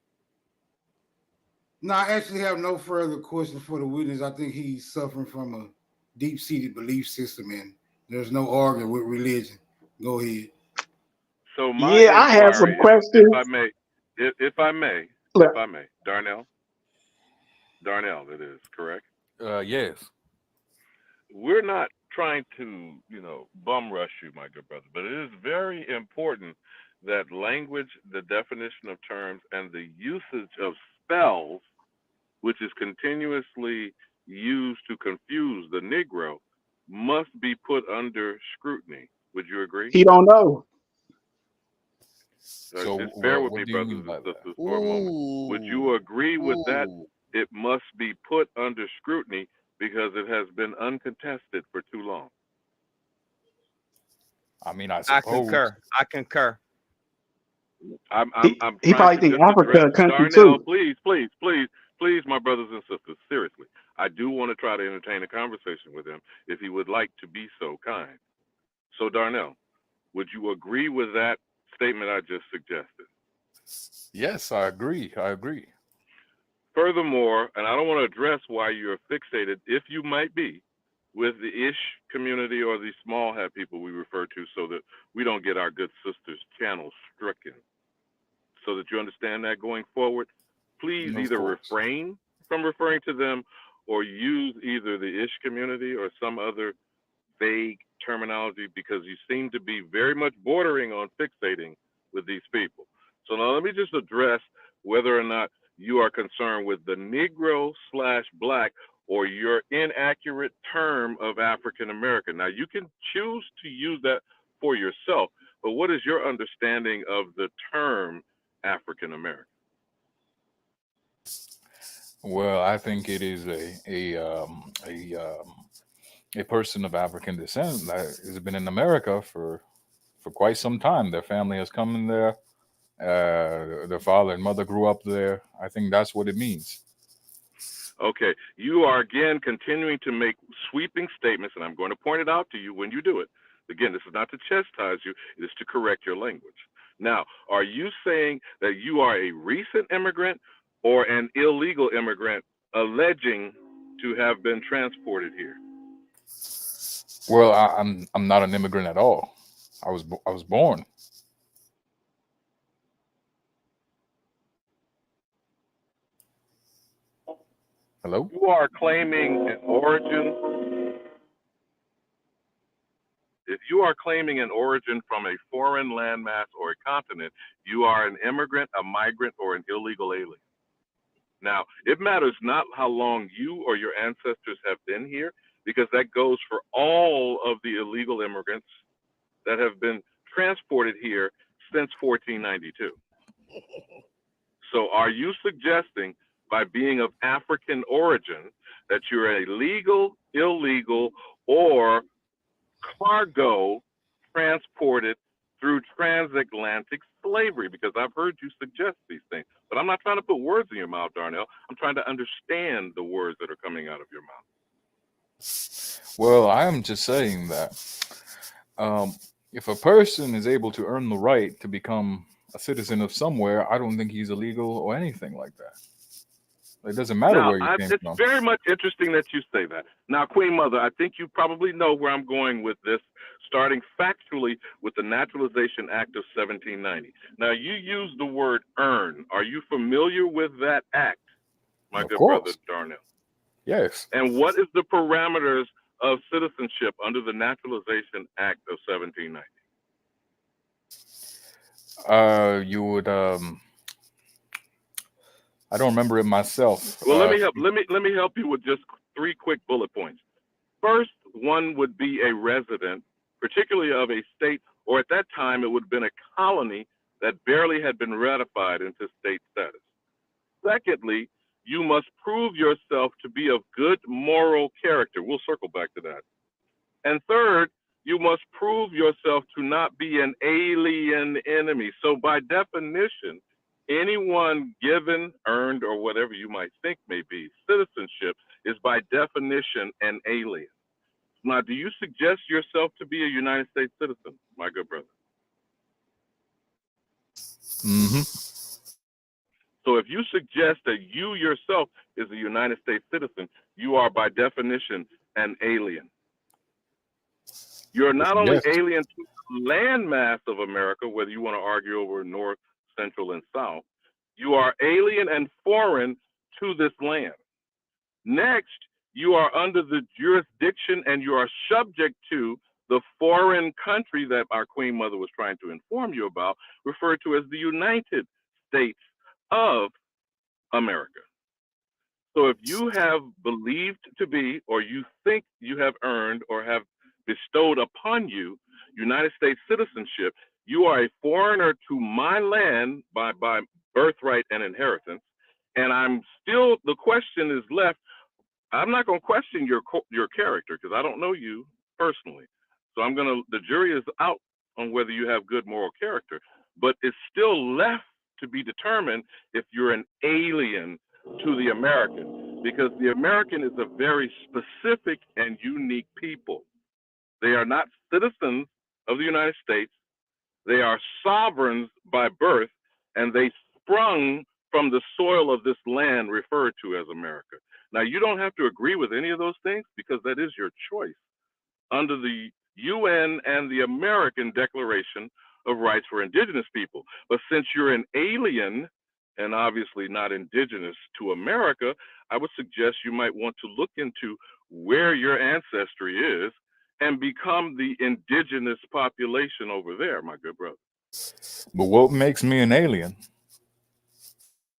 No, I actually have no further questions for the witness. I think he's suffering from a deep-seated belief system, and there's no arguing with religion. Go ahead. So my Yeah, I have some inquiry, questions. if I may, Look, Darnell, that is correct. Yes. We're not trying to, bum rush you, my good brother, but it is very important that language, the definition of terms, and the usage of spells, which is continuously used to confuse the Negro, must be put under scrutiny. Would you agree? he don't know. So Just bear with what me, do you brothers mean and by that? sisters, for a moment. Would you agree with that? It must be put under scrutiny because it has been uncontested for too long. I mean, I I suppose. concur. I concur. I'm He trying probably to think just Africa address a country Darnell. too. Please, my brothers and sisters, seriously. I do want to try to entertain a conversation with him if he would like to be so kind. So, Darnell, would you agree with that statement I just suggested? Yes, I agree. I agree. Furthermore, and I don't want to address why you're fixated, if you might be, with the Ish community or the small hat people we refer to, so that we don't get our good sisters' channels stricken. So that you understand that going forward, please Of either course. refrain from referring to them or use either the Ish community or some other vague terminology, because you seem to be very much bordering on fixating with these people. So now let me just address whether or not you are concerned with the Negro/Black or your inaccurate term of African American. Now you can choose to use that for yourself, but what is your understanding of the term African American? Well, I think it is a person of African descent that has been in America for quite some time. Their family has come in there. Their father and mother grew up there. I think that's what it means. Okay, you are again continuing to make sweeping statements, and I'm going to point it out to you when you do it. Again, this is not to chastise you, it is to correct your language. Now, are you saying that you are a recent immigrant or an illegal immigrant alleging to have been transported here? Well, I'm not an immigrant at all. I was born. Hello? You are claiming an origin. If you are claiming an origin from a foreign landmass or a continent, you are an immigrant, a migrant, or an illegal alien. Now, it matters not how long you or your ancestors have been here, because that goes for all of the illegal immigrants that have been transported here since 1492. So are you suggesting, by being of African origin, that you're a legal, illegal, or cargo transported through transatlantic slavery? Because I've heard you suggest these things, but I'm not trying to put words in your mouth, Darnell. I'm trying to understand the words that are coming out of your mouth. Well, I am just saying that if a person is able to earn the right to become a citizen of somewhere, I don't think he's illegal or anything like that. It doesn't matter Now, where you came it's from. very much interesting that you say that. Now, Queen Mother, I think you probably know where I'm going with this, starting factually with the Naturalization Act of 1790. Now, you use the word earn. Are you familiar with that act, my good brother Darnell? Yes. And what is the parameters of citizenship under the Naturalization Act of 1790? You would I don't remember it myself. Well, let me help you with just 3 quick bullet points. First, one would be a resident, particularly of a state, or at that time it would have been a colony that barely had been ratified into state status. Secondly, you must prove yourself to be of good moral character. We'll circle back to that. And third, you must prove yourself to not be an alien enemy. So by definition, anyone given, earned, or whatever you might think may be citizenship is by definition an alien. Now, do you suggest yourself to be a United States citizen, my good brother? Mm-hmm. So if you suggest that you yourself is a United States citizen, you are by definition an alien. You're not only alien to the landmass of America, whether you want to argue over North, Central, and South, you are alien and foreign to this land. Next, you are under the jurisdiction and you are subject to the foreign country that our Queen Mother was trying to inform you about, referred to as the United States of America. So if you have believed to be, or you think you have earned or have bestowed upon you United States citizenship, you are a foreigner to my land by birthright and inheritance. And I'm still, the question is left, I'm not going to question your character because I don't know you personally. So the jury is out on whether you have good moral character, but it's still left to be determined if you're an alien to the American, because the American is a very specific and unique people. They are not citizens of the United States. They are sovereigns by birth, and they sprung from the soil of this land referred to as America. Now, you don't have to agree with any of those things because that is your choice under the UN and the American Declaration of Rights for Indigenous People. But since you're an alien and obviously not indigenous to America, I would suggest you might want to look into where your ancestry is and become the indigenous population over there, my good brother. But what makes me an alien?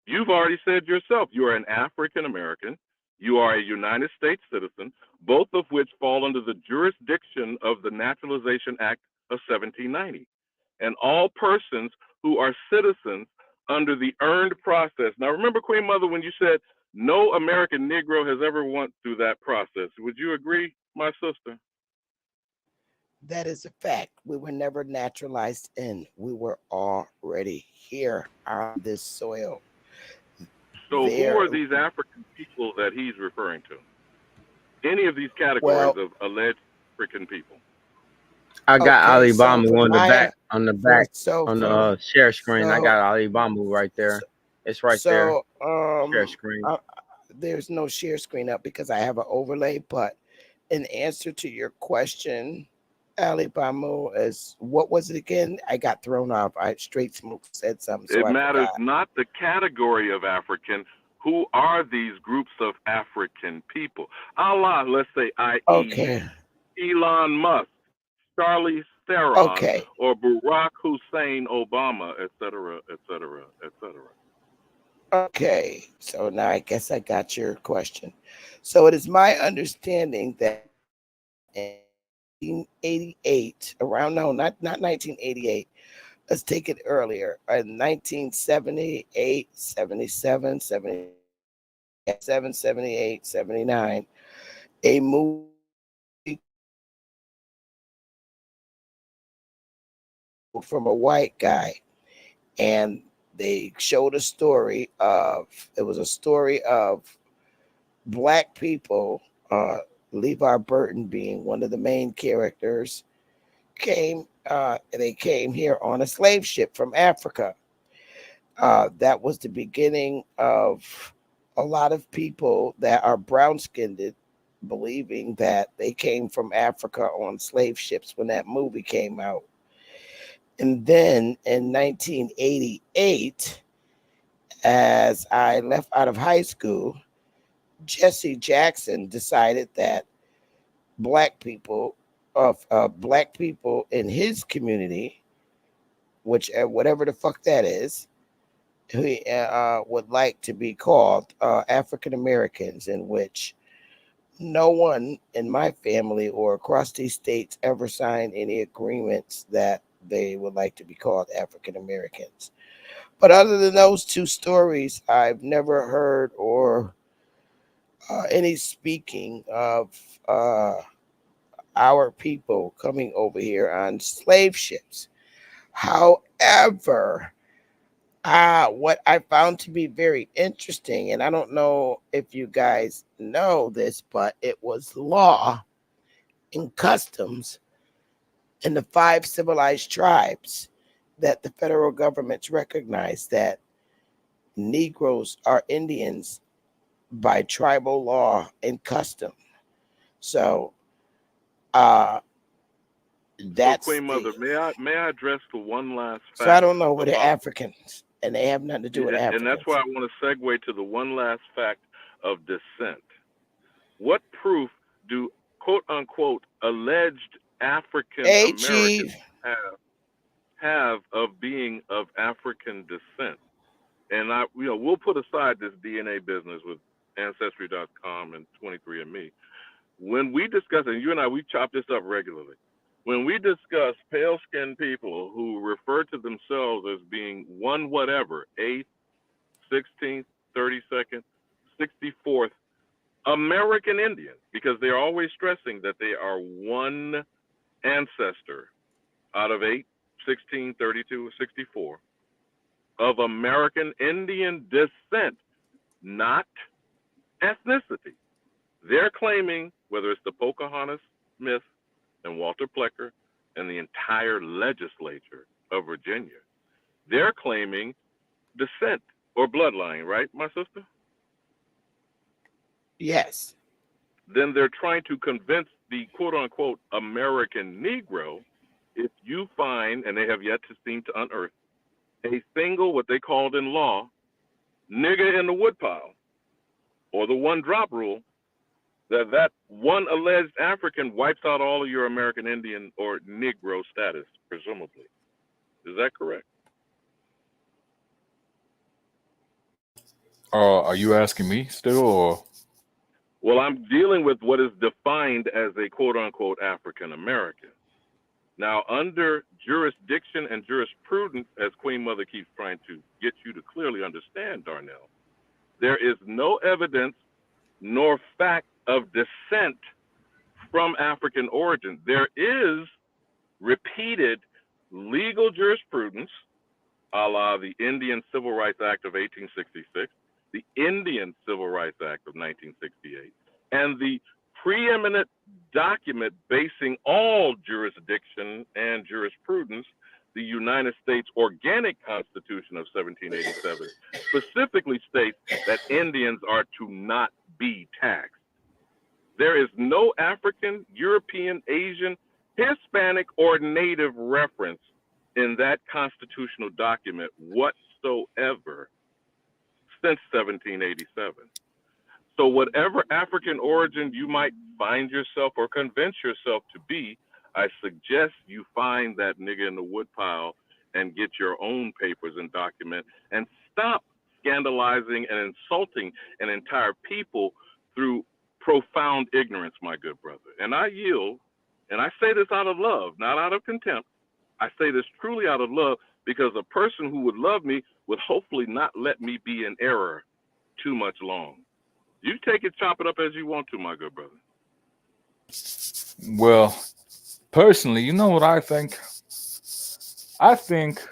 You've already said yourself, you are an African American, you are a United States citizen, both of which fall under the jurisdiction of the Naturalization Act of 1790. And all persons who are citizens under the earned process. Now remember, Queen Mother, when you said no American Negro has ever went through that process, would you agree my sister? That is a fact. We were never naturalized in. We were already here on this soil. So who There, are these African people that he's referring to? Any of these categories well, of alleged African people? I got okay. Ali So Bamba for on the my back, on the back, so on the for share screen. I so got Ali Bamba right there. It's right there. so Share screen. there's no share screen up because I have an overlay. But in answer to your question, Ali Bamba, is what was it again? I got thrown off. I straight smoke said something, so It I matters forgot. not the category of African. Who are these groups of African people? Allah, let's say, i.e., Okay. Elon Musk, Charlie Theron, Okay. or Barack Hussein Obama, et cetera, et cetera, et cetera. Okay. So now I guess I got your question. So it is my understanding that in 1988, around no, not 1988. Let's take it earlier. In 1978, 77, 77, 78, 79, a movie from a white guy, and they showed a story of, it was a story of black people, LeVar Burton being one of the main characters, they came here on a slave ship from Africa. That was the beginning of a lot of people that are brown skinned believing that they came from Africa on slave ships when that movie came out. And then in 1988, as I left out of high school, Jesse Jackson decided that black people in his community, which whatever the fuck that is, he would like to be called African Americans, in which no one in my family or across these states ever signed any agreements that they would like to be called African Americans. But other than those two stories, I've never heard or any speaking of our people coming over here on slave ships. However, what I found to be very interesting, and I don't know if you guys know this, but it was law and customs in the 5 civilized tribes that the federal government recognized that Negroes are Indians by tribal law and custom. So that's Queen Mother, may I address the one last fact? So I don't know, we're the about- Africans, and they have nothing to do with Africans. And that's why I want to segue to the one last fact of descent. What proof do quote unquote alleged African Americans have of being of African descent? And we'll put aside this DNA business with Ancestry.com and 23andMe. When we discuss, and you and I, we chop this up regularly. When we discuss pale-skinned people who refer to themselves as being one whatever, 8th, 16th, 32nd, 64th, American Indian, because they're always stressing that they are one ancestor out of 8, 16, 32, or 64 of American Indian descent, not ethnicity. They're claiming, whether it's the Pocahontas myth and Walter Plecker and the entire legislature of Virginia, they're claiming descent or bloodline, right, my sister? Yes. Then they're trying to convince the quote-unquote American Negro, if you find, and they have yet to seem to unearth, a single, what they called in law, nigger in the woodpile, or the one-drop rule, that one alleged African wipes out all of your American Indian or Negro status, presumably. Is that correct? Are you asking me still, or? Well, I'm dealing with what is defined as a quote-unquote African American. Now, under jurisdiction and jurisprudence, as Queen Mother keeps trying to get you to clearly understand, Darnell, there is no evidence nor fact of descent from African origin. There is repeated legal jurisprudence, a la the Indian Civil Rights Act of 1866, the Indian Civil Rights Act of 1968, and the preeminent document basing all jurisdiction and jurisprudence, the United States Organic Constitution of 1787, specifically states that Indians are to not be taxed. There is no African, European, Asian, Hispanic, or Native reference in that constitutional document whatsoever since 1787. So whatever African origin you might find yourself or convince yourself to be, I suggest you find that nigga in the woodpile and get your own papers and document, and stop scandalizing and insulting an entire people through profound ignorance, my good brother. And I yield, and I say this out of love, not out of contempt. I say this truly out of love, because a person who would love me would hopefully not let me be in error too much long. You take it, chop it up as you want to, my good brother. Well, personally, you know what I think? I think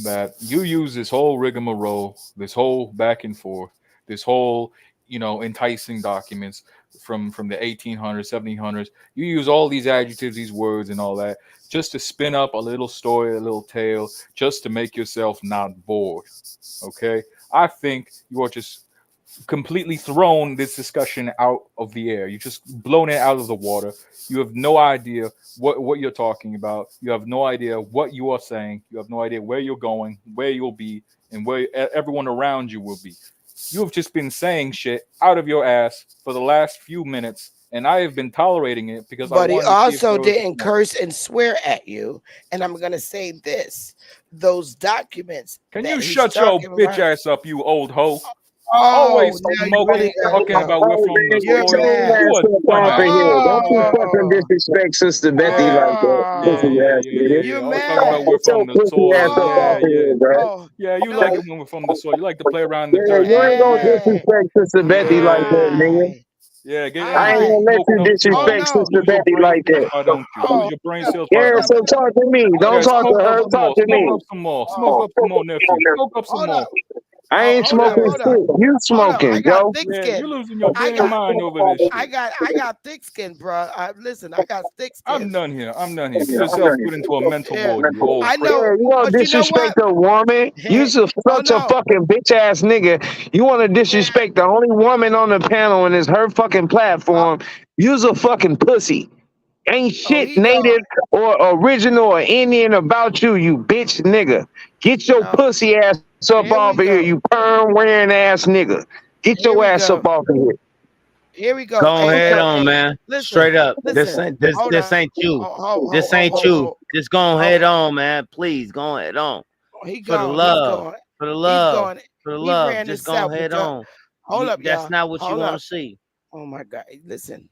that you use this whole rigmarole, this whole back and forth, this whole, enticing documents from the 1800s, 1700s. You use all these adjectives, these words and all that, just to spin up a little story, a little tale, just to make yourself not bored. Okay? I think you are just completely thrown this discussion out of the air. You just blown it out of the water. You have no idea what you're talking about. You have no idea what you are saying. You have no idea where you're going, where you'll be, and where everyone around you will be. You have just been saying shit out of your ass for the last few minutes, and I have been tolerating it because But I he wanted to see if also there was didn't more. curse and swear at you. And I'm gonna say this: those documents. Can that you he's shut your talking bitch about- ass up, you old hoe? Oh, Always now you smoking, really got talking go. about we're from the You're soil. mad. You a Off of here. Don't you fucking Oh, disrespect Sister Betty Yeah, like that, pussy ass nigga. you I was talking about we're mad. Get your from the pussy soil. ass up off of here, bro. Oh, Yeah, you like it when we're from the soil. You like to play around the Yeah, dirt. you ain't gonna Yeah, disrespect Sister Betty like that, nigga. yeah. I ain't gonna let you disrespect Sister Betty like that. Why don't you? Use your brain cells. Why Yeah, don't so you? talk to me. Don't Yeah, talk to smoke up her. some Talk more. to Smoke me. up some more. Smoke up some more, nephew. Smoke up some more. I ain't smoking shit. You smoking, I got Joe. thick Yeah, skin. you're losing your I damn got, mind over this shit. I got thick skin, bro. Listen, I got thick skin. I'm done here. I'm done here. Get yourself put into a mental ward, you old I prick. know, Yeah, you gonna but you know disrespect what? a woman? You's such a fucking bitch ass nigga. You want to disrespect the only woman on the panel and it's her fucking platform. You's a fucking pussy. Ain't shit native or original or Indian about you, you bitch nigga. Get your pussy ass up off of here, you perm wearing ass nigga. Get your ass up off of here. Here we go. Go Hey, ahead hey, on, hey, man. listen, Straight up. This listen. ain't this Hold this on. ain't you. This ain't you. Just go ahead on, man. Please go ahead on. He For the gone. He's love. gone. For the He's love. gone. For the He love. ran Just this go out ahead because. on. Hold up, That's y'all. not what you Hold want up. to see. Oh my God! Listen,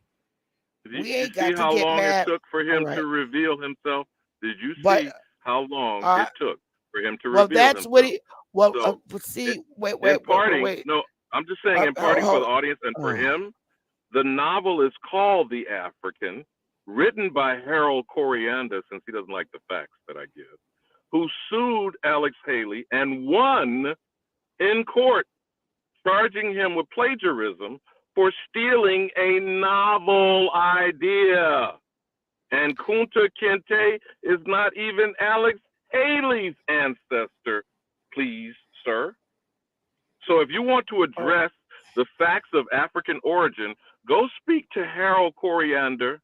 Did we you ain't see got to how get long mad. it took for All him right, to reveal himself? Did you but see how long it took for him to well, reveal that's himself? what he. Well, So, but see, wait. imparting, no, I'm just saying, imparting for the audience and for him, the novel is called The African, written by Harold Coriander, since he doesn't like the facts that I give, who sued Alex Haley and won in court, charging him with plagiarism for stealing a novel idea. And Kunta Kinte is not even Alex Haley's ancestor, please, sir. So if you want to address the facts of African origin, go speak to Harold Coriander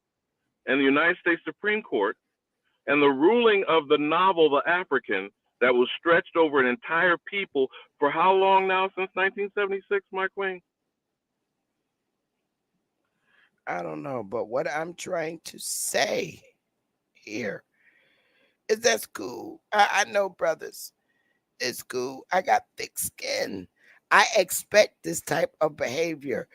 and the United States Supreme Court and the ruling of the novel The African that was stretched over an entire people for how long now, since 1976, my queen? I don't know, but what I'm trying to say here is that's cool. I know, brothers. It's cool. I got thick skin. I expect this type of behavior.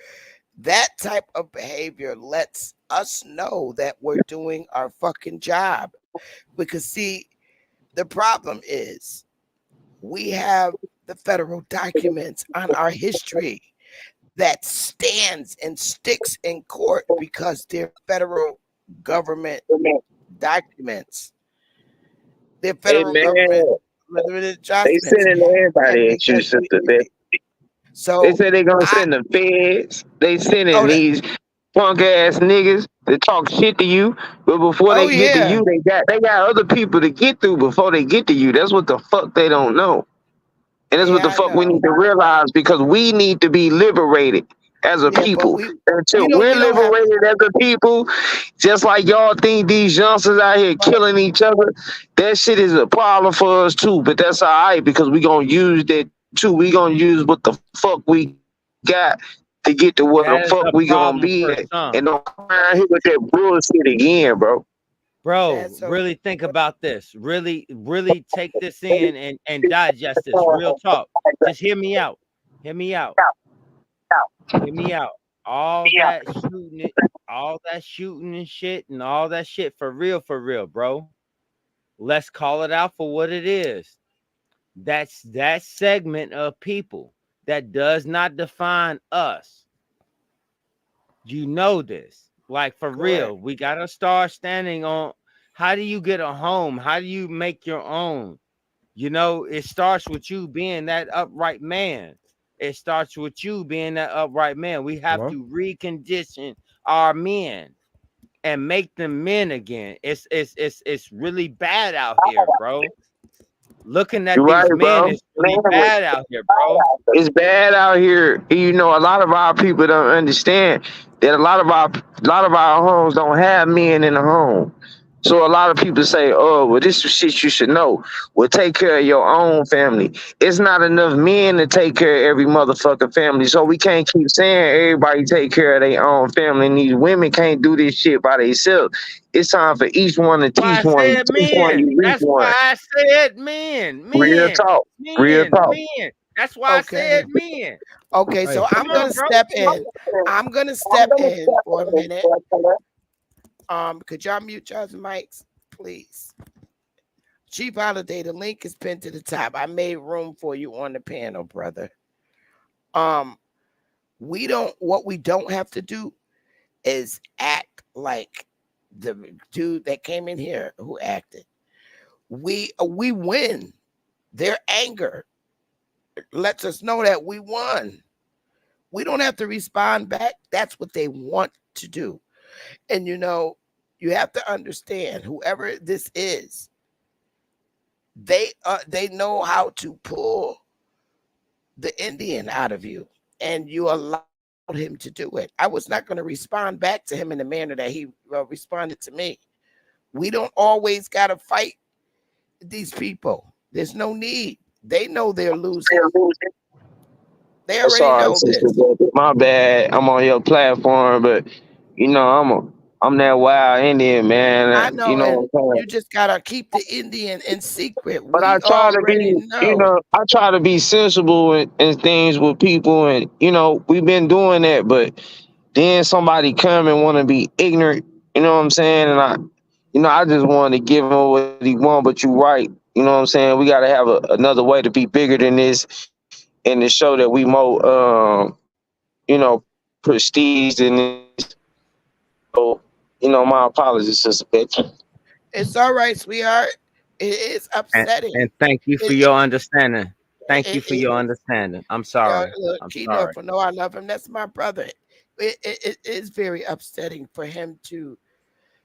That type of behavior lets us know that we're doing our fucking job. Because, see, the problem is we have the federal documents on our history that stands and sticks in court because they're federal government documents. The Hey federal man, government limited they adjustments. sending And everybody at you, because sister. They so said they gonna I send the feds. They sending oh that, these punk ass niggas to talk shit to you. But before oh they get to yeah. you, they got other people to get through before they get to you. That's what the fuck they don't know. And that's what the Yeah, I fuck we know. need to realize, because we need to be liberated as a Yeah, but people. Until we we're don't have liberated as a people, just like y'all think these youngsters out here but killing each other, that shit is a problem for us too. But that's all right, because we gonna use that too. We gonna use what the fuck we got to get to where the That is fuck a we gonna problem be for at. some. And don't come around here with that bullshit again, bro. Bro, that's so really think about this. Really, really take this in and digest this. Real talk. Just hear me out. Hear me out. Hear me out. All that shooting and shit and all that shit for real, bro. Let's call it out for what it is. That's that segment of people that does not define us. You know this. Like for correct. real, we gotta start standing on how do you get a home? How do you make your own? You know, it starts with you being that upright man. It starts with you being that upright man. We have to recondition our men and make them men again. It's really bad out here, bro. Looking at You're right, these men bro. is really bad out here, bro. It's bad out here. You know, a lot of our people don't understand that a lot of our homes don't have men in the home. So a lot of people say, "Oh, well, this is shit you should know." Well, take care of your own family. It's not enough men to take care of every motherfucking family. So we can't keep saying everybody take care of their own family. And these women can't do this shit by themselves. It's time for each one to Why I teach one. You said teach one, men. you reach That's one. why I said men. Real Men. talk. Real Men. talk. Men. That's why I Okay. said men. Okay, so I'm Come gonna on, bro. step in. I'm gonna step in for a minute. Could y'all mute y'all's mics, please? Chief Holiday, the link is pinned to the top. I made room for you on the panel, brother. What we don't have to do is act like the dude that came in here who acted. We win. Their anger lets us know that we won. We don't have to respond back. That's what they want to do. And you know, you have to understand, whoever this is, they know how to pull the Indian out of you, and you allowed him to do it. I was not going to respond back to him in the manner that he responded to me. We don't always got to fight these people. There's no need. They know they're losing. They already Sorry, know sister. this. Brother. My bad. I'm on your platform, but you know I'm that wild Indian man. I know, You know and what I'm saying? you just gotta keep the Indian in secret. But I We try to be, already know. I try to be sensible in things with people, and we've been doing that. But then somebody come and want to be ignorant. You know what I'm saying? And I just wanted to give him what he want. But you right. You know what I'm saying? We got to have another way to be bigger than this, and to show that we more, prestige than this. So, my apologies, sister bitch. It's all right, sweetheart. It is And upsetting. thank you for It, your understanding. Thank you it, for it, your understanding. I'm Yo, sorry. look, I'm Keno, sorry. for no, I love him. That's my brother. It is very upsetting for him to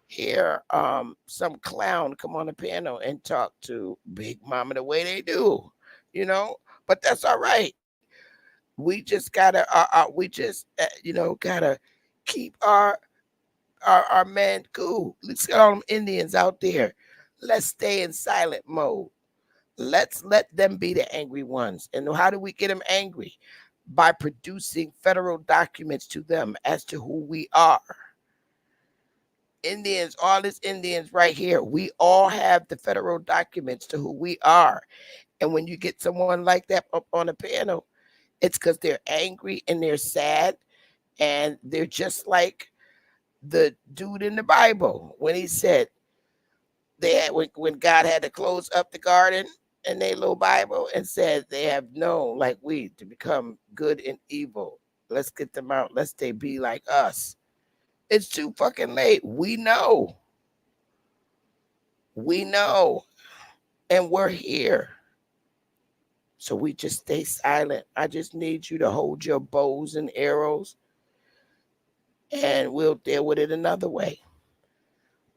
hear some clown come on the panel and talk to Big Mama the way they do, But that's all right. We just gotta, gotta keep our men cool. Let's get all them Indians out there. Let's stay in silent mode. Let's let them be the angry ones. And how do we get them angry? By producing federal documents to them as to who we are. Indians, all these Indians right here, we all have the federal documents to who we are. And when you get someone like that up on a panel, it's because they're angry and they're sad, and they're just like the dude in the Bible when he said when God had to close up the garden in their little Bible and said they have known, like we, to become good and evil. Let's get them out. Lest they be like us. It's too fucking late. We know. We know. And we're here. So we just stay silent. I just need you to hold your bows and arrows, and we'll deal with it another way.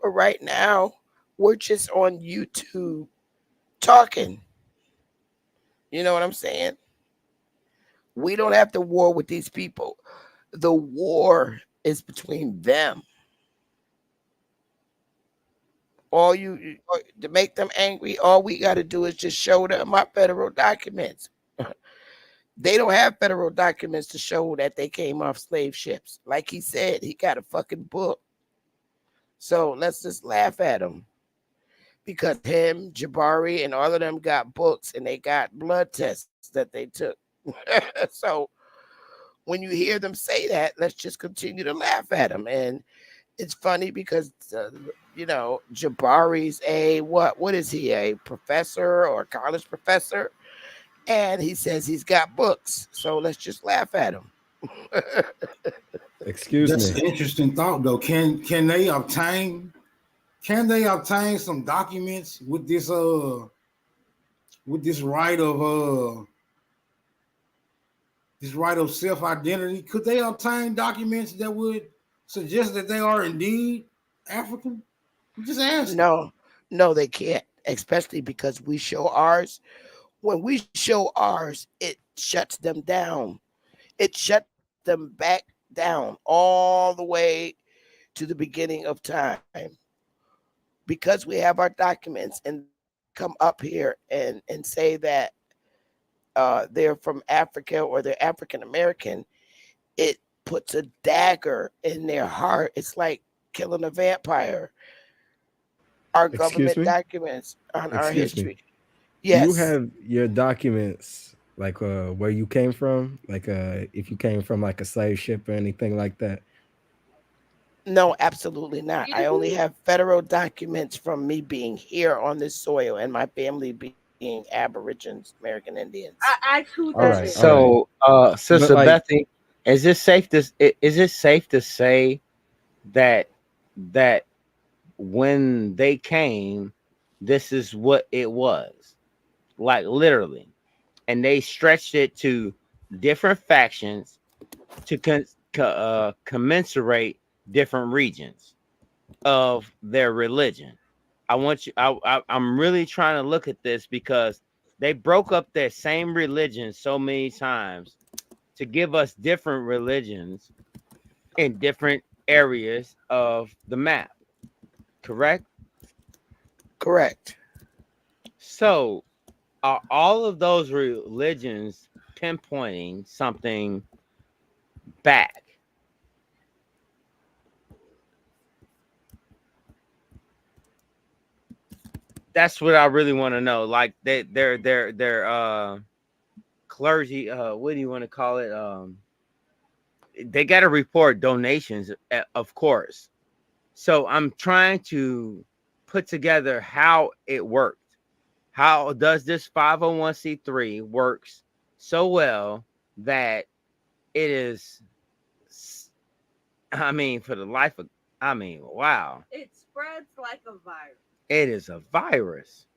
But right now, we're just on YouTube talking. You know what I'm saying? We don't have to war with these people. The war is between them. All you to make them angry, all we got to do is just show them our federal documents. They don't have federal documents to show that they came off slave ships. Like he said, he got a fucking book. So let's just laugh at him. Because him, Jabari, and all of them got books and they got blood tests that they took. So when you hear them say that, let's just continue to laugh at them. And it's funny because, Jabari's what is he, a professor or a college professor? And he says he's got books. So let's just laugh at him. Excuse me. That's an interesting thought, though. Can they obtain some documents with this right of self-identity? Could they obtain documents that would suggest that they are indeed African? I'm just asking. No, they can't, especially because we show ours. When we show ours, it shuts them down. It shuts them back down all the way to the beginning of time. Because we have our documents and come up here and say that they're from Africa or they're African American, it puts a dagger in their heart. It's like killing a vampire. Our government documents on our history. Yes. You have your documents, like where you came from, like if you came from like a slave ship or anything like that. No, absolutely not. I only have federal documents from me being here on this soil and my family being Aborigines, American Indians. I too. All right. So, Sister Bethany, is it safe to say that when they came, this is what it was, like literally, and they stretched it to different factions to commensurate different regions of their religion. I'm really trying to look at this because they broke up their same religion so many times to give us different religions in different areas of the map. Correct? Correct. So are all of those religions pinpointing something back? That's what I really want to know. Like their clergy, what do you want to call it? They got to report donations, of course. So I'm trying to put together how it worked. How does this 501c3 works so well that it is, for the life of, wow. It spreads like a virus. It is a virus.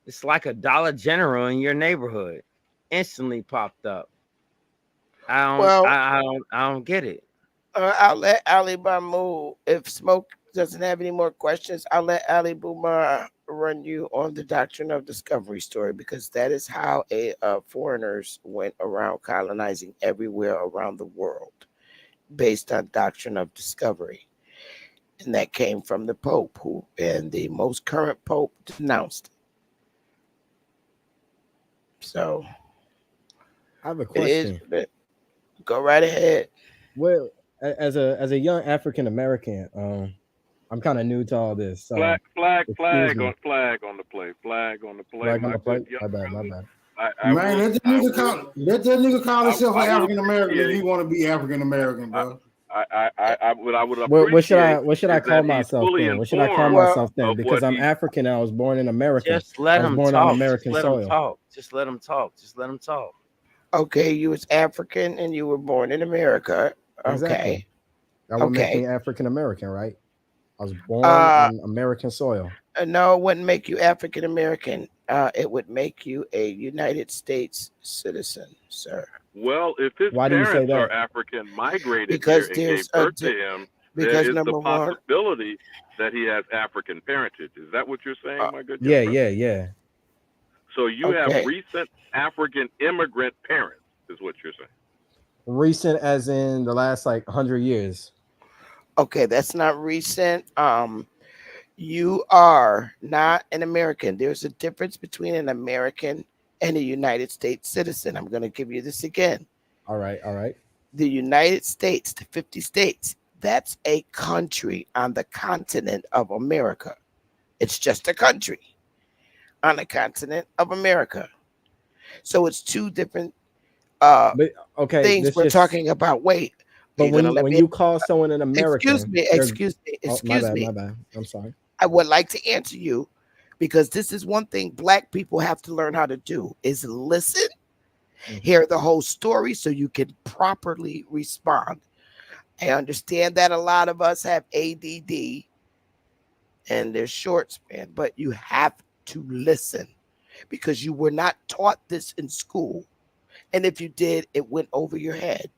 It's like a Dollar General in your neighborhood. Instantly popped up. I don't get it. I'll let Ali Bamu, if Smoke doesn't have any more questions, I'll let Ali Bumar run you on the doctrine of discovery story, because that is how foreigners went around colonizing everywhere around the world based on doctrine of discovery. And that came from the Pope, and the most current Pope denounced it. So I have a question. Go right ahead. Well, as a young African American, I'm kind of new to all this. So flag on the play. Flag on the play. Flag on the play. My bad. Man, let that nigga call himself an African American if he want to be African American, bro. I would what should I call myself then? What should I call myself then? Because I'm African and I was born in America. Just let him talk. On American soil. Just let him talk. Okay, you was African and you were born in America. Okay. Exactly. That would make Okay. me African American, right? I was born Uh, on American soil. no, it wouldn't make you African American. It would make you a United States citizen, sir. Well, if his Why do you say parents are that? African, migrated Because here, and there's gave birth to him, there because is the number one, possibility that he has African parentage. Is that what you're saying, my good young Yeah, brother? yeah. So you have okay, recent African immigrant parents, is what you're saying. Recent as in the last like 100 years. okay, that's not recent. You are not an American. There's a difference between an American and a United States citizen. I'm going to give you this again. All right. The United States, the 50 states, that's a country on the continent of America. It's just a country on the continent of America. So it's two different But okay, things this we're just talking about. Wait, but you're gonna let when me you call someone an excuse American, me, they're excuse me, oh, excuse me. my bad. I'm sorry. I would like to answer you because this is one thing Black people have to learn how to do is listen, hear the whole story so you can properly respond. I understand that a lot of us have ADD and they're short span, but you have to listen because you were not taught this in school. And if you did, it went over your head.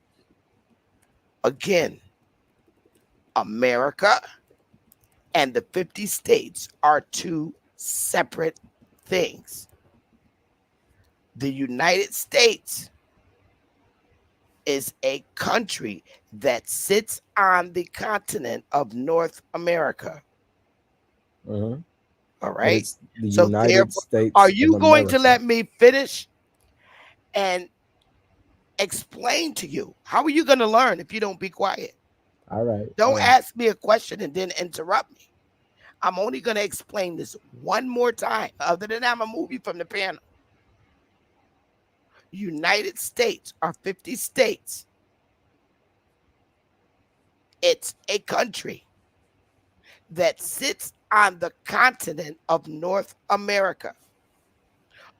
Again, America and the 50 states are two separate things. The United States is a country that sits on the continent of North America. All But right. it's the So United therefore, States are of you going to America. let me finish and explain to you? How are you going to learn if you don't be quiet? All right. Don't ask me a question and then interrupt me. I'm only going to explain this one more time. Other than that, I'm going to move you from the panel. United States are 50 states. It's a country that sits on the continent of North America.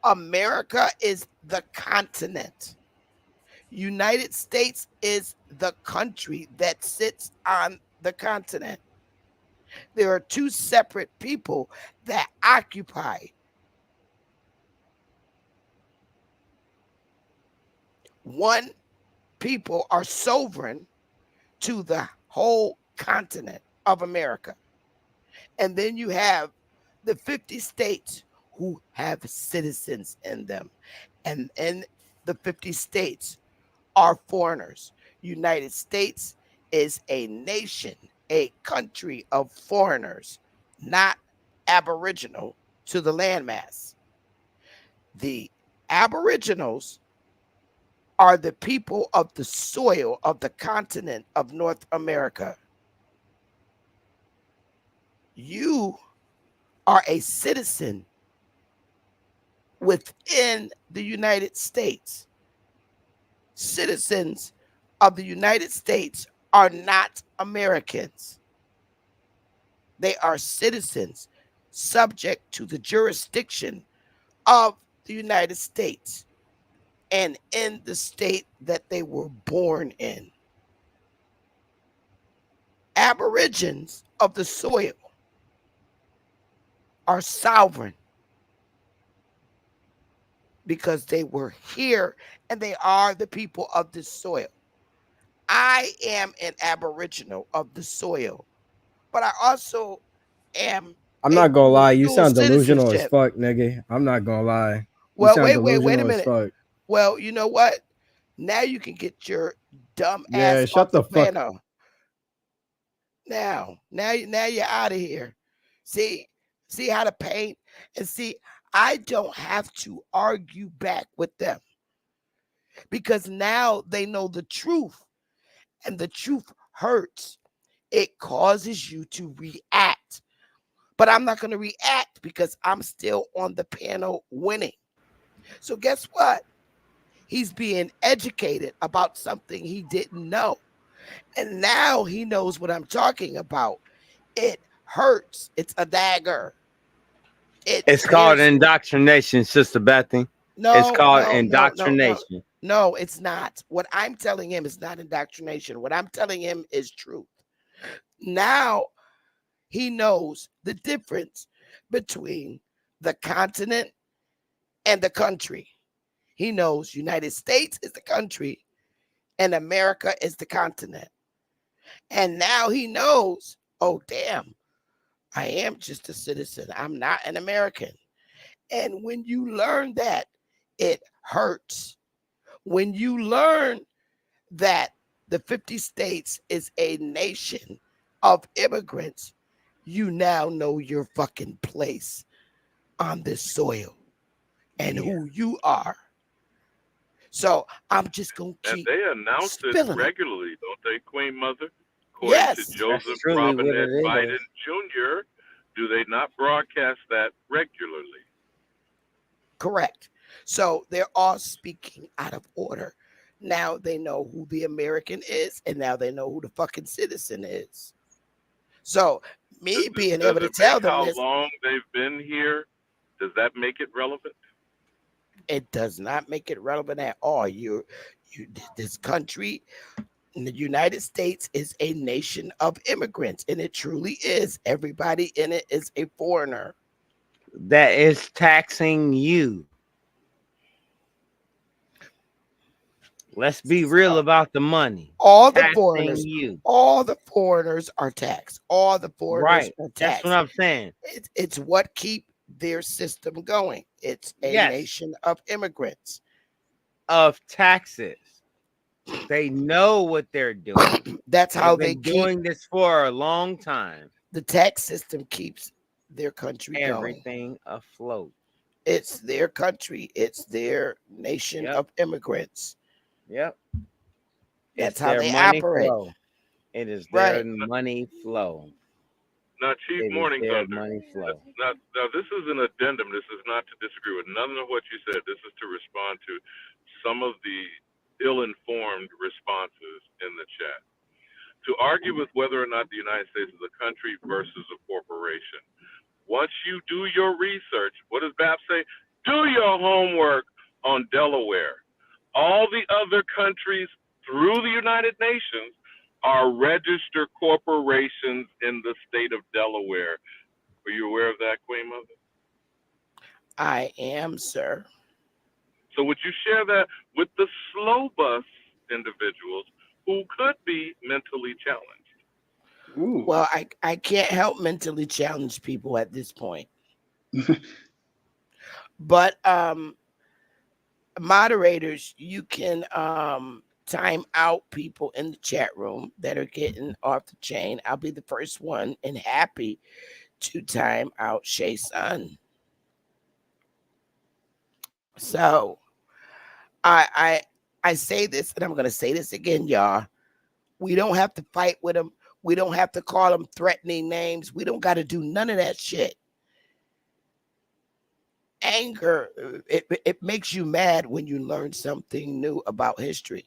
America is the continent. United States is the country that sits on the continent. There are two separate people that occupy. One people are sovereign to the whole continent of America. And then you have the 50 states who have citizens in them. And in the 50 states are foreigners. United States is a nation, a country of foreigners, not aboriginal to the landmass. The aboriginals are the people of the soil of the continent of North America. You are a citizen within the United States. Citizens of the United States are not Americans. They are citizens subject to the jurisdiction of the United States and in the state that they were born in. Aborigines of the soil are sovereign because they were here and they are the people of this soil. I am an aboriginal of the soil, but I also am. I'm not gonna lie, you dual sound delusional as citizenship. fuck, nigga. I'm not gonna lie. You Well, sound wait a delusional as minute. fuck. Well, you know what? Now you can get your dumb Yeah, ass shut off the the fuck. panel. Now you're out of here. See how to paint, and see, I don't have to argue back with them because now they know the truth, and the truth hurts. It causes you to react, but I'm not going to react because I'm still on the panel winning. So guess what? He's being educated about something he didn't know. And now he knows what I'm talking about. It hurts. It's a dagger. It's called indoctrination, Sister Bethany. It's called indoctrination. No, it's not. What I'm telling him is not indoctrination. What I'm telling him is truth. Now he knows the difference between the continent and the country. He knows United States is the country and America is the continent. And now he knows, oh, damn, I am just a citizen. I'm not an American. And when you learn that, it hurts. When you learn that the 50 states is a nation of immigrants, you now know your fucking place on this soil and who you are. So I'm just going to keep And they announce it spilling it. regularly, don't they, Queen Mother? According Yes. to Joseph That's truly what Robinette it is. Biden Jr., do they not broadcast that regularly? Correct. So they're all speaking out of order. Now they know who the American is, and now they know who the fucking citizen is. So me being Does able to it tell make them how this, long they've been here? Does that make it relevant? it does not make it relevant at all. This country, the United States, is a nation of immigrants, and it truly is. Everybody in it is a foreigner. That is taxing you. Let's be real about the money. All the Taxing foreigners, you. all the foreigners are taxed. All the foreigners Right. are That's taxed. what I'm saying. It's what keep their system going. It's a Yes. nation of immigrants. Of taxes. They know what they're doing. That's how They've they been keep doing this for a long time. the tax system keeps their country going. Everything afloat. It's their country. It's their nation Yep. of immigrants. Yep. That's It's how their they money operate. flow. It is their Right. money flow. Now, Chief It is Morning their Thunder. money flow. Now, this is an addendum. This is not to disagree with none of what you said. This is to respond to some of the ill-informed responses in the chat. To argue with whether or not the United States is a country versus a corporation. Once you do your research, what does BAP say? Do your homework on Delaware. All the other countries through the United Nations are registered corporations in the state of Delaware. Were you aware of that, Queen Mother? I am, sir. So would you share that with the slow bus individuals who could be mentally challenged? Well, I can't help mentally challenged people at this point. But moderators, you can time out people in the chat room that are getting off the chain. I'll be the first one and happy to time out Shay Sun. So I say this, and I'm gonna say this again, y'all. We don't have to fight with them. We don't have to call them threatening names. We don't got to do none of that shit. Anger, it makes you mad when you learn something new about history.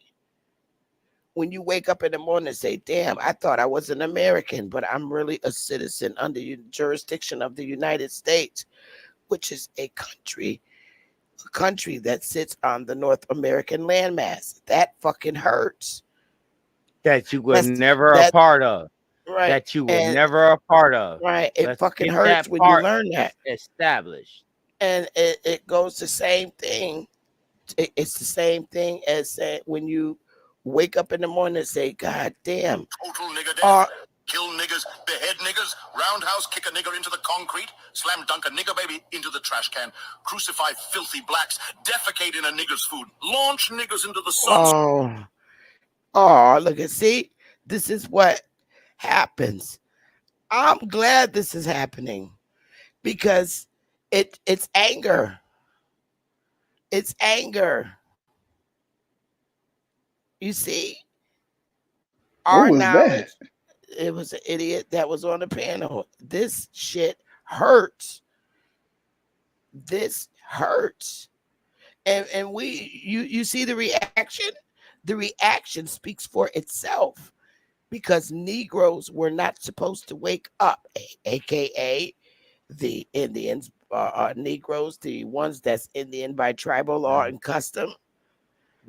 When you wake up in the morning and say, damn, I thought I was an American, but I'm really a citizen under the jurisdiction of the United States, which is a country that sits on the North American landmass. That fucking hurts. That you were never a part of. Right. That you were never a part of. Right. It Let's fucking get hurts that when you part learn that. established. And it goes the same thing. It's the same thing as when you wake up in the morning and say, God damn. Total nigger death. Kill niggers, behead niggers, roundhouse kick a nigger into the concrete, slam dunk a nigger baby into the trash can, crucify filthy blacks, defecate in a nigger's food, launch niggers into the sun. Oh, look at, see, this is what happens. I'm glad this is happening because it's anger. It's anger. You see, What was that? It was an idiot that was on the panel. This shit hurts. This hurts. And you see the reaction? The reaction speaks for itself because Negroes were not supposed to wake up, aka the Indians, Negroes, the ones that's Indian by tribal law and custom.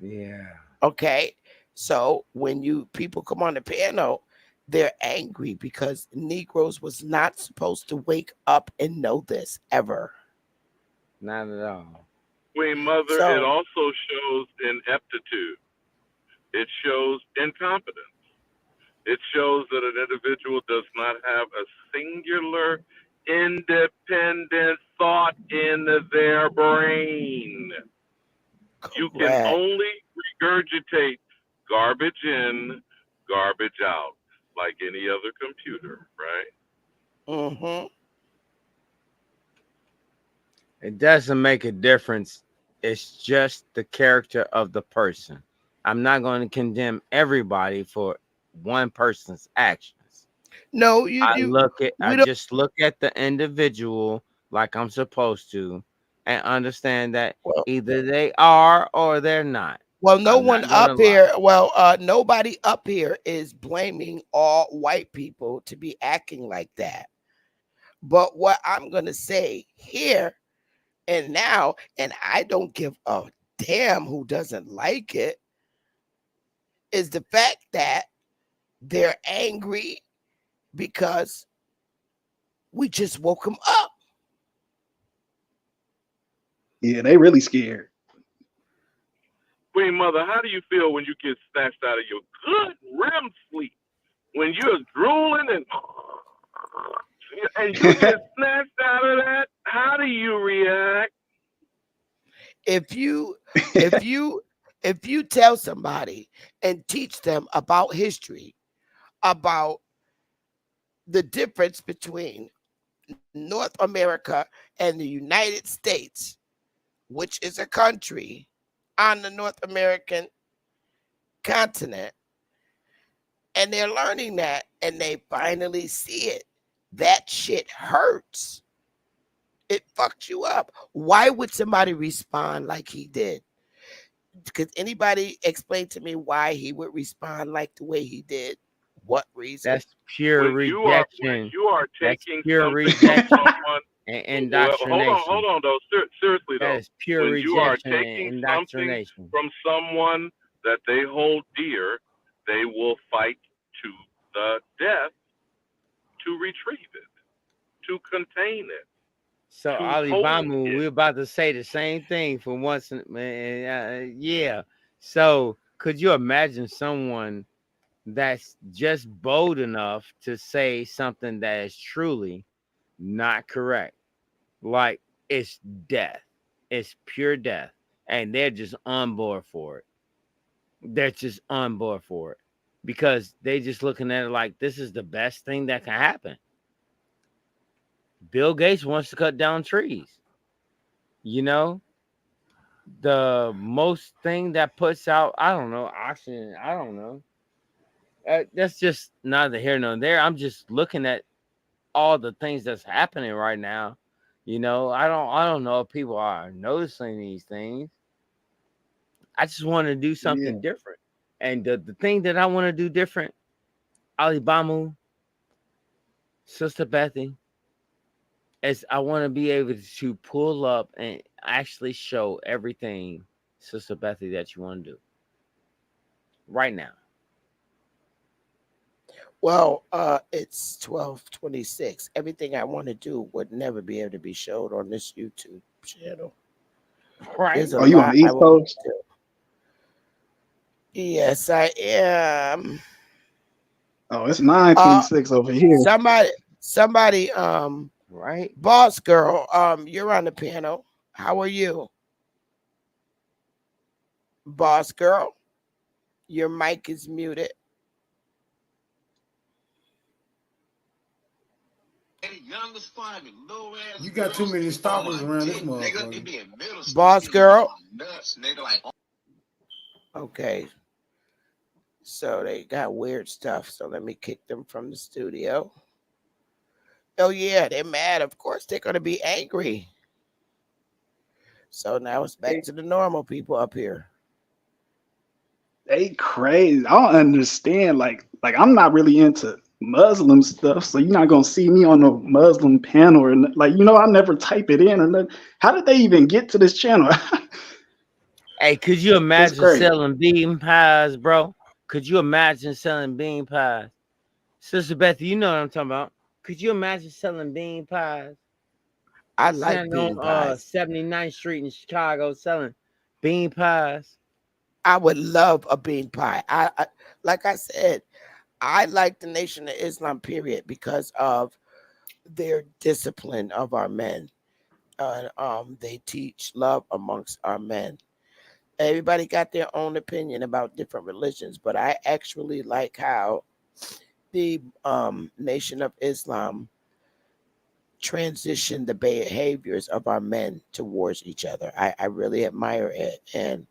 Yeah. Okay. So when people come on the panel they're angry because Negroes was not supposed to wake up and know this ever. Not at all. Queen Mother, So- it also shows ineptitude. It shows incompetence. It shows that an individual does not have a singular, independent thought in their brain. You can Correct. only regurgitate garbage in, garbage out, like any other computer, right? Mm-hmm. It doesn't make a difference. It's just the character of the person. I'm not going to condemn everybody for one person's actions. No, you I don't- just look at the individual like I'm supposed to and understand that either they are or they're not. Well, no I'm one not gonna up lie. here, nobody up here is blaming all white people to be acting like that. But what I'm going to say here and now, and I don't give a damn who doesn't like it, is the fact that they're angry because we just woke them up. Yeah, they really scared. Queen Mother, how do you feel when you get snatched out of your good REM sleep? When you're drooling and you get snatched out of that, how do you react? If you tell somebody and teach them about history, about the difference between North America and the United States, which is a country on the North American continent, and they're learning that and they finally see it, that shit hurts. It fucked you up. Why would somebody respond like he did? Could anybody explain to me why he would respond like the way he did? What reason? That's pure When rejection. you are That's taking pure something rejection from someone. and Well, indoctrination. hold on, though. Seriously, though. That is pure When you are rejection and taking something indoctrination. from someone that they hold dear, they will fight to the death to retrieve it, to contain it. So to Ali hold Bamu, it. we're about to say the same thing for once. Yeah. So could you imagine someone that's just bold enough to say something that is truly not correct? Like it's death. It's pure death. And they're just on board for it. They're just on board for it. Because they just looking at it like this is the best thing that can happen. Bill Gates wants to cut down trees. You know, the most thing that puts out, I don't know, oxygen. I don't know. That's just neither here nor there. I'm just looking at all the things that's happening right now. You know, I don't know if people are noticing these things. I just want to do something different. And the thing that I want to do different, Ali Bamu, Sister Bethy, is I want to be able to pull up and actually show everything, Sister Bethy, that you want to do right now. Well, it's 12:26. Everything I want to do would never be able to be showed on this YouTube channel. Right. There's a Oh, you on lot the East I want Coast? to do. Yes, I am. Oh, it's 9:26 over here. Somebody, right? Boss girl, you're on the panel. How are you? Boss girl, your mic is muted. You got too many stalkers around this motherfucker. Boss girl. Okay. So they got weird stuff. So let me kick them from the studio. Oh yeah, they're mad. Of course they're gonna be angry. So now it's back to the normal people up here. They crazy. I don't understand. Like I'm not really into Muslim stuff, so you're not gonna see me on a Muslim panel or I never type it in or nothing. How did they even get to this channel? Hey, could you imagine crazy. selling bean pies, bro? Could you imagine selling bean pies? Sister Beth, you know what I'm talking about. Could you imagine selling bean pies? I like Standing bean on pies. 79th Street in Chicago selling bean pies. I would love a bean pie. I like I said, I like the Nation of Islam, period, because of their discipline of our men. They teach love amongst our men. Everybody got their own opinion about different religions, but I actually like how the Nation of Islam transition the behaviors of our men towards each other. I really admire it, and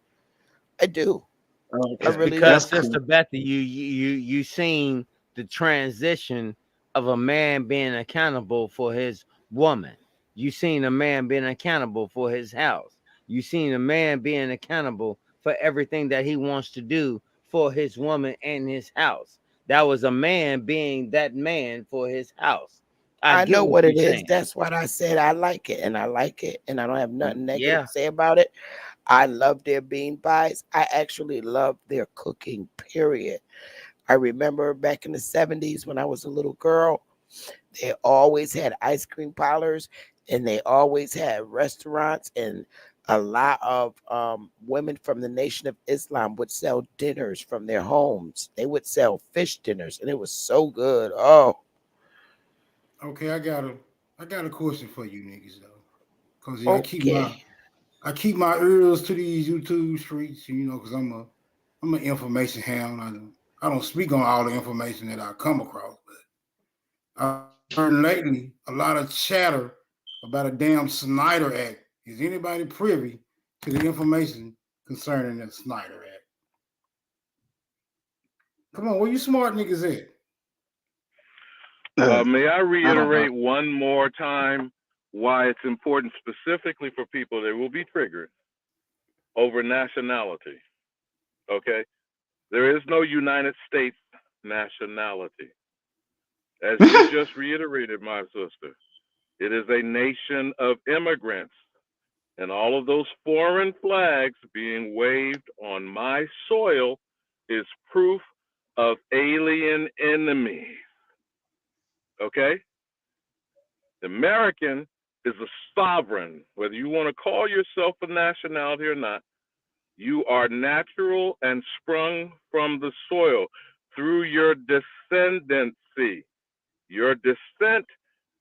I do. I It's really because do. Sister Beth, you seen the transition of a man being accountable for his woman. You seen a man being accountable for his house. You seen a man being accountable for everything that he wants to do for his woman and his house. That was a man being that man for his house. I I get know what what you're it is. saying. That's what I said. I like it, and I like it, and I don't have nothing negative Yeah. to say about it. I love their bean pies. I actually love their cooking, period. I remember back in the 70s when I was a little girl, they always had ice cream parlors and they always had restaurants, and a lot of women from the Nation of Islam would sell dinners from their homes. They would sell fish dinners, and it was so good. Oh, Okay, I got a question for you niggas though, cause yeah, okay. I keep my ears to these YouTube streets, you know, cause I'm an information hound. I don't speak on all the information that I come across, but I heard lately a lot of chatter about a damn Snyder Act. Is anybody privy to the information concerning the Snyder Act? Come on, where you smart niggas at? May I I don't know. reiterate one more time why it's important specifically for people that will be triggered over nationality? Okay? There is no United States nationality. As you just reiterated, my sister, it is a nation of immigrants. And all of those foreign flags being waved on my soil is proof of alien enemies. Okay? The American is a sovereign, whether you want to call yourself a nationality or not. You are natural and sprung from the soil through your descendancy. Your descent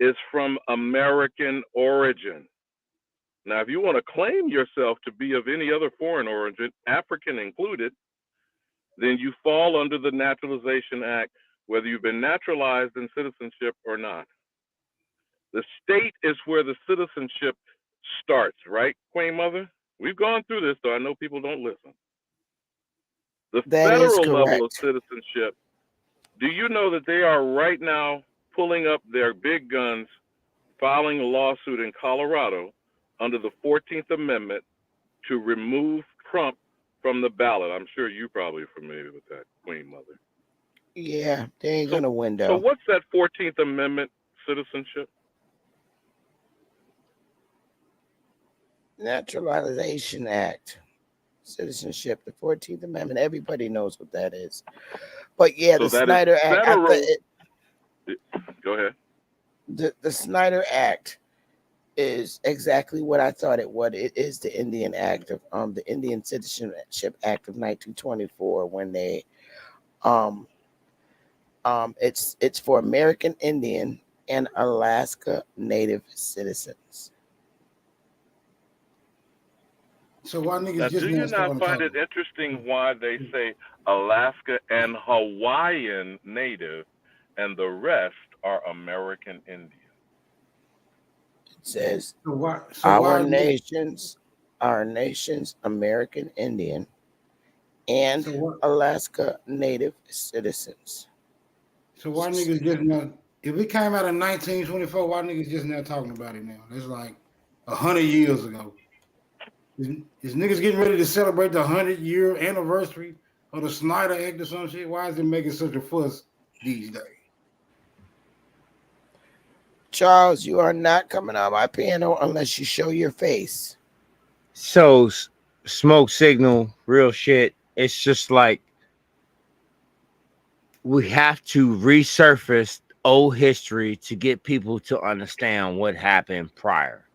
is from American origin. Now, if you want to claim yourself to be of any other foreign origin, African included, then you fall under the Naturalization Act, whether you've been naturalized in citizenship or not. The state is where the citizenship starts, right, Queen Mother? We've gone through this, so I know people don't listen. The That is federal level of correct. citizenship, do you know that they are right now pulling up their big guns, filing a lawsuit in Colorado under the 14th Amendment to remove Trump from the ballot? I'm sure you're probably familiar with that, Queen Mother. Yeah, they ain't gonna win So though. what's that 14th Amendment citizenship? Naturalization Act, citizenship, the 14th Amendment. Everybody knows what that is. But yeah, So the that is Snyder Act. federal. Go ahead. The Snyder Act is exactly what I thought it was. It is the Indian Act of the Indian Citizenship Act of 1924 when they it's for American Indian and Alaska Native citizens. So why niggas Now, just do now you starting not to find talk? it interesting why they say Alaska and Hawaiian Native and the rest are American Indian? It says So why our niggas? nation's American Indian and So what? Alaska Native citizens. So why niggas just now? If it came out in 1924, why niggas just now talking about it now? It's like 100 years ago. Is niggas getting ready to celebrate the 100-year anniversary of the Snyder Act or some shit? Why is it making such a fuss these days? Charles, you are not coming on my piano unless you show your face. So smoke signal, real shit. It's just like we have to resurface old history to get people to understand what happened prior.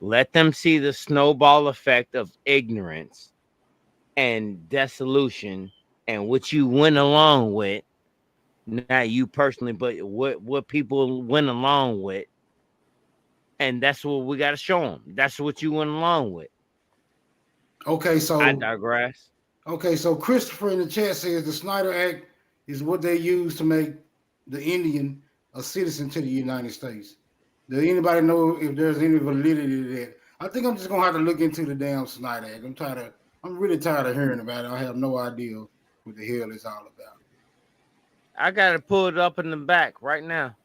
Let them see the snowball effect of ignorance and dissolution and what you went along with, not you personally, but what people went along with. And that's what we got to show them. That's what you went along with. Okay, so I digress. Okay, so Christopher in the chat says the Snyder Act is what they use to make the Indian a citizen to the United States. Does anybody know if there's any validity to that? I think I'm just gonna have to look into the damn Snyder Act. I'm really tired of hearing about it. I have no idea what the hell it's all about. I got to pull it up in the back right now.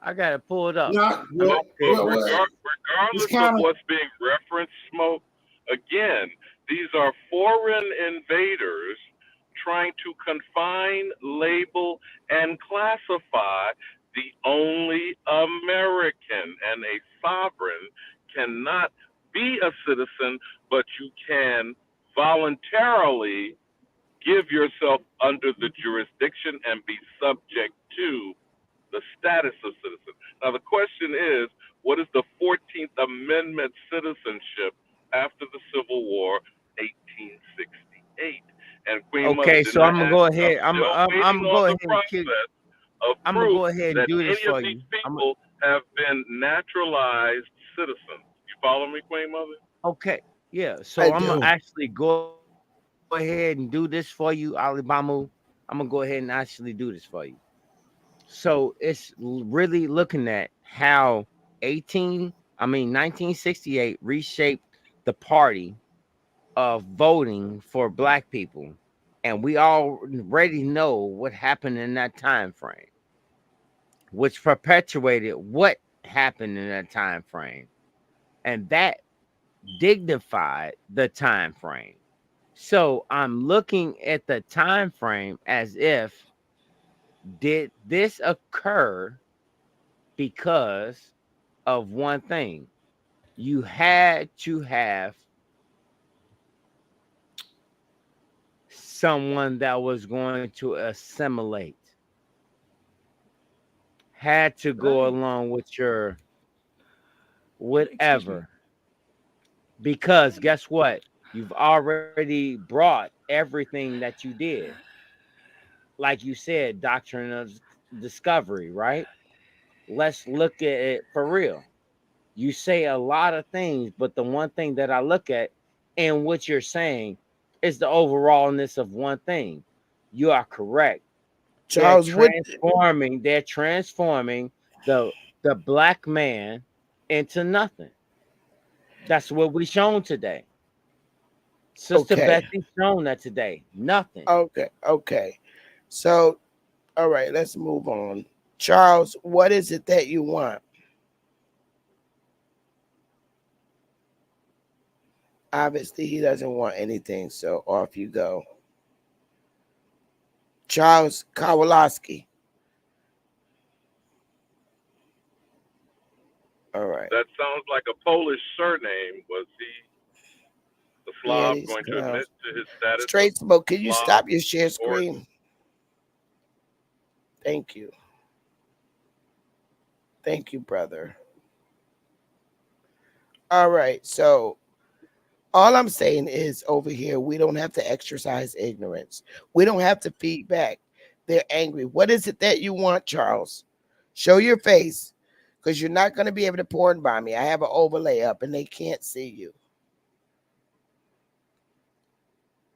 I got to pull it up. Regardless of what's being referenced, Smoke, again, these are foreign invaders trying to confine, label, and classify the only American. And a sovereign cannot be a citizen, but you can voluntarily give yourself under the jurisdiction and be subject to the status of citizen. Now, the question is, what is the 14th Amendment citizenship after the Civil War, 1868? And Queen Okay, Mother so I'm gonna go ahead. I'm gonna go ahead and kick. I'm gonna go ahead and do this for any you. of these people have been naturalized citizens. You follow me, Queen Mother? Okay, yeah. So I I'm do. gonna actually go ahead and do this for you, Alibama. I'm gonna go ahead and actually do this for you. So it's really looking at how 1968 reshaped the party of voting for black people, and we already know what happened in that time frame, which perpetuated what happened in that time frame, and that dignified the time frame. So I'm looking at the time frame as if, did this occur because of one thing? You had to have someone that was going to assimilate, had to go along with your whatever. Because guess what? You've already brought everything that you did. Like you said, doctrine of discovery, right? Let's look at it for real. You say a lot of things, but the one thing that I look at in what you're saying is the overallness of one thing. You are correct. Charles, they're transforming the black man into nothing. That's what we shown today. Sister Okay. Betsy shown that today. Nothing. Okay. So, all right, let's move on. Charles, what is it that you want? Obviously, he doesn't want anything, so off you go. Charles Kowalski. All right. That sounds like a Polish surname. Was he the Slav going to admit to his status? Straight Smoke, can you Slav stop your share screen? Thank you. Thank you, brother. All right, so all I'm saying is over here, we don't have to exercise ignorance. We don't have to feed back. They're angry. What is it that you want, Charles? Show your face, because you're not going to be able to porn by me. I have an overlay up and they can't see you.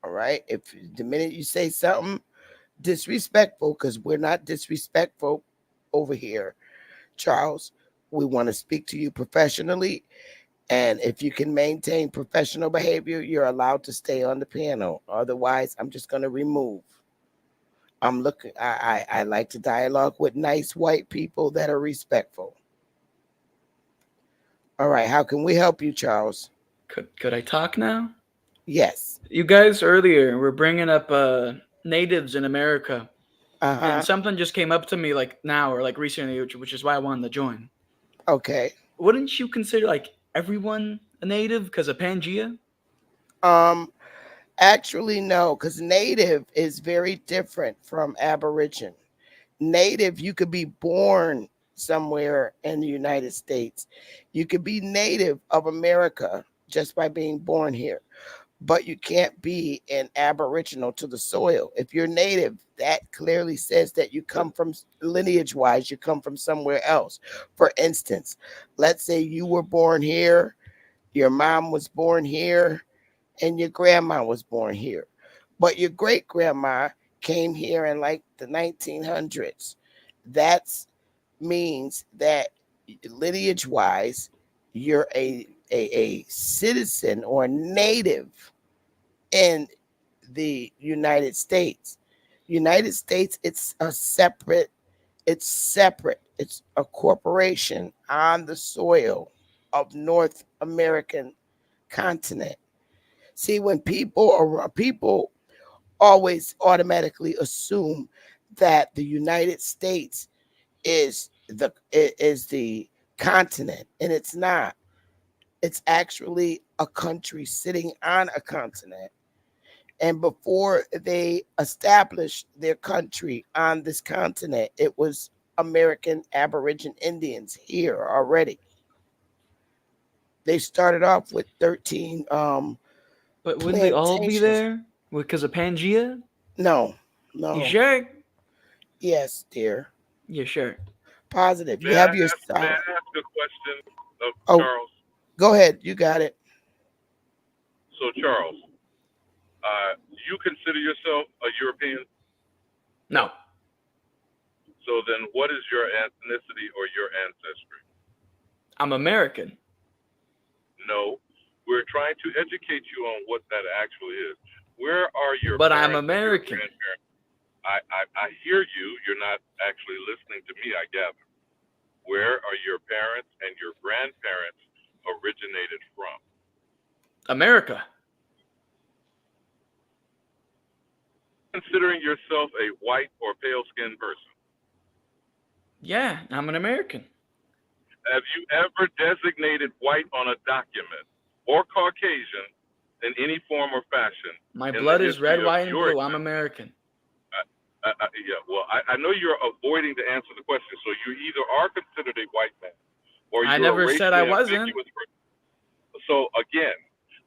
All right. If the minute you say something disrespectful, because we're not disrespectful over here, Charles, we want to speak to you professionally. And if you can maintain professional behavior, you're allowed to stay on the panel. Otherwise, I'm just going to remove. I like to dialogue with nice white people that are respectful. All right. How can we help you, Charles? Could I talk now? Yes. You guys earlier were bringing up natives in America. And something just came up to me like now or like recently, which is why I wanted to join. Okay. Wouldn't you consider like everyone a native because of Pangea? Actually, no, because native is very different from aboriginal. Native, you could be born somewhere in the United States. You could be native of America just by being born here, but you can't be an aboriginal to the soil. If you're native, that clearly says that you come from lineage wise, you come from somewhere else. For instance, let's say you were born here, your mom was born here, and your grandma was born here, but your great grandma came here in like the 1900s. That means that lineage wise, you're a citizen or native in the United States. United States, it's separate. It's a corporation on the soil of North American continent. See, when people always automatically assume that the United States is the continent, and it's not. It's actually a country sitting on a continent. And before they established their country on this continent, it was American Aboriginal Indians here already. They started off with 13 But wouldn't they all be there because of Pangea? No. You sure? Yes, dear. You sure? Positive. You May have I your ask a question of Oh, Charles? go ahead. You got it. So, Charles, you consider yourself a European? No. So then what is your ethnicity or your ancestry? I'm American. No. We're trying to educate you on what that actually is. Where are your But I'm parents and your American. grandparents? I hear you. You're not actually listening to me, I gather. Where are your parents and your grandparents originated from? America. Considering yourself a white or pale-skinned person, Yeah, I'm an American. have you ever designated white on a document or Caucasian in any form or fashion? My in the blood is history red, of white, and your blue. I'm American. Yeah, well, I know you're avoiding to answer the question. So you either are considered a white man, or you're I never a said I racially wasn't. ambiguous person. So again,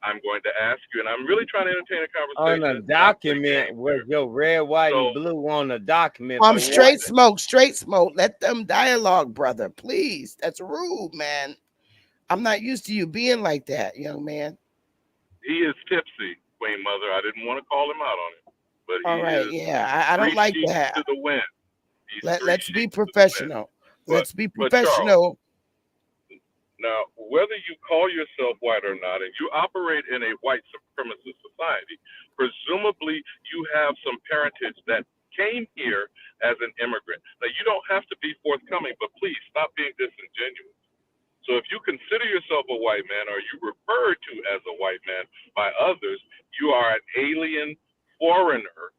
I'm going to ask you, and I'm really trying to entertain a On conversation. a document with your red, white, and blue on a document. for Straight what? smoke. Let them dialogue, brother. Please. That's rude, man. I'm not used to you being like that, young man. He is tipsy, Queen Mother. I didn't want to call him out on it, but he All right, is yeah. I don't three like sheets that. to the wind. He's Let's three be sheets to the wind. professional. Let's be professional. Now, whether you call yourself white or not, and you operate in a white supremacist society, presumably you have some parentage that came here as an immigrant. Now, you don't have to be forthcoming, but please stop being disingenuous. So if you consider yourself a white man, or you refer to as a white man by others, you are an alien foreigner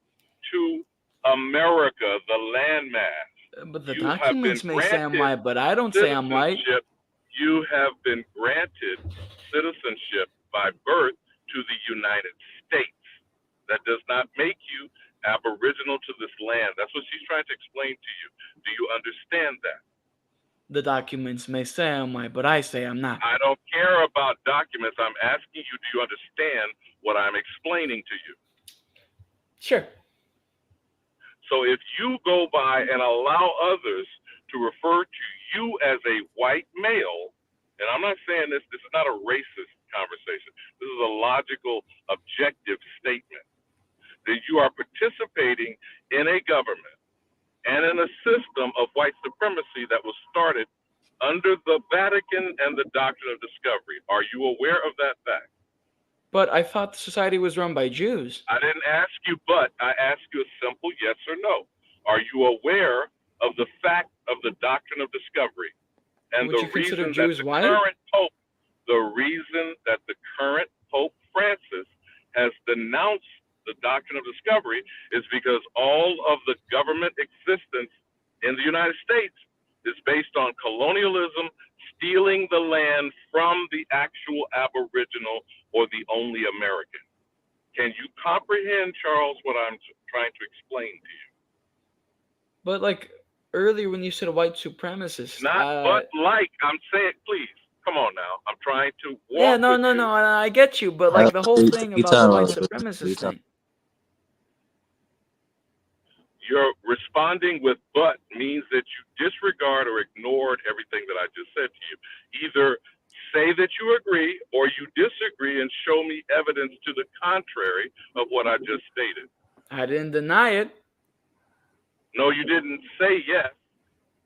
to America, the landmass. But the You have been documents may say I'm granted white, but I don't say I'm white. citizenship. You have been granted citizenship by birth to the United States. That does not make you aboriginal to this land. That's what she's trying to explain to you. Do you understand that? The documents may say I'm white, but I say I'm not. I don't care about documents. I'm asking you, do you understand what I'm explaining to you? Sure. So if you go by and allow others to refer to you as a white male, and I'm not saying this is not a racist conversation. This is a logical, objective statement that you are participating in a government and in a system of white supremacy that was started under the Vatican and the Doctrine of Discovery. Are you aware of that fact? But I thought the society was run by Jews. I didn't ask you, but I asked you a simple yes or no. Are you aware of the fact of the Doctrine of Discovery? And Would the you consider reason Jews that the white? current Pope, Pope Francis has denounced the Doctrine of Discovery is because all of the government existence in the United States is based on colonialism, stealing the land from the actual Aboriginal or the only American. Can you comprehend, Charles, what I'm trying to explain to you? But like, earlier when you said white supremacist. Not but like. I'm saying, please, come on now. I'm trying to walk Yeah, no, with no, you. no. I get you, but like the whole thing about the white supremacist thing. You're responding with but means that you disregard or ignored everything that I just said to you. Either say that you agree or you disagree and show me evidence to the contrary of what I just stated. I didn't deny it. No, you didn't say yes,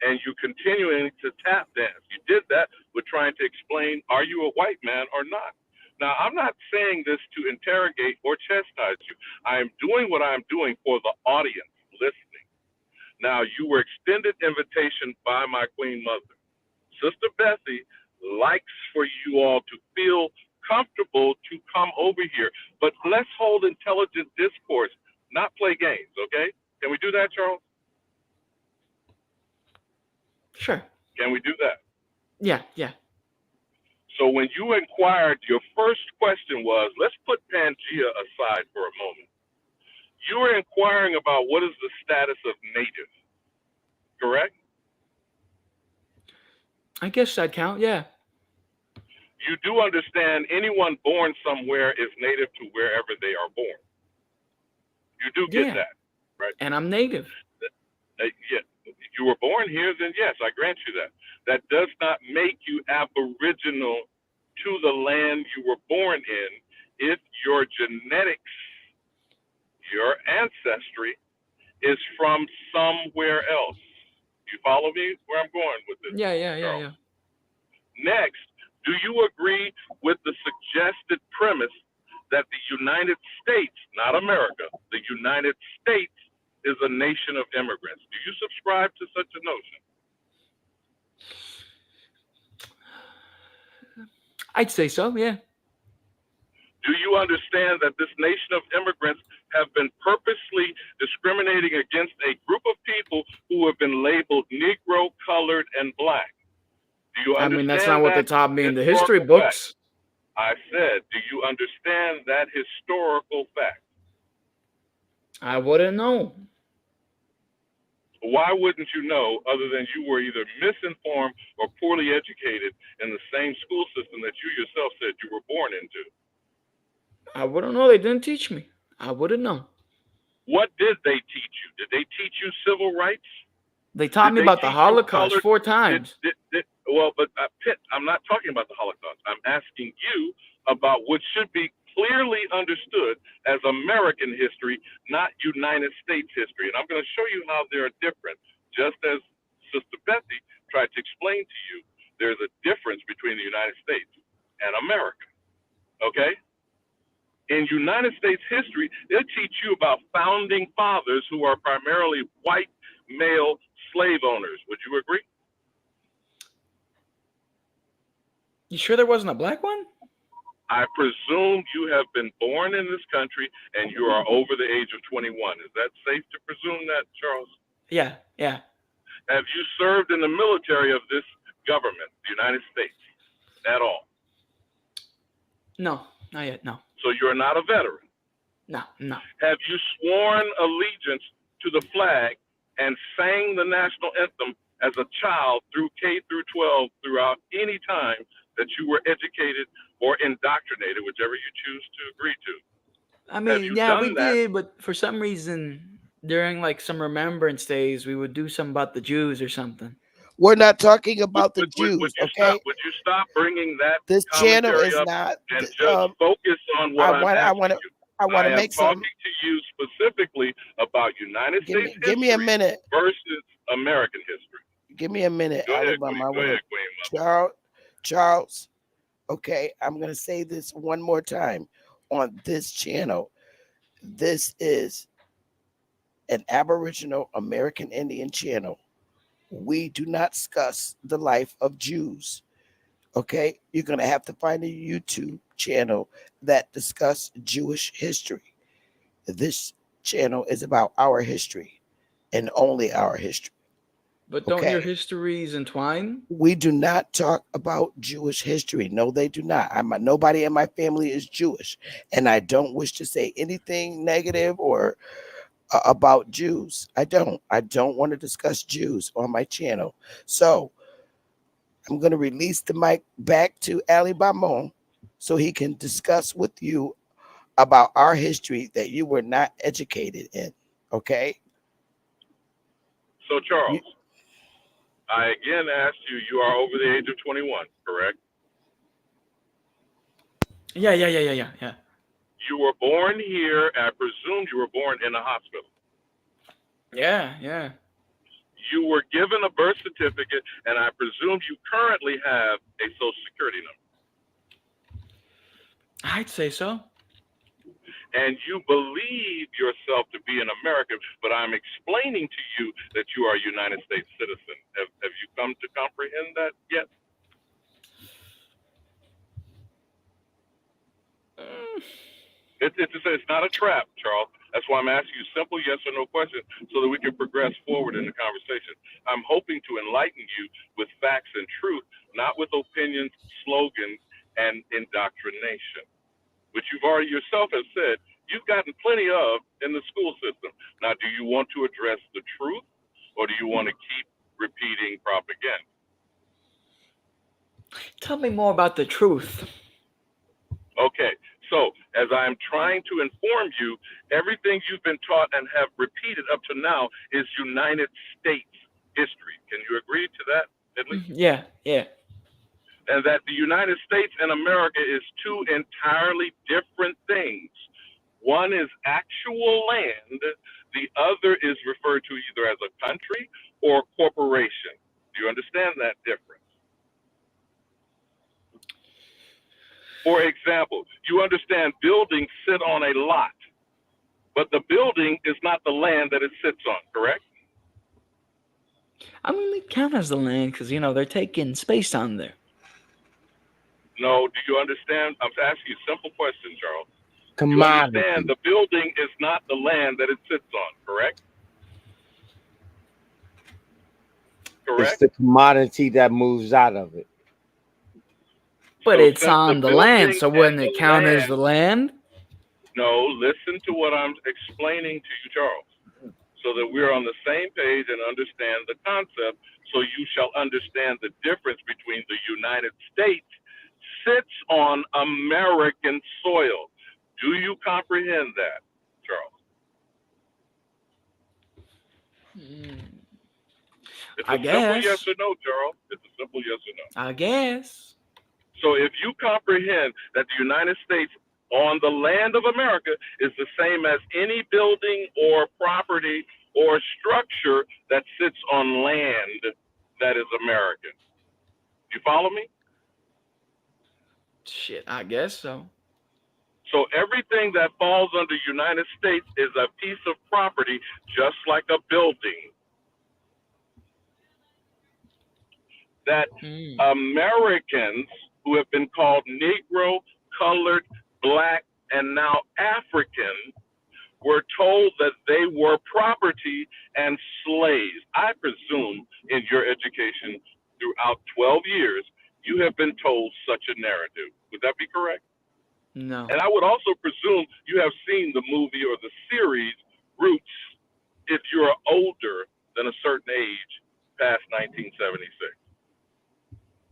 and you continuing to tap dance. You did that with trying to explain, are you a white man or not? Now, I'm not saying this to interrogate or chastise you. I am doing what I'm doing for the audience listening. Now, you were extended invitation by my queen mother. Sister Bessie likes for you all to feel comfortable to come over here, but let's hold intelligent discourse, not play games, okay? Can we do that, Charles? Sure. Can we do that? Yeah, yeah. So when you inquired, your first question was, let's put Pangea aside for a moment. You were inquiring about what is the status of native, correct? I guess that count, yeah. You do understand anyone born somewhere is native to wherever they are born. You do get that, right? And I'm native. Yeah. If you were born here, then yes, I grant you that. That does not make you aboriginal to the land you were born in if your genetics, your ancestry, is from somewhere else. You follow me where I'm going with this? Yeah. Next, do you agree with the suggested premise that the United States, not America, the United States is a nation of immigrants? Do you subscribe to such a notion? I'd say so, yeah. Do you understand that this nation of immigrants have been purposely discriminating against a group of people who have been labeled Negro, colored, and black? Do you I understand mean, that's not what they that taught me in the history historical books. fact? I said, do you understand that historical fact? I wouldn't know. Why wouldn't you know, other than you were either misinformed or poorly educated in the same school system that you yourself said you were born into? I wouldn't know. They didn't teach me. I wouldn't know. What did they teach you? Did they teach you civil rights? They taught me about the teach you Holocaust colored- 4 times. Well, but Pitt, I'm not talking about the Holocaust. I'm asking you about what should be clearly understood as American history, not United States history. And I'm going to show you how they're different. Just as Sister Bessie tried to explain to you, there's a difference between the United States and America. Okay? In United States history, they'll teach you about founding fathers who are primarily white male slave owners. Would you agree? You sure there wasn't a black one? I presume you have been born in this country and you are over the age of 21. Is that safe to presume that, Charles? Yeah. Have you served in the military of this government, the United States, at all? No, not yet, no. So you're not a veteran. No. Have you sworn allegiance to the flag and sang the national anthem as a child through K through 12 throughout any time that you were educated or indoctrinated, whichever you choose to agree to? I mean, yeah, we did, but for some reason, during like some remembrance days, we would do something about the Jews or something. We're not talking about the Jews, Would you okay? stop bringing that This channel commentary is up not. and just focus on what I'm asking you? I want to am make talking some. to you specifically about United States history Give me a minute. versus American history. Give me a minute. Go ahead, Alabama. Queen. Go ahead, Queen. Charles. Okay, I'm gonna say this one more time on this channel. This is an Aboriginal American Indian channel. We do not discuss the life of Jews. Okay, you're gonna have to find a YouTube channel that discuss Jewish history. This channel is about our history and only our history. But don't your histories entwine? We do not talk about Jewish history. No, they do not. Nobody in my family is Jewish, and I don't wish to say anything negative or about Jews. I don't want to discuss Jews on my channel. So I'm going to release the mic back to Ali Bamon so he can discuss with you about our history that you were not educated in. Okay? So, Charles, I again asked you, you are over the age of 21, correct? Yeah. You were born here. I presume you were born in a hospital. Yeah. You were given a birth certificate, and I presume you currently have a Social Security number. I'd say so. And you believe yourself to be an American, but I'm explaining to you that you are a United States citizen. Have you come to comprehend that yet? It's not a trap, Charles. That's why I'm asking you simple yes or no questions so that we can progress forward in the conversation. I'm hoping to enlighten you with facts and truth, not with opinions, slogans, and indoctrination, which you've already yourself have said you've gotten plenty of in the school system. Now, do you want to address the truth, or do you want to keep repeating propaganda? Tell me more about the truth. Okay, so as I'm trying to inform you, everything you've been taught and have repeated up to now is United States history. Can you agree to that, at least? Yeah. And that the United States and America is two entirely different things. One is actual land, the other is referred to either as a country or corporation. Do you understand that difference? For example, you understand buildings sit on a lot, but the building is not the land that it sits on, correct? I mean, they count as the land because, they're taking space on there. No, do you understand? I'm asking you a simple question, Charles. You Commodity. understand the building is not the land that it sits on, correct? It's the commodity that moves out of it. But So it's since on the land, so wouldn't it count as the land? No, listen to what I'm explaining to you, Charles, so that we're on the same page and understand the concept, so you shall understand the difference between the United States sits on American soil. Do you comprehend that, Charles? It's a simple yes or no, Charles. It's a simple yes or no. I guess. So if you comprehend that the United States on the land of America is the same as any building or property or structure that sits on land that is American. You follow me? Shit, I guess so. So everything that falls under United States is a piece of property, just like a building. That Americans who have been called Negro, colored, black, and now African were told that they were property and slaves. I presume in your education throughout 12 years, you have been told such a narrative. Would that be correct? No. And I would also presume you have seen the movie or the series Roots if you're older than a certain age past 1976.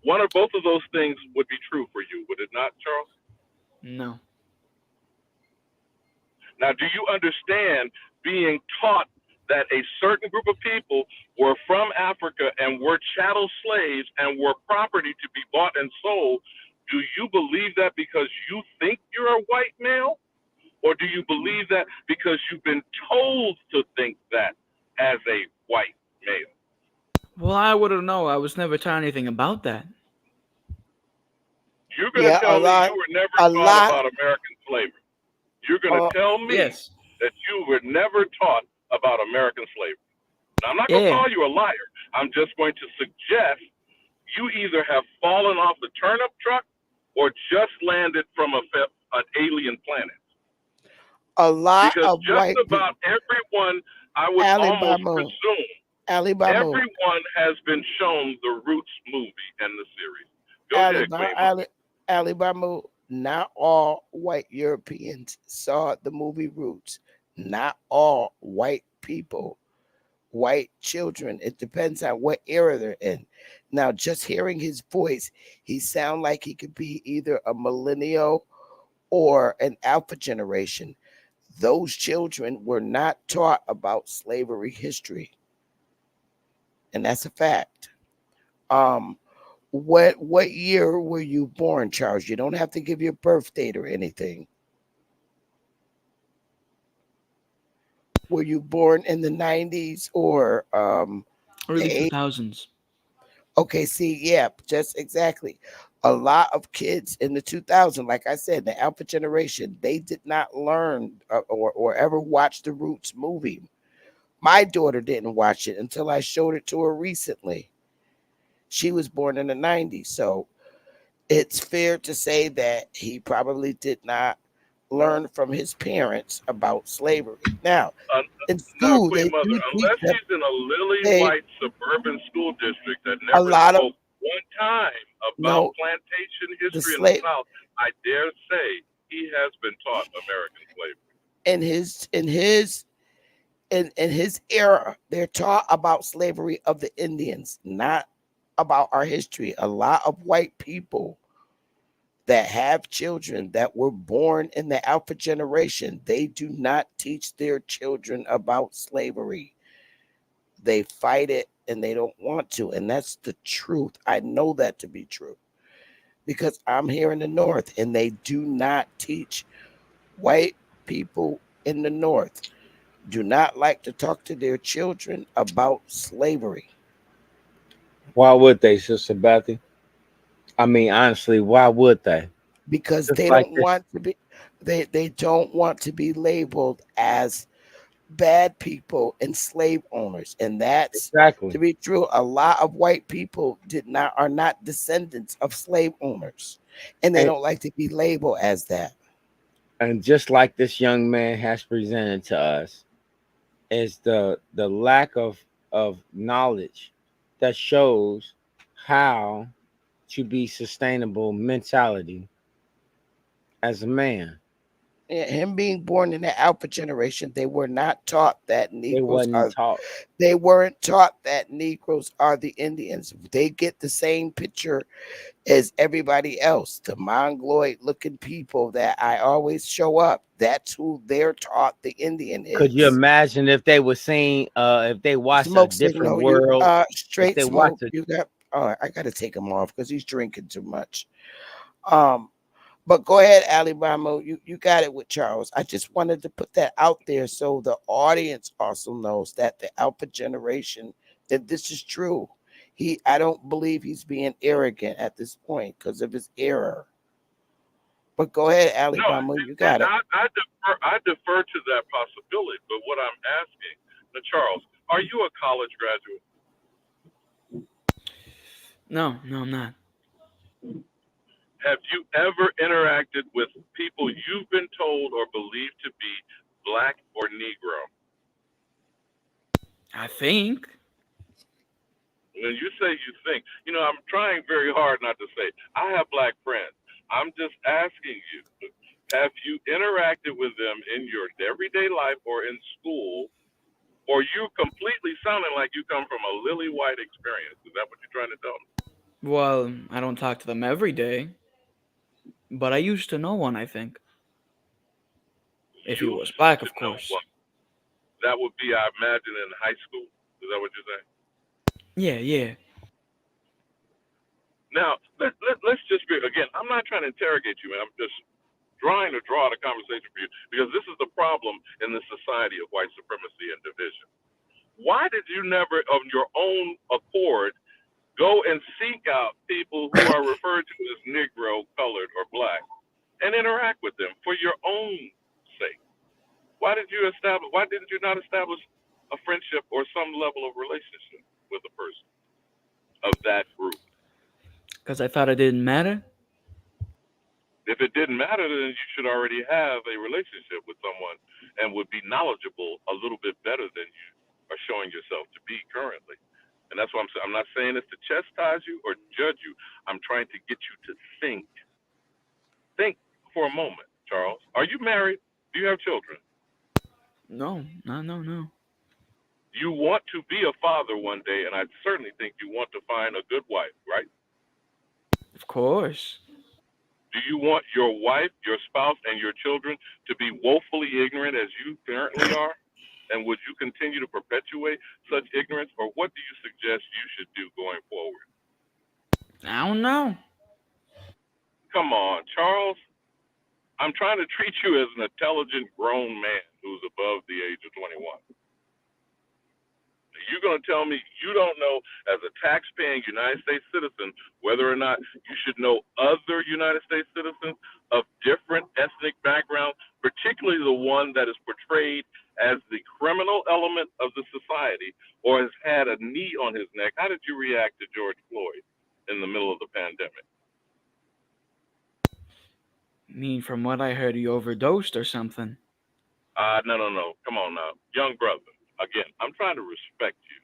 One or both of those things would be true for you, would it not, Charles? No. Now, do you understand being taught that a certain group of people were from Africa and were chattel slaves and were property to be bought and sold? Do you believe that because you think you're a white male? Or do you believe that because you've been told to think that as a white male? Well, I wouldn't know. I was never taught anything about that. You're going to tell me you were never taught about American slavery. You're going to tell me that you were never taught about American slavery. Now, I'm not going to call you a liar. I'm just going to suggest you either have fallen off the turnip truck or just landed from an alien planet. A lot because of just white about everyone, I would almost presume, everyone has been shown the Roots movie and the series. Go ahead, Alabama, not all white Europeans saw the movie Roots. not all white people, white children. It depends on what era they're in. Now, just hearing his voice, he sound like he could be either a millennial or an alpha generation. Those children were not taught about slavery history, and that's a fact. Um, what year were you born, Charles? You don't have to give your birth date or anything. Were you born in the 90s or Early the 2000s. Okay, see, yeah, just exactly. A lot of kids in the 2000s, like I said, the Alpha generation, they did not learn or ever watch the Roots movie. My daughter didn't watch it until I showed it to her recently. She was born in the 90s, so it's fair to say that he probably did not learn from his parents about slavery. Now, in No, school, Queen they Mother, do teach unless them he's in a lily they, white suburban school district that a never lot of spoke one time about no plantation the history in the slave South, I dare say he has been taught American slavery. in his era, they're taught about slavery of the Indians, not about our history. A lot of white people that have children that were born in the Alpha generation, they do not teach their children about slavery. They fight it and they don't want to. And that's the truth. I know that to be true because I'm here in the North and they do not teach white people in the North do not like to talk to their children about slavery. Why would they, Sister Bethy? I mean, honestly, why would they? Because Just they like don't this. want to be they don't want to be labeled as bad people and slave owners, and that's Exactly. to be true. A lot of white people are not descendants of slave owners, and they And, don't like to be labeled as that. and just like this young man has presented to us, is the lack of knowledge that shows how to be sustainable mentality as a man. Him being born in the Alpha generation, they were not taught that They wasn't taught. They weren't taught that Negroes are the Indians. They get the same picture as everybody else. The mongoloid looking people that I always show up. That's who they're taught the Indian Could you is. imagine if they were seeing if they watched a Smoke different signal, you world? If straight they watched smoke. a You got I gotta take him off because he's drinking too much. But go ahead, Alibama. You got it with Charles. I just wanted to put that out there so the audience also knows that the Alpha generation, that this is true. I don't believe he's being arrogant at this point because of his error. But go ahead, No, Alibama. You got it. I defer to that possibility. But what I'm asking, now, Charles, are you a college graduate? No, I'm not. Have you ever interacted with people you've been told or believed to be black or Negro? I think. When you say you think, I'm trying very hard not to say, I have black friends. I'm just asking you, have you interacted with them in your everyday life or in school, or you completely sounding like you come from a lily white experience? Is that what you're trying to tell me? Well, I don't talk to them every day, but I used to know one, I think. If he was black, of course. That would be, I imagine, in high school. Is that what you're saying? Yeah. Now, let's just be, again, I'm not trying to interrogate you, man. I'm just trying to draw the conversation for you because this is the problem in the society of white supremacy and division. Why did you never, of your own accord, go and seek out people who are referred to as Negro, colored, or black and interact with them for your own sake? Why didn't you not establish a friendship or some level of relationship with a person of that group? Because I thought it didn't matter. If it didn't matter, then you should already have a relationship with someone and would be knowledgeable a little bit better than you are showing yourself to be currently. And that's what I'm saying. I'm not saying this to chastise you or judge you. I'm trying to get you to think. Think for a moment, Charles. Are you married? Do you have children? No. You want to be a father one day, and I certainly think you want to find a good wife, right? Of course. Do you want your wife, your spouse, and your children to be woefully ignorant as you currently are? And would you continue to perpetuate such ignorance, or what do you suggest you should do going forward? I don't know. Come on, Charles. I'm trying to treat you as an intelligent grown man who's above the age of 21. You're going to tell me you don't know, as a tax-paying United States citizen, whether or not you should know other United States citizens of different ethnic backgrounds, particularly the one that is portrayed as the criminal element of the society or has had a knee on his neck. How did you react to George Floyd in the middle of the pandemic? I mean, from what I heard, he overdosed or something. No. Come on now. Young brother, again, I'm trying to respect you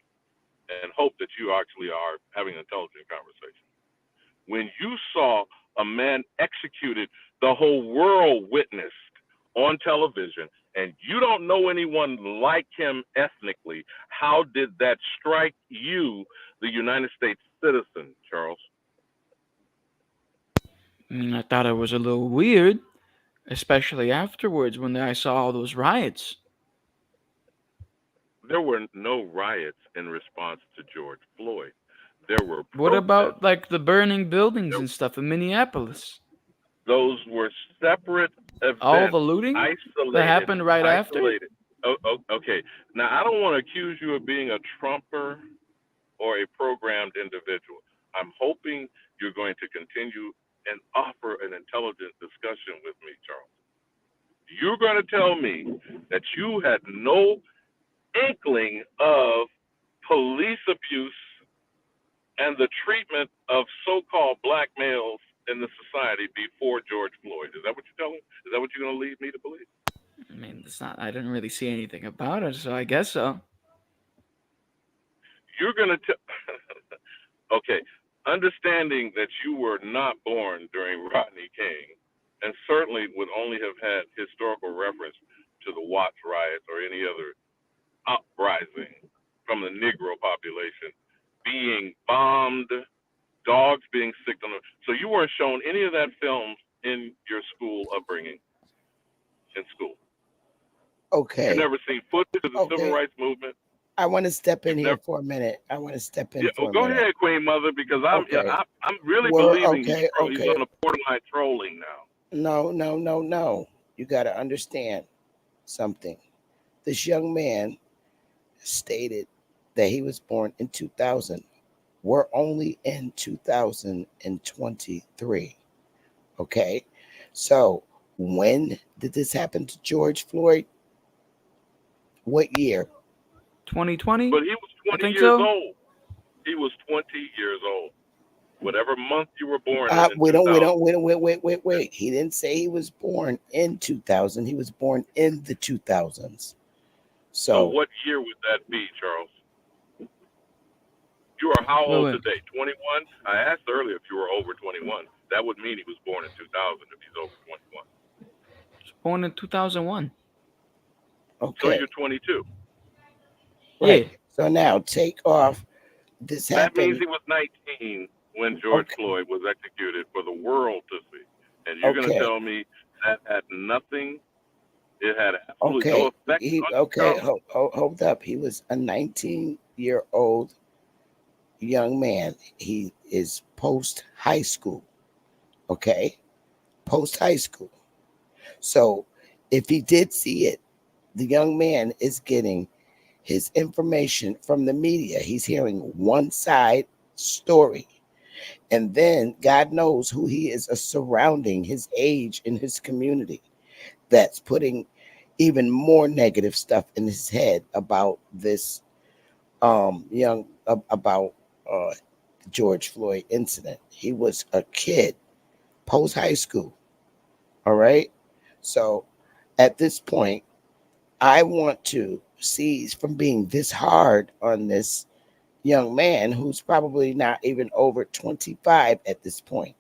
and hope that you actually are having an intelligent conversation. When you saw a man executed, the whole world witnessed on television, and you don't know anyone like him ethnically, how did that strike you, the United States citizen, Charles? I mean, I thought it was a little weird, especially afterwards when I saw all those riots. There were no riots in response to George Floyd. There were What protests. about like the burning buildings and stuff in Minneapolis? Those were separate events. All the looting isolated, that happened right isolated. Okay. Now, I don't want to accuse you of being a Trumper or a programmed individual. I'm hoping you're going to continue and offer an intelligent discussion with me, Charles. You're going to tell me that you had no inkling of police abuse and the treatment of so-called black males in the society before George Floyd. Is that what you're telling? Is that what you're going to lead me to believe? I mean, it's not. I didn't really see anything about it, so I guess so. You're going to tell. Okay, understanding that you were not born during Rodney King, and certainly would only have had historical reference to the Watts riots or any other uprising from the Negro population being bombed, dogs being sicked on them. So you weren't shown any of that film in your school upbringing in school. Okay. You've never seen footage of the civil rights movement. I want to step in here for a minute. I want to step in for a Go minute. ahead, Queen Mother, because I'm really Well, believing okay. he's on the borderline trolling now. No. You got to understand something. This young man stated that he was born in 2000. We're only in 2023. Okay. So when did this happen to George Floyd? What year? 2020. But he was 20 years old. He was 20 years old. Whatever month you were born in. Wait. He didn't say he was born in 2000. He was born in the 2000s. So what year would that be, Charles? You are how old today? 21? I asked earlier if you were over 21. That would mean he was born in 2000 if he's over 21. Born in 2001. Okay. So you're 22. Right. Yeah. So now take off. This happened. That means he was 19 when George Floyd was executed for the world to see. And you're going to tell me that had nothing. It had absolutely no effect. Hold up. He was a 19-year-old young man. He is post high school. Okay. Post high school. So if he did see it, the young man is getting his information from the media. He's hearing one side story. And then God knows who he is surrounding his age in his community that's putting even more negative stuff in his head about this George Floyd incident. He was a kid, post high school. All right. So at this point, I want to cease from being this hard on this young man who's probably not even over 25 at this point.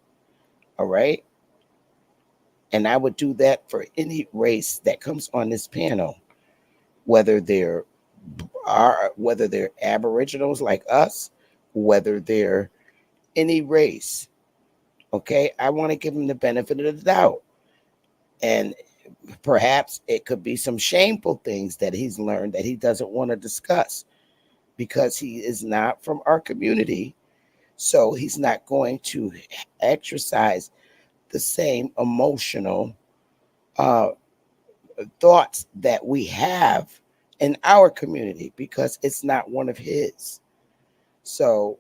All right. And I would do that for any race that comes on this panel. whether they're aboriginals like us, whether they're any race. Okay, I want to give him the benefit of the doubt. And perhaps it could be some shameful things that he's learned that he doesn't want to discuss because he is not from our community. So he's not going to exercise the same emotional thoughts that we have in our community because it's not one of his. So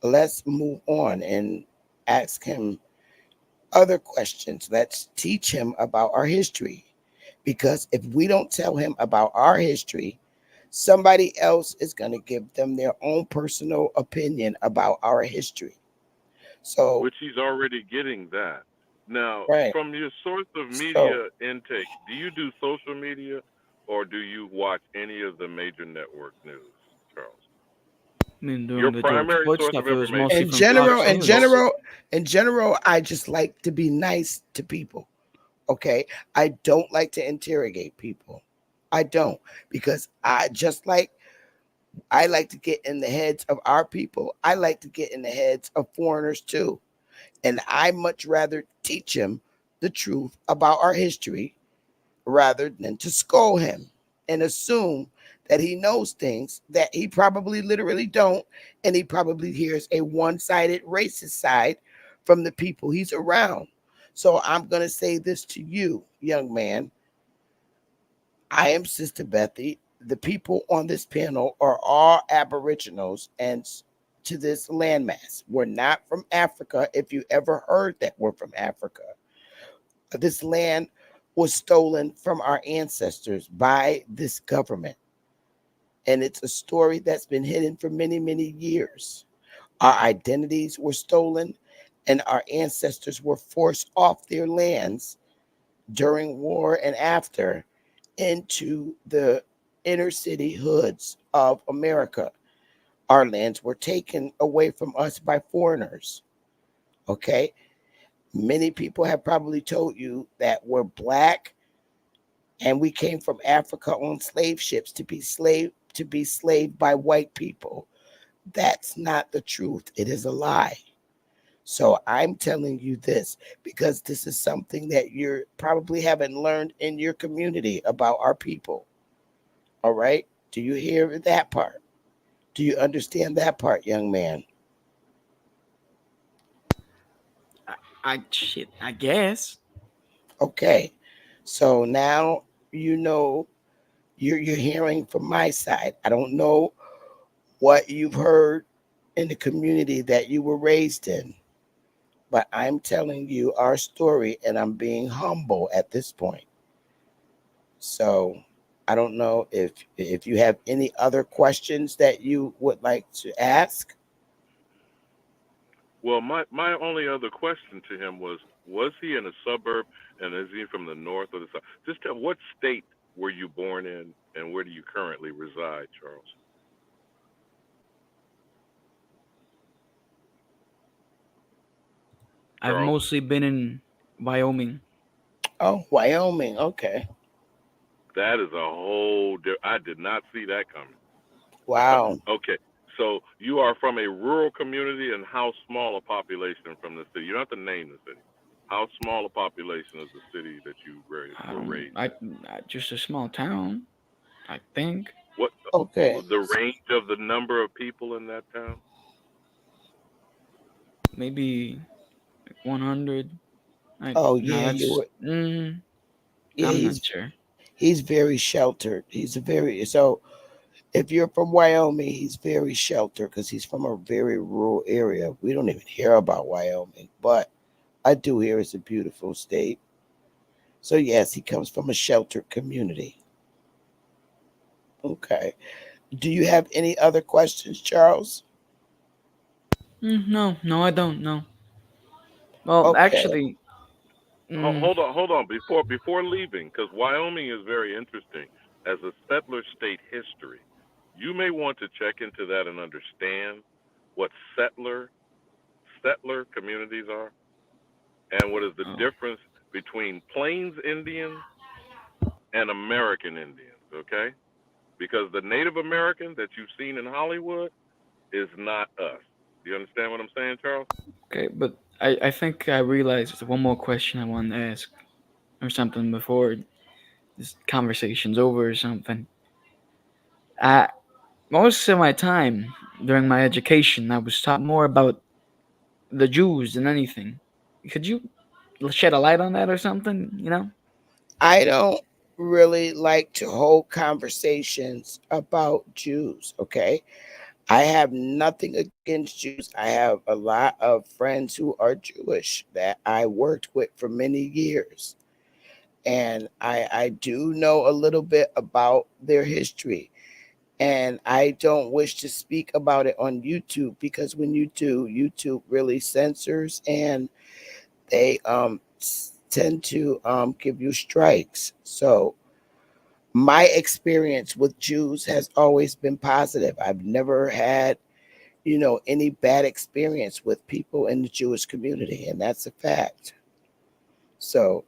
let's move on and ask him other questions. Let's teach him about our history, because if we don't tell him about our history, somebody else is going to give them their own personal opinion about our history. So, Which he's already getting that. Now, right. from your source of So, media intake, do you do social media or do you watch any of the major network news, Charles? I mean, Your during the George primary Floyd source stuff, of it was information mostly in from general, Fox in News. general, I just like to be nice to people. Okay, I don't like to interrogate people. I don't, because I like to get in the heads of our people. I like to get in the heads of foreigners too. And I much rather teach him the truth about our history rather than to scold him and assume that he knows things that he probably literally don't. And he probably hears a one-sided racist side from the people he's around. So I'm going to say this to you, young man. I am Sister Bethy. The people on this panel are all aboriginals and to this landmass. We're not from Africa. If you ever heard that we're from Africa, this land was stolen from our ancestors by this government. And it's a story that's been hidden for many, many years. Our identities were stolen and our ancestors were forced off their lands during war and after into the inner city hoods of America. Our lands were taken away from us by foreigners. Okay. Many people have probably told you that we're black and we came from Africa on slave ships to be slaved by white people. That's not the truth. It is a lie. So I'm telling you this because this is something that you probably haven't learned in your community about our people. All right. Do you hear that part? Do you understand that part, young man? I guess. Okay. So now you know you're hearing from my side. I don't know what you've heard in the community that you were raised in, but I'm telling you our story and I'm being humble at this point. So I don't know if you have any other questions that you would like to ask. Well, my only other question to him was he in a suburb and is he from the north or the south? Just tell what state were you born in and where do you currently reside, Charles? I've Charles? mostly been in Wyoming. Oh, Wyoming. Okay. That is a whole I did not see that coming. Wow. Okay. So you are from a rural community, and how small a population from the city? You don't have to name the city. How small a population is the city that you were raised? Just a small town, I think. What? Okay. The range of the number of people in that town? Maybe 100. Oh yeah, you would. Yeah, I'm not sure. He's very sheltered. So if you're from Wyoming, he's very sheltered because he's from a very rural area. We don't even hear about Wyoming, but I do hear it's a beautiful state. So yes, he comes from a sheltered community. Okay. Do you have any other questions, Charles? No, I don't. No. Well, Okay. actually, Hold on. Before leaving, because Wyoming is very interesting as a settler state history. You may want to check into that and understand what settler communities are, and what is the difference between Plains Indians and American Indians. Okay. because the Native American that you've seen in Hollywood is not us. Do you understand what I'm saying, Charles? Okay, but I think I realized there's one more question I wanted to ask or something before this conversation's over or something. Most of my time during my education, I was taught more about the Jews than anything. Could you shed a light on that or something? You know? I don't really like to hold conversations about Jews, okay? I have nothing against Jews. I have a lot of friends who are Jewish that I worked with for many years. And I do know a little bit about their history. And I don't wish to speak about it on YouTube because when you do, YouTube really censors and they tend to give you strikes. So my experience with Jews has always been positive. I've never had, any bad experience with people in the Jewish community, and that's a fact. So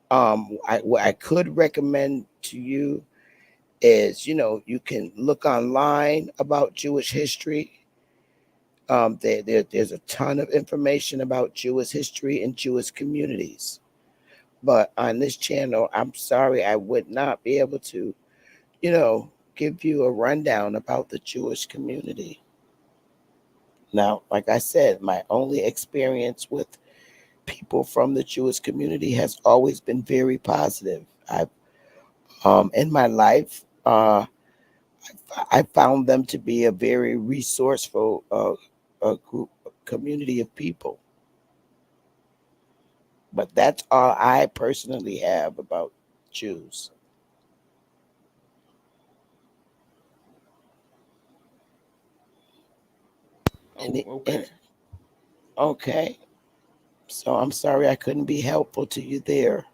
what I could recommend to you is, you can look online about Jewish history. There's a ton of information about Jewish history and Jewish communities. But on this channel, I'm sorry, I would not be able to, give you a rundown about the Jewish community. Now, like I said, my only experience with people from the Jewish community has always been very positive. I've in my life, I found them to be a very resourceful community of people. But that's all I personally have about Jews. Okay. Okay. So I'm sorry I couldn't be helpful to you there.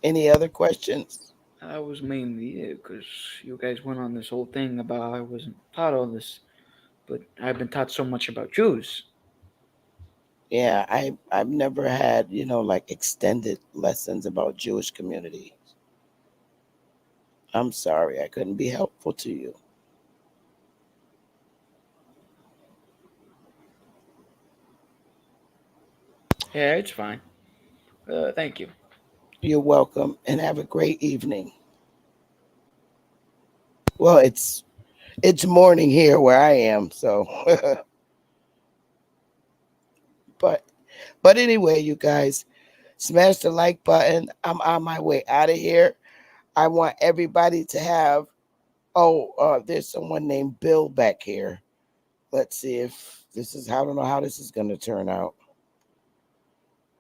Any other questions? That was mainly it, because you guys went on this whole thing about how I wasn't taught all this, but I've been taught so much about Jews. Yeah, I've never had, like extended lessons about Jewish community. I'm sorry I couldn't be helpful to you. Yeah, it's fine. Thank you. You're welcome, and have a great evening. Well, it's morning here where I am, so but anyway, you guys, smash the like button. I'm on my way out of here. I want everybody to have there's someone named Bill back here. Let's see if I don't know how this is going to turn out.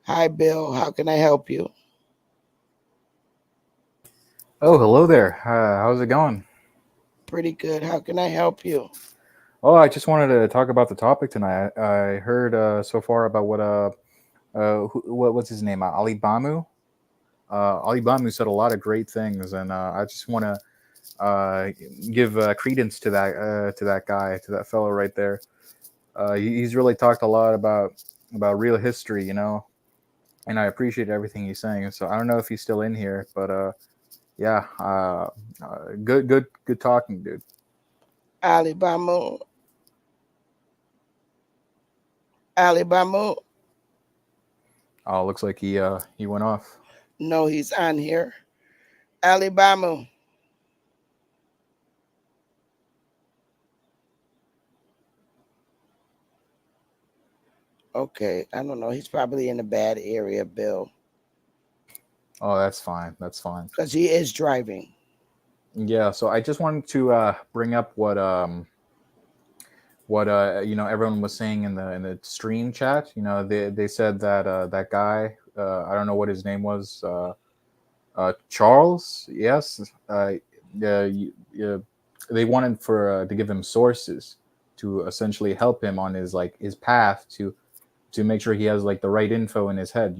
Hi, Bill. How can I help you? Oh, hello there. How's it going? Pretty good. How can I help you? Oh, I just wanted to talk about the topic tonight. I heard so far about what's his name? Ali Bamu. Ali Bamu said a lot of great things, and I just want to give credence to that guy, to that fellow right there. He's really talked a lot about real history, and I appreciate everything he's saying. So I don't know if he's still in here, but yeah, good talking, dude. Ali Bamu. Oh, looks like he went off. No, he's on here. Ali Bamu. Okay, I don't know. He's probably in a bad area, Bill. Oh, that's fine. That's fine. Because he is driving. Yeah, so I just wanted to bring up what everyone was saying in the stream chat. They said that that guy, I don't know what his name was, Charles. Yes, they wanted to give him sources to essentially help him on his path to make sure he has the right info in his head.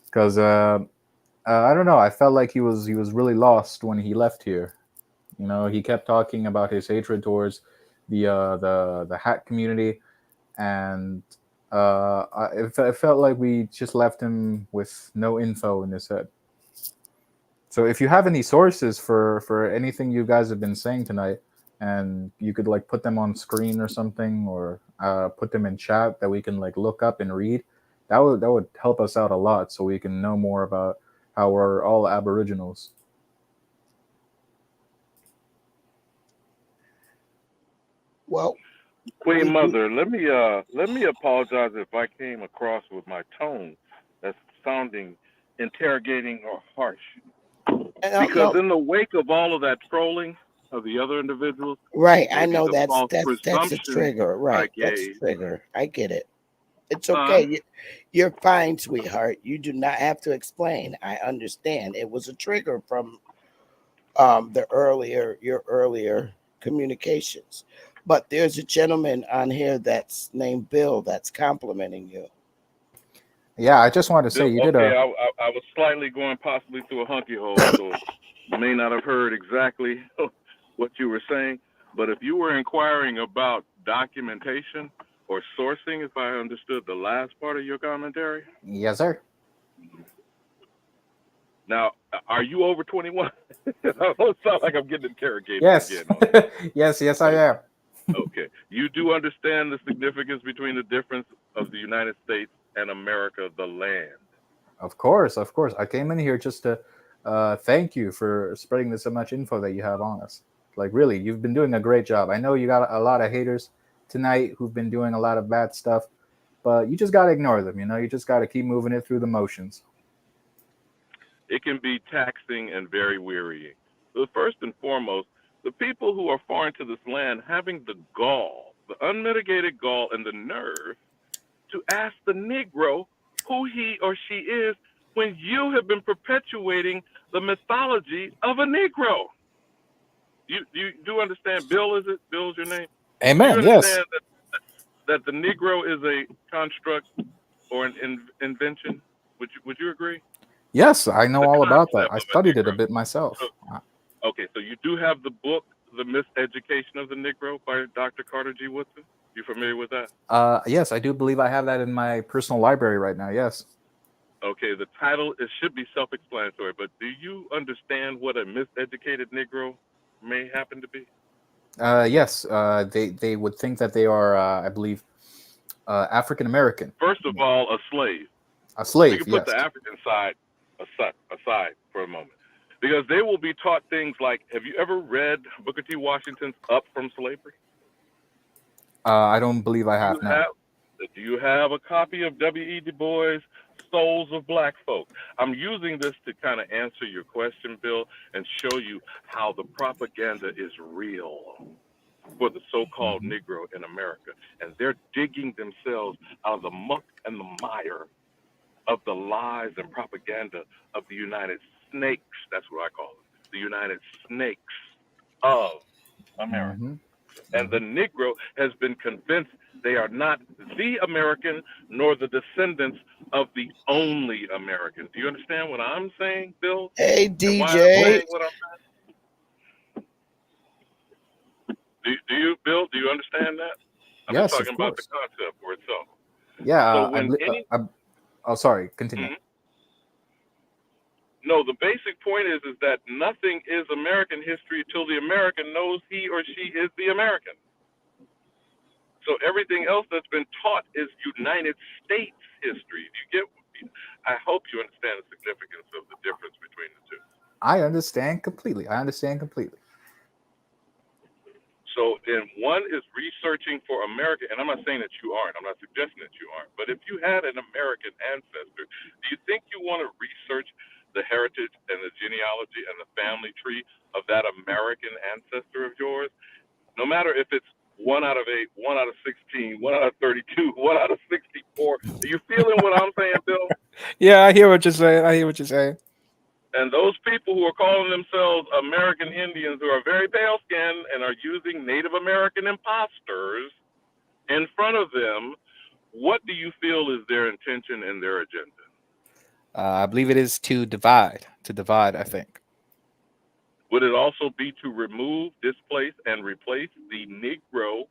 Because I don't know. I felt like he was really lost when he left here. He kept talking about his hatred towards the hat community, and it felt like we just left him with no info in his head. So if you have any sources for anything you guys have been saying tonight, and you could like put them on screen or something, or put them in chat that we can like look up and read, that would help us out a lot, so we can know more about how we're all Aboriginals. Well, Queen Mother, let me apologize if I came across with my tone that's sounding interrogating or harsh. Because in the wake of all of that trolling of the other individuals, right, I maybe know the that's false a presumption trigger. I Right, that's a gave. trigger. I get it. It's okay. You're fine, sweetheart. You do not have to explain. I understand. It was a trigger from your earlier communications. But there's a gentleman on here that's named Bill that's complimenting you. Yeah, I just wanted to say Bill, you did okay, a. I was slightly going possibly through a hunky hole, so you may not have heard exactly what you were saying. But if you were inquiring about documentation or sourcing, if I understood the last part of your commentary. Yes, sir. Now, are you over 21? I don't sound like I'm getting interrogated Yes. again. yes, I am. Okay. You do understand the significance between the difference of the United States and America, the land. Of course. I came in here just to thank you for spreading so much info that you have on us. Like, really, you've been doing a great job. I know you got a lot of haters tonight who've been doing a lot of bad stuff, but you just got to ignore them. You just got to keep moving it through the motions. It can be taxing and very wearying. So first and foremost, the people who are foreign to this land having the gall, the unmitigated gall and the nerve to ask the Negro who he or she is when you have been perpetuating the mythology of a Negro. You do understand? Bill, is it? Bill's your name? Amen. Do you Yes. understand that the Negro is a construct or an invention? Would you agree? Yes, I know all about that. I studied it a bit myself. Okay, so you do have the book, The Miseducation of the Negro by Dr. Carter G. Woodson. You familiar with that? Yes, I do believe I have that in my personal library right now. Yes. Okay, the title, it should be self-explanatory, but do you understand what a miseducated Negro may happen to be? Yes. They would think that they are, I believe, African American. First of all, a slave. A slave. You can put Yes. the African side aside for a moment. Because they will be taught things like, have you ever read Booker T. Washington's Up from Slavery? I don't believe I have now. Do you have a copy of W.E. Du Bois' Souls of Black Folk? I'm using this to kind of answer your question, Bill, and show you how the propaganda is real for the so-called Negro in America. And they're digging themselves out of the muck and the mire of the lies and propaganda of the United Snakes. That's what I call it. The United Snakes of America. And the Negro has been convinced they are not the American nor the descendants of the only American. Do you understand what I'm saying, Bill? Hey, And why I'm DJ. saying what I'm saying? Do you, Bill? Do you understand that? I'm Yes, just of talking about the course. concept for itself. Yeah. So when Oh, sorry. Continue. No, the basic point is that nothing is American history till the American knows he or she is the American. So everything else that's been taught is United States history. Do you get? I hope you understand the significance of the difference between the two. I understand completely. So, and one is researching for America, and I'm not saying that you aren't. I'm not suggesting that you aren't. But if you had an American ancestor, do you think you want to research the heritage and the genealogy and the family tree of that American ancestor of yours? No matter if it's 1 out of 8, 1 out of 16, 1 out of 32, 1 out of 64. Are you feeling what I'm saying, Bill? Yeah, I hear what you're saying. And those people who are calling themselves American Indians, who are very pale-skinned and are using Native American imposters in front of them, what do you feel is their intention and their agenda? I believe it is to divide. I think. Would it also be to remove, displace, and replace the Negro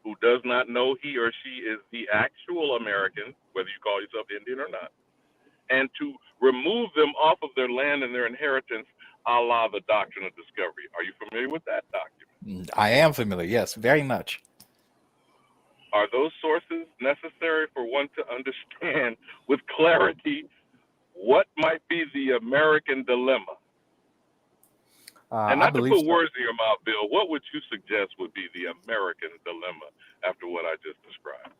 who does not know he or she is the actual American, whether you call yourself Indian or not, and to remove them off of their land and their inheritance a la the Doctrine of Discovery. Are you familiar with that document? I am familiar. Yes, very much. Are those sources necessary for one to understand with clarity what might be the American dilemma? And I not to believe put so. words in your mouth, Bill, what would you suggest would be the American dilemma after what I just described?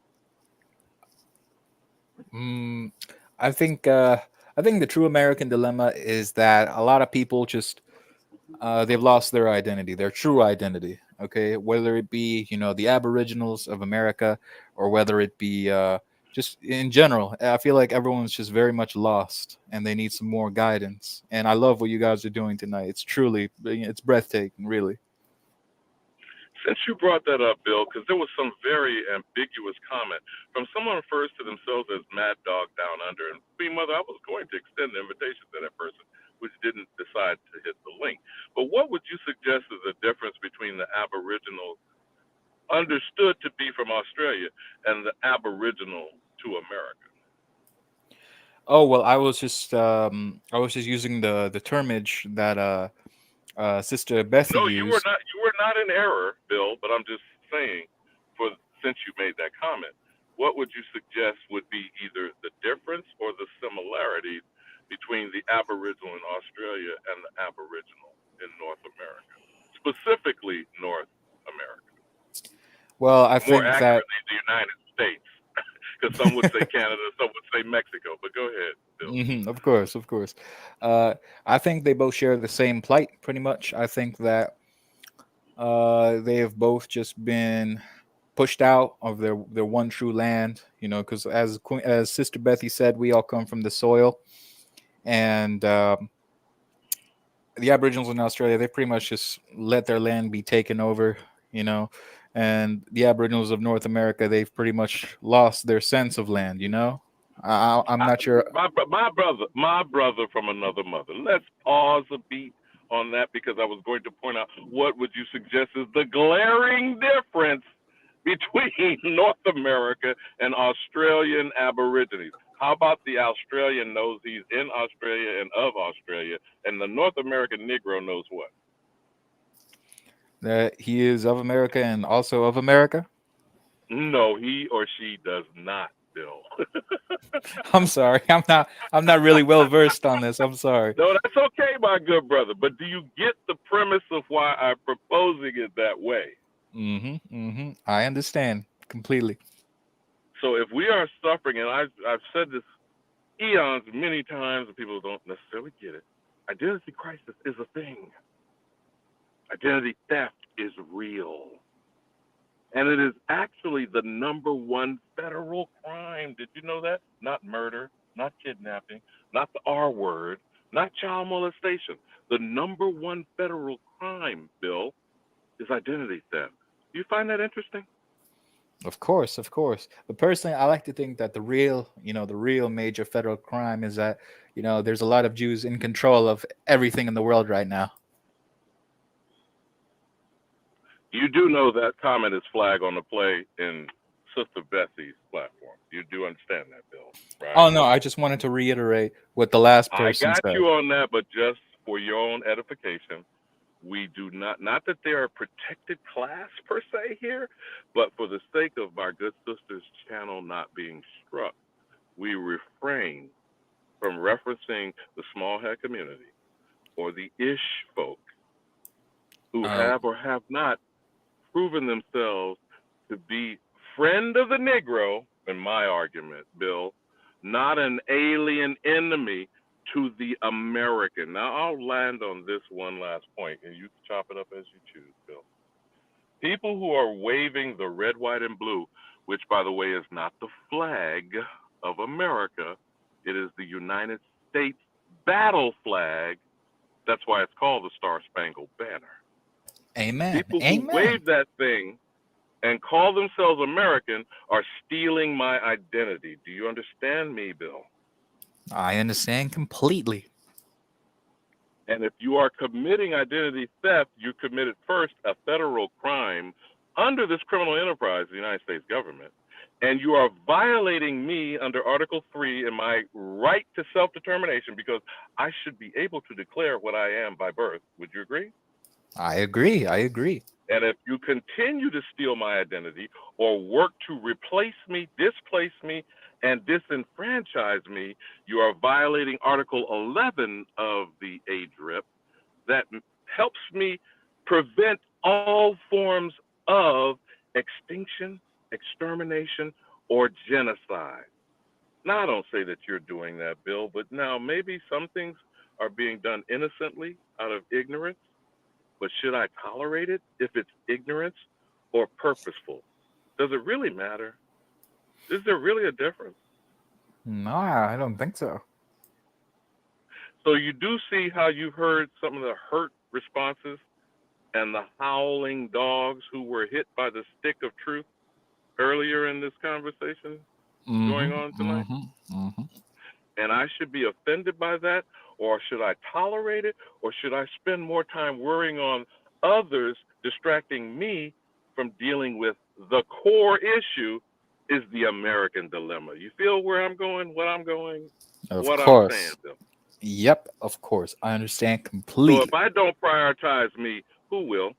I think the true American dilemma is that a lot of people just they've lost their identity, their true identity. Okay, whether it be the Aboriginals of America, or whether it be just in general. I feel like everyone's just very much lost, and they need some more guidance. And I love what you guys are doing tonight. It's breathtaking, really. Since you brought that up, Bill, because there was some very ambiguous comment from someone who refers to themselves as Mad Dog Down Under. And Queen Mother, I was going to extend the invitation to that person, which didn't decide to hit the link. But what would you suggest is the difference between the Aboriginal understood to be from Australia and the Aboriginal to America? Oh well, I was just using the termage that Sister Bethy No, used. you were not in error, Bill, but I'm just saying, since you made that comment, what would you suggest would be either the difference or the similarity between the Aboriginal in Australia and the Aboriginal in North America, specifically North America? Well, I More think that accurately, the United States, because some would say Canada, some would say Mexico. But go ahead, Bill. Of course, of course. I think they both share the same plight, pretty much. I think that they have both just been pushed out of their one true land, because as Sister Bethy said, we all come from the soil, and the Aboriginals in Australia, they pretty much just let their land be taken over, and the Aboriginals of North America, they've pretty much lost their sense of land, I'm not sure. My brother from another mother. Let's pause a beat on that, because I was going to point out what would you suggest is the glaring difference between North America and Australian Aborigines. How about the Australian knows he's in Australia and of Australia, and the North American Negro knows what? That he is of America and also of America? No, he or she does not, Bill. I'm sorry. I'm not really well versed on this. I'm sorry. No, that's okay, my good brother. But do you get the premise of why I'm proposing it that way? I understand completely. So if we are suffering, and I've said this eons many times, and people don't necessarily get it, identity crisis is a thing. Identity theft is real. And it is actually the #1 federal crime. Did you know that? Not murder, not kidnapping, not the R word, not child molestation. The #1 federal crime, Bill, is identity theft. Do you find that interesting? Of course, of course. But personally, I like to think that the real major federal crime is that, there's a lot of Jews in control of everything in the world right now. You do know that comment is flag on the play in Sister Bethy's platform. You do understand that, Bill, right? Oh no, I just wanted to reiterate what the last person I got said. you on that, but just for your own edification, we do not that they are a protected class per se here, but for the sake of our good sister's channel not being struck, we refrain from referencing the small head community or the ish folk who have or have not proven themselves to be friend of the Negro, in my argument, Bill, not an alien enemy to the American. Now, I'll land on this one last point, and you can chop it up as you choose, Bill. People who are waving the red, white, and blue, which, by the way, is not the flag of America, it is the United States battle flag. That's why it's called the Star-Spangled Banner. Amen. People who wave that thing and call themselves American are stealing my identity. Do you understand me, Bill? I understand completely. And if you are committing identity theft, you committed first a federal crime under this criminal enterprise, the United States government, and you are violating me under Article 3 in my right to self-determination, because I should be able to declare what I am by birth. Would you agree? I agree. I agree. And if you continue to steal my identity or work to replace me, displace me, and disenfranchise me, you are violating Article 11 of the ADRIP that helps me prevent all forms of extinction, extermination, or genocide. Now, I don't say that you're doing that, Bill, but now maybe some things are being done innocently out of ignorance. But should I tolerate it if it's ignorance or purposeful? Does it really matter? Is there really a difference? No, I don't think so. So you do see how you heard some of the hurt responses and the howling dogs who were hit by the stick of truth earlier in this conversation going on tonight? And I should be offended by that, or should I tolerate it, or should I spend more time worrying on others distracting me from dealing with the core issue is the American dilemma. You feel where I'm going, what I'm going, Of what course. I'm saying, Bill? Yep, of course. I understand So completely. if I don't prioritize me, who will?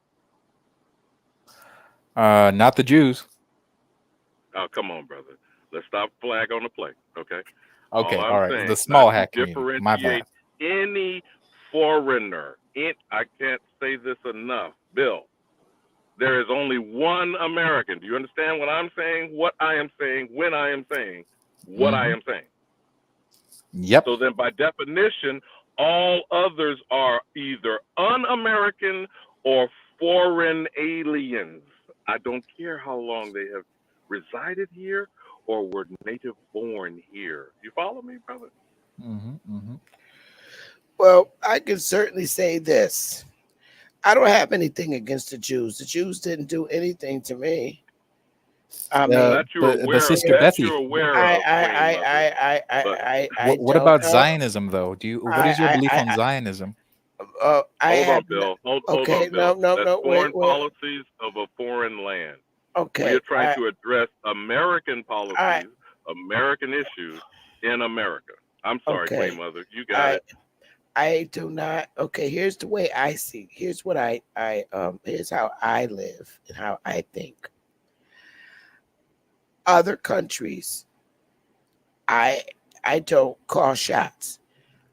Not the Jews. Oh, come on, brother. Let's stop flag on the play, okay? Okay, All I'm all right. saying, The small not to hat community. My bad. differentiate any foreigner. I can't say this enough, Bill. There is only one American. Do you understand what I'm saying, what I am saying, when I am saying, what I am saying? Yep. So then by definition, all others are either un-American or foreign aliens. I don't care how long they have resided here or were native born here. You follow me, brother? Well, I can certainly say this. I don't have anything against the Jews. The Jews didn't do anything to me. I mean, That you're aware of. Sister That Bethy, you're aware of, Queen Mother. what about Zionism, though? What is your belief on Zionism? Hold on, Bill. Hold okay, on, Bill. no, That's foreign wait. policies of a foreign land. Okay, We are trying to address American policies, American issues in America. I'm sorry, Okay. Queen Mother. You got it. I do not. Okay, here's the way I see. Here's what here's how I live and how I think. Other countries, I don't call shots.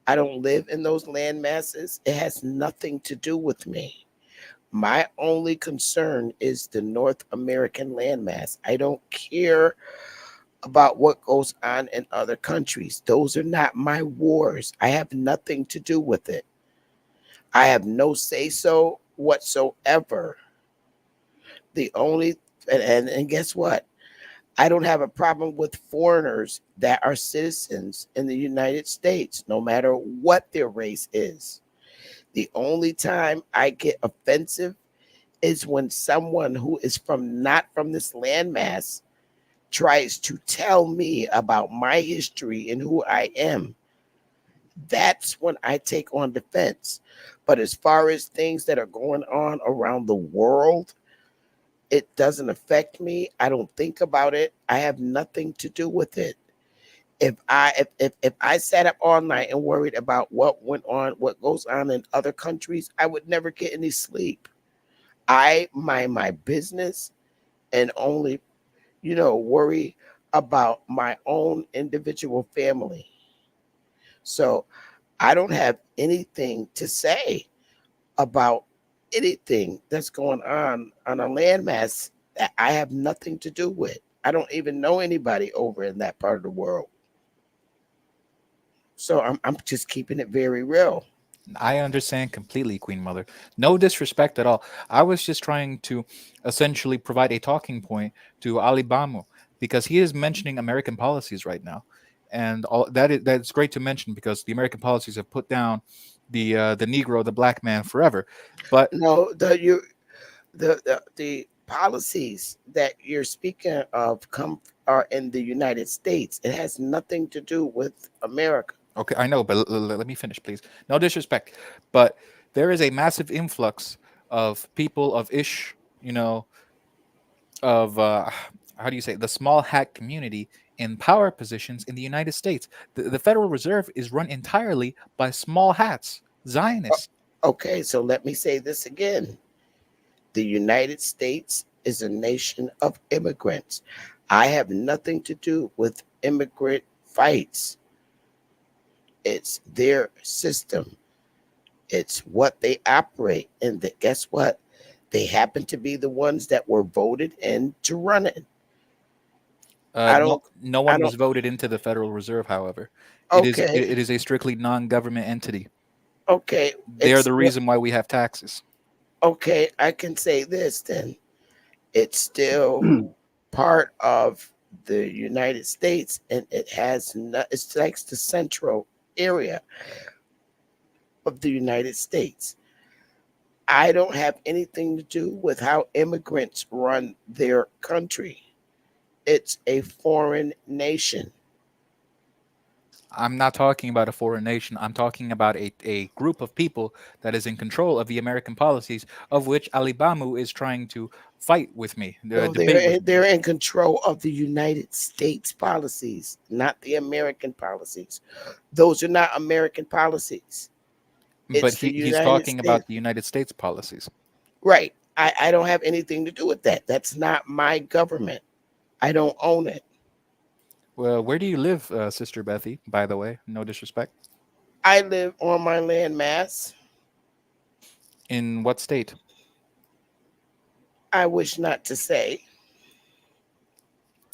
I don't live in those land masses. It has nothing to do with me. My only concern is the North American landmass. I don't care about what goes on in other countries. Those are not my wars. I have nothing to do with it. I have no say-so whatsoever. The only, and guess what? I don't have a problem with foreigners that are citizens in the United States, no matter what their race is. The only time I get offensive is when someone who is not from this landmass tries to tell me about my history and who I am. That's when I take on defense. But as far as things that are going on around the world, it doesn't affect me. I don't think about it. I have nothing to do with it. If I sat up all night and worried about what went on, what goes on in other countries, I would never get any sleep. I mind my business and only, worry about my own individual family. So I don't have anything to say about anything that's going on a landmass that I have nothing to do with. I don't even know anybody over in that part of the world. So I'm just keeping it very real. I understand completely, Queen Mother. No disrespect at all. I was just trying to essentially provide a talking point to Ali Bamu because he is mentioning American policies right now, and all that's great to mention because the American policies have put down the Negro, the black man, forever. But no, the policies that you're speaking of are in the United States. It has nothing to do with America. Okay, I know, but let me finish, please. No disrespect, but there is a massive influx of people of how how do you say, the small hat community in power positions in the United States. The Federal Reserve is run entirely by small hats, Zionists. Okay, so let me say this again. The United States is a nation of immigrants. I have nothing to do with immigrant fights. It's their system. It's what they operate. And guess what? They happen to be the ones that were voted in to run it. No one was voted into the Federal Reserve, however. Okay. It is a strictly non-government entity. Okay. They are the reason why we have taxes. Okay, I can say this then. It's still part of the United States, and it has it's like the central area of the United States. I don't have anything to do with how immigrants run their country. It's a foreign nation. I'm not talking about a foreign nation. I'm talking about a group of people that is in control of the American policies, of which Ali Bamu is trying to fight with me. No, Debate they're in control of the United States policies, not the American policies. Those are not American policies. But he's talking about the United States policies. Right. I don't have anything to do with that. That's not my government. I don't own it. Well, where do you live, Sister Bethy, by the way? No disrespect. I live on my land mass. In what state? I wish not to say.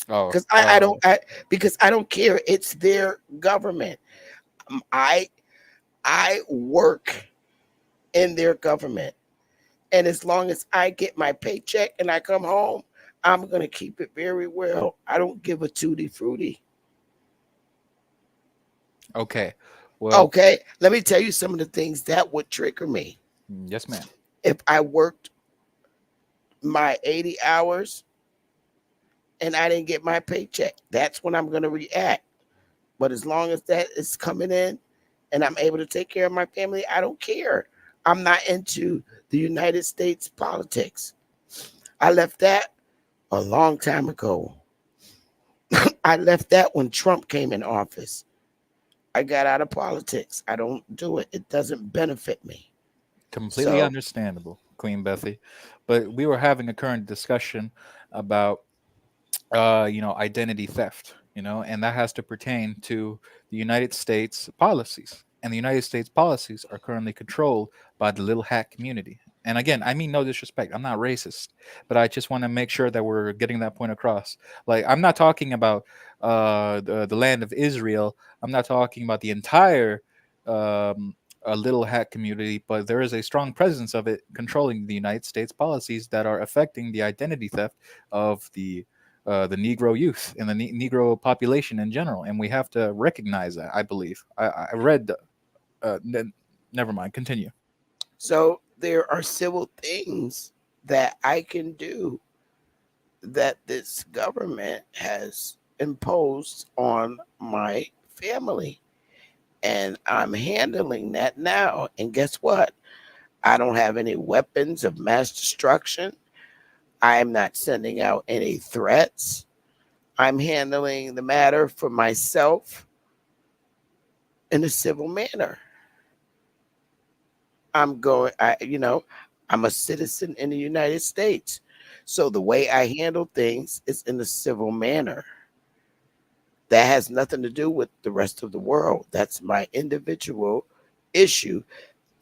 Oh, because because I don't care. It's their government. I work in their government, and as long as I get my paycheck and I come home, I'm gonna keep it very well. I don't give a tutti frutti. Okay. Well. Okay. Let me tell you some of the things that would trigger me. Yes, ma'am. If I worked my 80 hours and I didn't get my paycheck, that's when I'm gonna react. But as long as that is coming in and I'm able to take care of my family, I don't care. I'm not into the United States politics. I left that a long time ago. I left that when Trump came in office. I got out of politics. I don't do it. It doesn't benefit me. Completely understandable, Queen Bethy. But we were having a current discussion about, identity theft, and that has to pertain to the United States policies. And the United States policies are currently controlled by the little hat community. And again, I mean no disrespect. I'm not racist, but I just want to make sure that we're getting that point across. Like, I'm not talking about the land of Israel. I'm not talking about the entire little hat community, but there is a strong presence of it controlling the United States policies that are affecting the identity theft of the Negro youth and the Negro population in general. And we have to recognize that, I believe. I read, never mind, continue. So there are civil things that I can do that this government has imposed on my family. And I'm handling that now. And guess what? I don't have any weapons of mass destruction. I'm not sending out any threats. I'm handling the matter for myself in a civil manner. I'm a citizen in the United States. So the way I handle things is in a civil manner. That has nothing to do with the rest of the world. That's my individual issue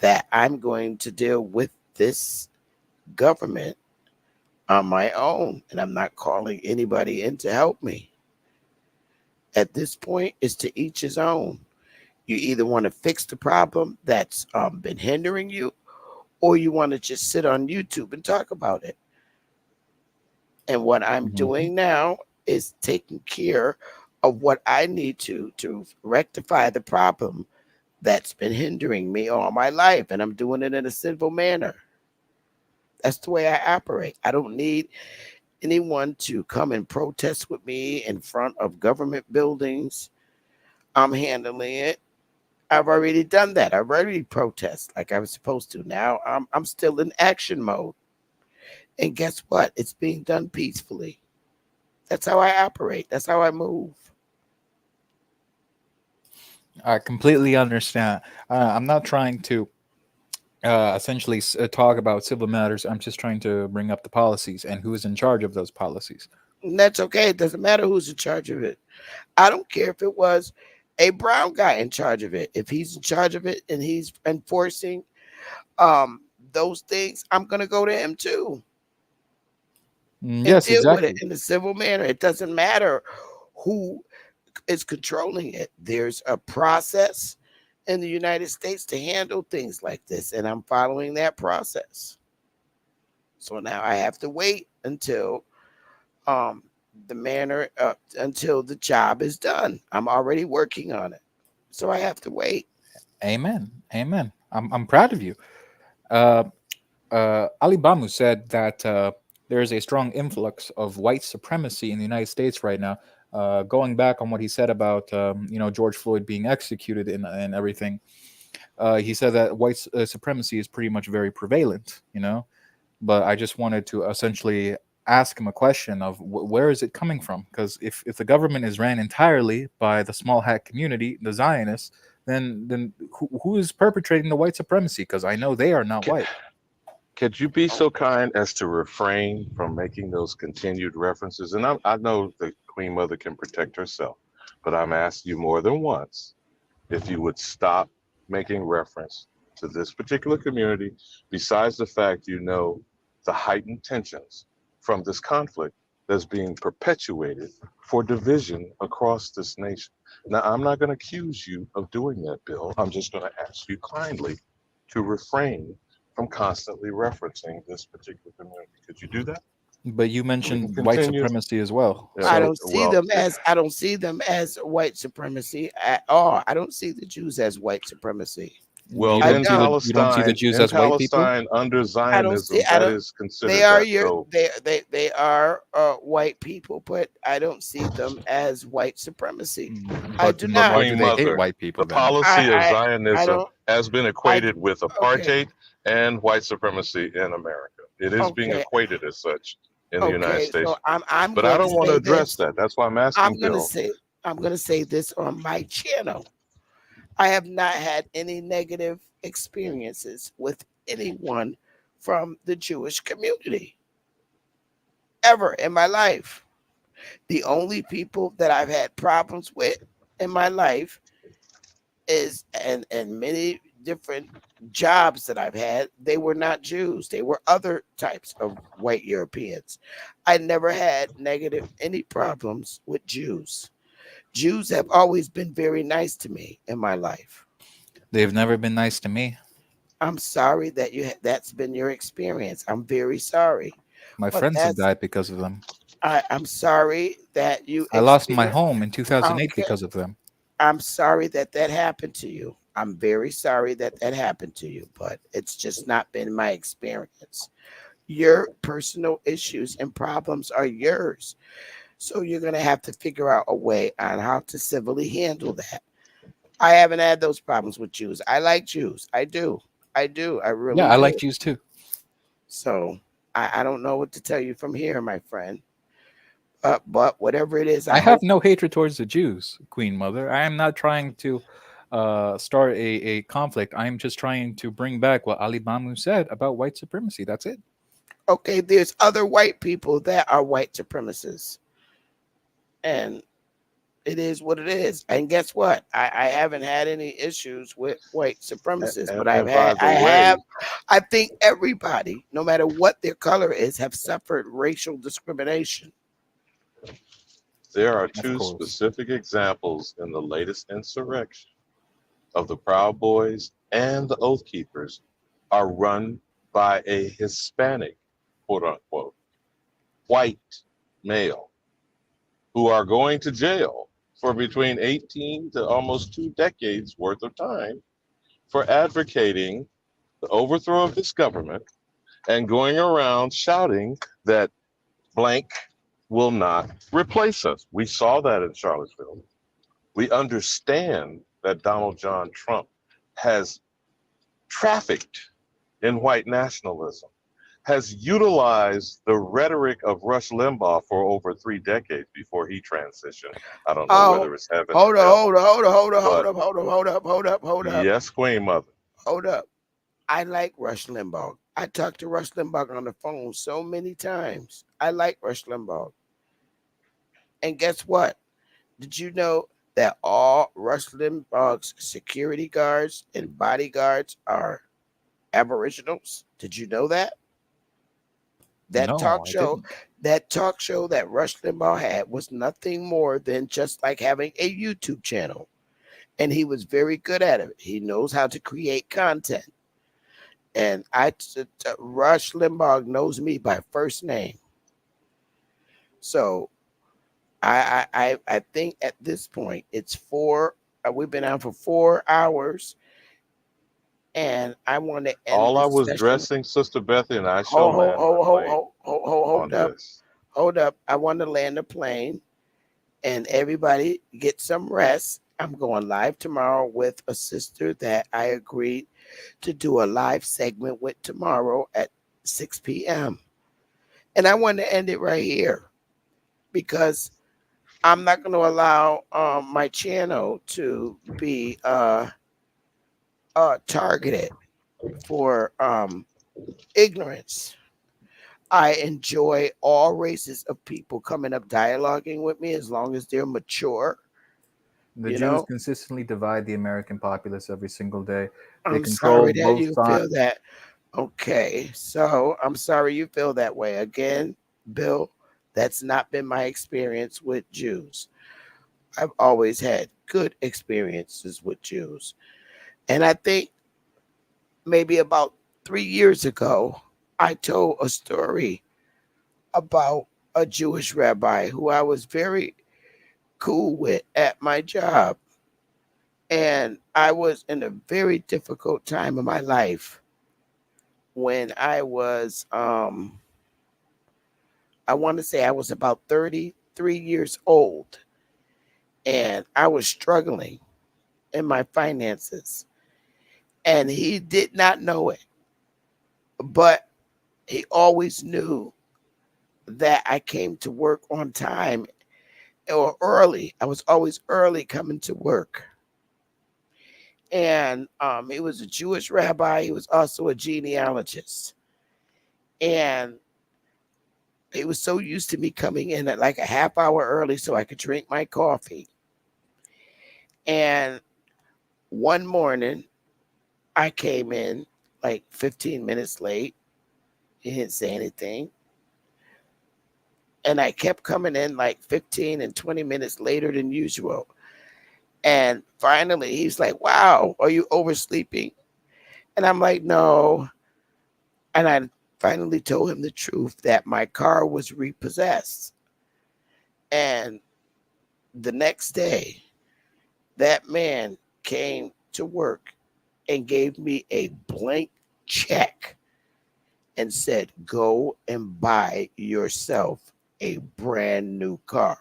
that I'm going to deal with this government on my own. And I'm not calling anybody in to help me. At this point, it's to each his own. You either want to fix the problem that's been hindering you, or you want to just sit on YouTube and talk about it. And what I'm doing now is taking care of what I need to rectify the problem that's been hindering me all my life. And I'm doing it in a civil manner. That's the way I operate. I don't need anyone to come and protest with me in front of government buildings. I'm handling it. I've already done that. I've already protested like I was supposed to. Now I'm still in action mode. And guess what? It's being done peacefully. That's how I operate. That's how I move. I completely understand. I'm not trying to essentially talk about civil matters. I'm just trying to bring up the policies and who is in charge of those policies. And that's okay. It doesn't matter who's in charge of it. I don't care if it was a brown guy in charge of it. If he's in charge of it and he's enforcing those things, I'm gonna go to him too. And Yes, deal with exactly. it in a civil manner. It doesn't matter who is controlling it. There's a process in the United States to handle things like this, and I'm following that process. So now I have to wait until the manner until the job is done. I'm already working on it, so I have to wait. Amen. Amen. I'm proud of you. Ali Bamu said that there is a strong influx of white supremacy in the United States right now. Going back on what he said about George Floyd being executed and everything, he said that white supremacy is pretty much very prevalent. But I just wanted to essentially ask him a question of where is it coming from? Because if the government is ran entirely by the small hat community, the Zionists, then who is perpetrating the white supremacy? Because I know they are not white. Could you be so kind as to refrain from making those continued references? And I know the Queen Mother can protect herself, but I'm asking you more than once if you would stop making reference to this particular community, besides the fact the heightened tensions from this conflict that's being perpetuated for division across this nation. Now, I'm not going to accuse you of doing that, Bill. I'm just going to ask you kindly to refrain from constantly referencing this particular community. Could you do that? But you mentioned can white continue. supremacy as well. I don't see them as white supremacy at all. I don't see the Jews as white supremacy. Well, You in don't see the Jews as white people? Palestine, under Zionism, I that don't. is considered They are that. So they are white people, but I don't see them as white supremacy. I do not. Why do they hate white people? the then? policy of I Zionism don't- has been equated with apartheid and white supremacy in America. It is being Okay. equated as such in the United Okay, States. so I'm But I going don't want to say address this. that. That's why I'm asking I'm Bill. going to say this on my channel. I have not had any negative experiences with anyone from the Jewish community ever in my life. The only people that I've had problems with in my life is and many different jobs that I've had, they were not Jews. They were other types of white Europeans. I never had any problems with Jews. Jews have always been very nice to me in my life. They've never been nice to me. I'm sorry that that's been your experience. I'm very sorry. My But friends have that's- died because of them. I'm sorry that you. I lost my experienced- home in 2008 Okay. because of them. I'm sorry that happened to you. I'm very sorry that happened to you, but it's just not been my experience. Your personal issues and problems are yours. So you're going to have to figure out a way on how to civilly handle that. I haven't had those problems with Jews. I like Jews. I do. I really Yeah, I do. like Jews too. So I don't know what to tell you from here, my friend. But whatever it is, I have no hatred towards the Jews, Queen Mother. I am not trying to start a conflict. I am just trying to bring back what Ali Bamu said about white supremacy. That's it. Okay, there's other white people that are white supremacists. And it is what it is. And guess what? I haven't had any issues with white supremacists, but I think everybody, no matter what their color is, have suffered racial discrimination. There are two specific examples in the latest insurrection of the Proud Boys and the Oath Keepers are run by a Hispanic, quote unquote, white male who are going to jail for between 18 to almost 2 decades worth of time for advocating the overthrow of this government and going around shouting that blank will not replace us. We saw that in Charlottesville. We understand that Donald John Trump has trafficked in white nationalism, has utilized the rhetoric of Rush Limbaugh for over 3 decades before he transitioned. I don't know Oh, whether it's heaven hold or up, hell, hold up, hold up, hold up, hold but up, hold up, hold up, hold up, hold up, yes, Queen Mother. hold up. I like Rush Limbaugh. I talked to Rush Limbaugh on the phone so many times. I like Rush Limbaugh. And guess what? Did you know that all Rush Limbaugh's security guards and bodyguards are aboriginals? Did you know that? That No, talk I show, didn't. that talk show that Rush Limbaugh had was nothing more than just like having a YouTube channel. And he was very good at it. He knows how to create content. And Rush Limbaugh knows me by first name. So I think at this point it's 4. We've been on for 4 hours, and I want to end All I this was session. dressing Sister Bethy and I shall Hold, hold, land my hold, hold, plane hold on up. this. Hold up. I want to land the plane, and everybody get some rest. I'm going live tomorrow with a sister that I agreed to do a live segment with tomorrow at 6 p.m. And I want to end it right here because I'm not going to allow my channel to be targeted for ignorance. I enjoy all races of people coming up dialoguing with me as long as they're mature. The You Jews know, consistently divide the American populace every single day. They I'm control sorry that both you sides. feel that. Okay, so I'm sorry you feel that way. Again, Bill, that's not been my experience with Jews. I've always had good experiences with Jews. And I think maybe about 3 years ago, I told a story about a Jewish rabbi who I was very cool with at my job. And I was in a very difficult time of my life when I was, I want to say I was about 33 years old. And I was struggling in my finances. And he did not know it, but he always knew that I came to work on time or early. I was always early coming to work. And he was a Jewish rabbi. He was also a genealogist. And he was so used to me coming in at like a half hour early so I could drink my coffee. And one morning, I came in like 15 minutes late. He didn't say anything. And I kept coming in like 15 and 20 minutes later than usual. And finally, he's like, wow, are you oversleeping? And I'm like, no. And I finally told him the truth that my car was repossessed. And the next day, that man came to work and gave me a blank check and said, go and buy yourself a brand new car.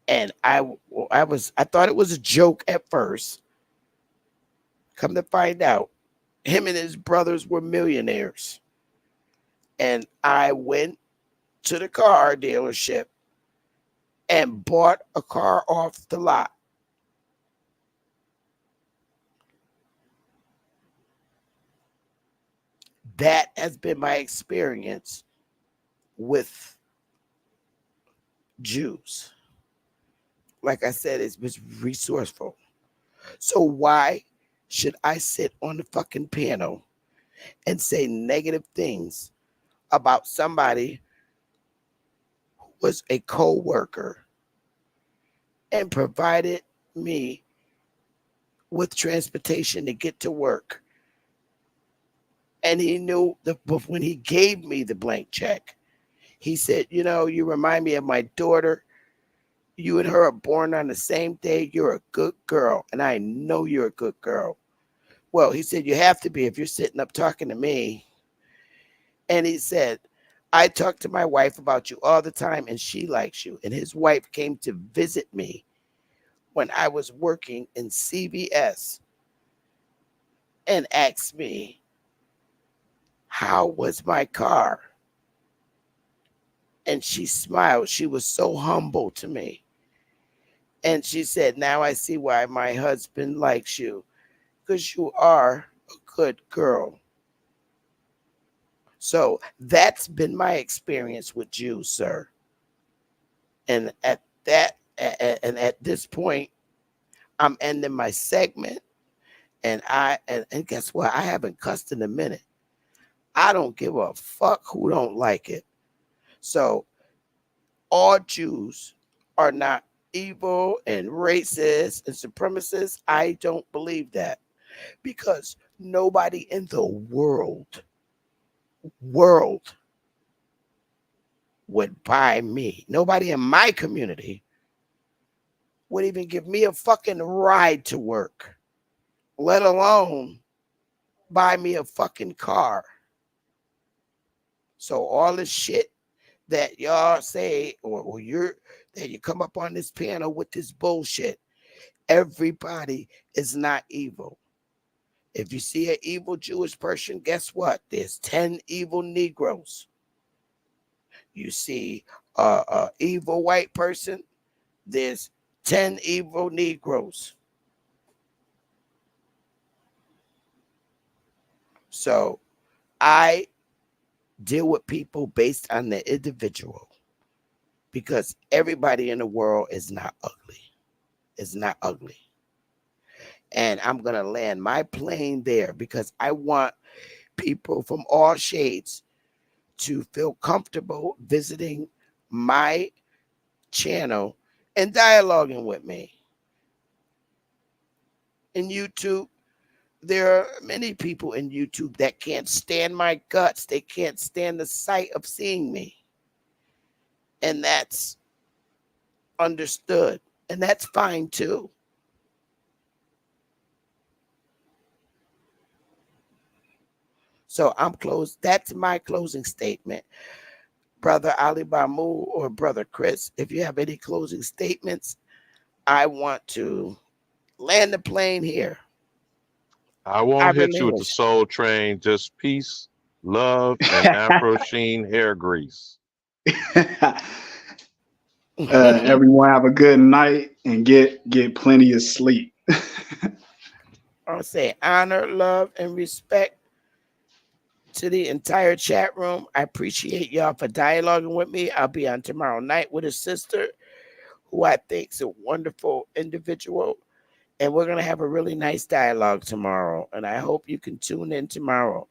And I thought it was a joke at first. Come to find out, him and his brothers were millionaires. And I went to the car dealership and bought a car off the lot. That has been my experience with Jews. Like I said, it's been resourceful. So why should I sit on the fucking panel and say negative things about somebody who was a co-worker and provided me with transportation to get to work? And he knew when he gave me the blank check, he said, you know, you remind me of my daughter. You and her are born on the same day. You're a good girl. And I know you're a good girl. Well, he said, you have to be if you're sitting up talking to me. And he said, I talk to my wife about you all the time and she likes you. And his wife came to visit me when I was working in CVS and asked me how was my car? And she smiled. She was so humble to me. And she said, now I see why my husband likes you, because you are a good girl. So that's been my experience with you, sir. And at this point, I'm ending my segment. And guess what? I haven't cussed in a minute. I don't give a fuck who don't like it. So all Jews are not evil and racist and supremacists. I don't believe that, because nobody in the world would buy me. Nobody in my community would even give me a fucking ride to work, let alone buy me a fucking car. So all this shit that y'all say, or that you come up on this panel with this bullshit, everybody is not evil. If you see an evil Jewish person, guess what? There's 10 evil Negroes. You see an evil white person, there's 10 evil Negroes. So I deal with people based on the individual, because everybody in the world is not ugly. It's not ugly. And I'm going to land my plane there, because I want people from all shades to feel comfortable visiting my channel and dialoguing with me. In YouTube, there are many people in YouTube that can't stand my guts. They can't stand the sight of seeing me. And that's understood. And that's fine too. So I'm closed. That's my closing statement. Brother Ali Bamu or Brother Chris, if you have any closing statements, I want to land the plane here. I won't hit you with the Soul Train. Just peace, love, and Afro Sheen hair grease. Everyone have a good night and get plenty of sleep. I'll say honor, love, and respect to the entire chat room. I appreciate y'all for dialoguing with me. I'll be on tomorrow night with a sister who I think is a wonderful individual. And we're going to have a really nice dialogue tomorrow. And I hope you can tune in tomorrow.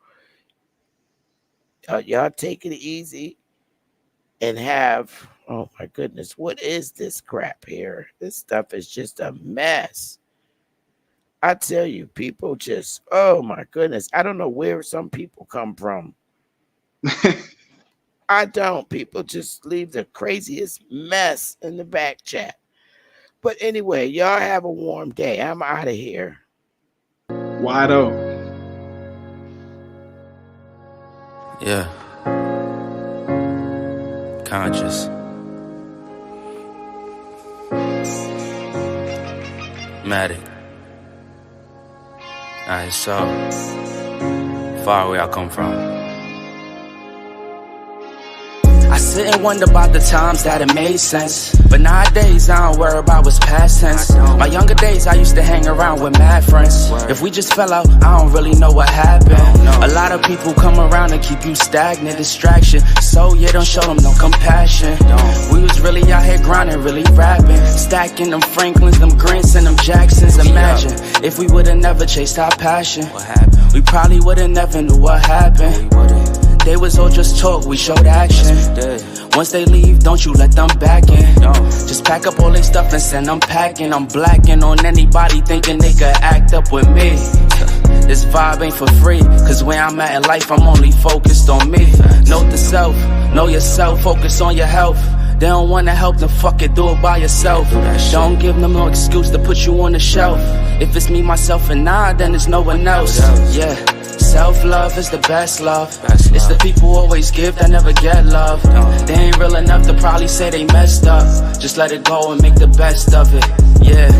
Y'all take it easy and have, oh my goodness, what is this crap here? This stuff is just a mess. I tell you, people just, oh my goodness. I don't know where some people come from. I don't. People just leave the craziest mess in the back chat. But anyway, y'all have a warm day. I'm out of here. Wide open. Yeah. Conscious. Matic. Alright, so far away I come from. I sit and wonder about the times that it made sense. But nowadays I don't worry about what's past tense. My younger days I used to hang around with mad friends. If we just fell out, I don't really know what happened. A lot of people come around and keep you stagnant, distraction. So yeah, don't show them no compassion. We was really out here grinding, really rapping, stacking them Franklins, them Grants, and them Jacksons. Imagine if we would've never chased our passion. We probably would've never knew what happened. They was all just talk, we showed action. Once they leave, don't you let them back in. Just pack up all their stuff and send them packing. I'm blacking on anybody thinking they could act up with me. This vibe ain't for free, cause where I'm at in life, I'm only focused on me. Note the self, know yourself, focus on your health. They don't wanna help, then fuck it, do it by yourself. Don't give them no excuse to put you on the shelf. If it's me, myself, and I, then it's no one else. Yeah. Self-love is the best love. It's the people who always give that never get love. They ain't real enough to probably say they messed up. Just let it go and make the best of it. Yeah,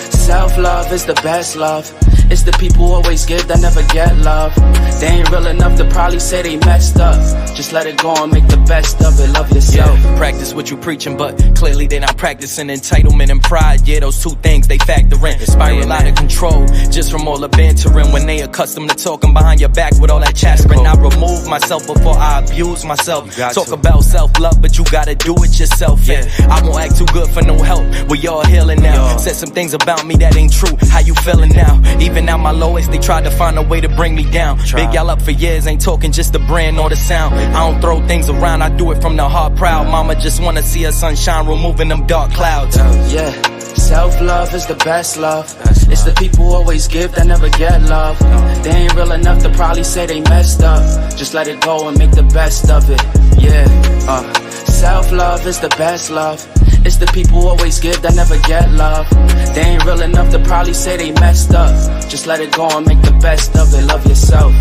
self-love is is the best love. It's the people who always give that never get love. They ain't real enough to probably say they messed up. Just let it go and make the best of it. Love yourself. Yeah, practice what you preaching, but clearly they not practicing entitlement and pride. Yeah, those two things they factor in. Spiral out of control just from all the bantering. When they accustomed to talking behind your back with all that chattering. I remove myself before I abuse myself. Talk about self-love, but you gotta do it yourself. Yeah, I won't act too good for no help. We all healing now. Said some things about me that ain't true. How you feeling now? Even at my lowest, they tried to find a way to bring me down. Big y'all up for years, ain't talking just the brand or the sound. I don't throw things around, I do it from the heart proud. Mama just wanna see her sunshine, removing them dark clouds. Yeah, self-love is the best love. It's the people who always give that never get love. They ain't real enough to probably say they messed up. Just let it go and make the best of it. Yeah, self-love is the best love. It's the people who always give that never get love. They ain't real enough to probably say they messed up. Just let it go and make the best of it. Love yourself.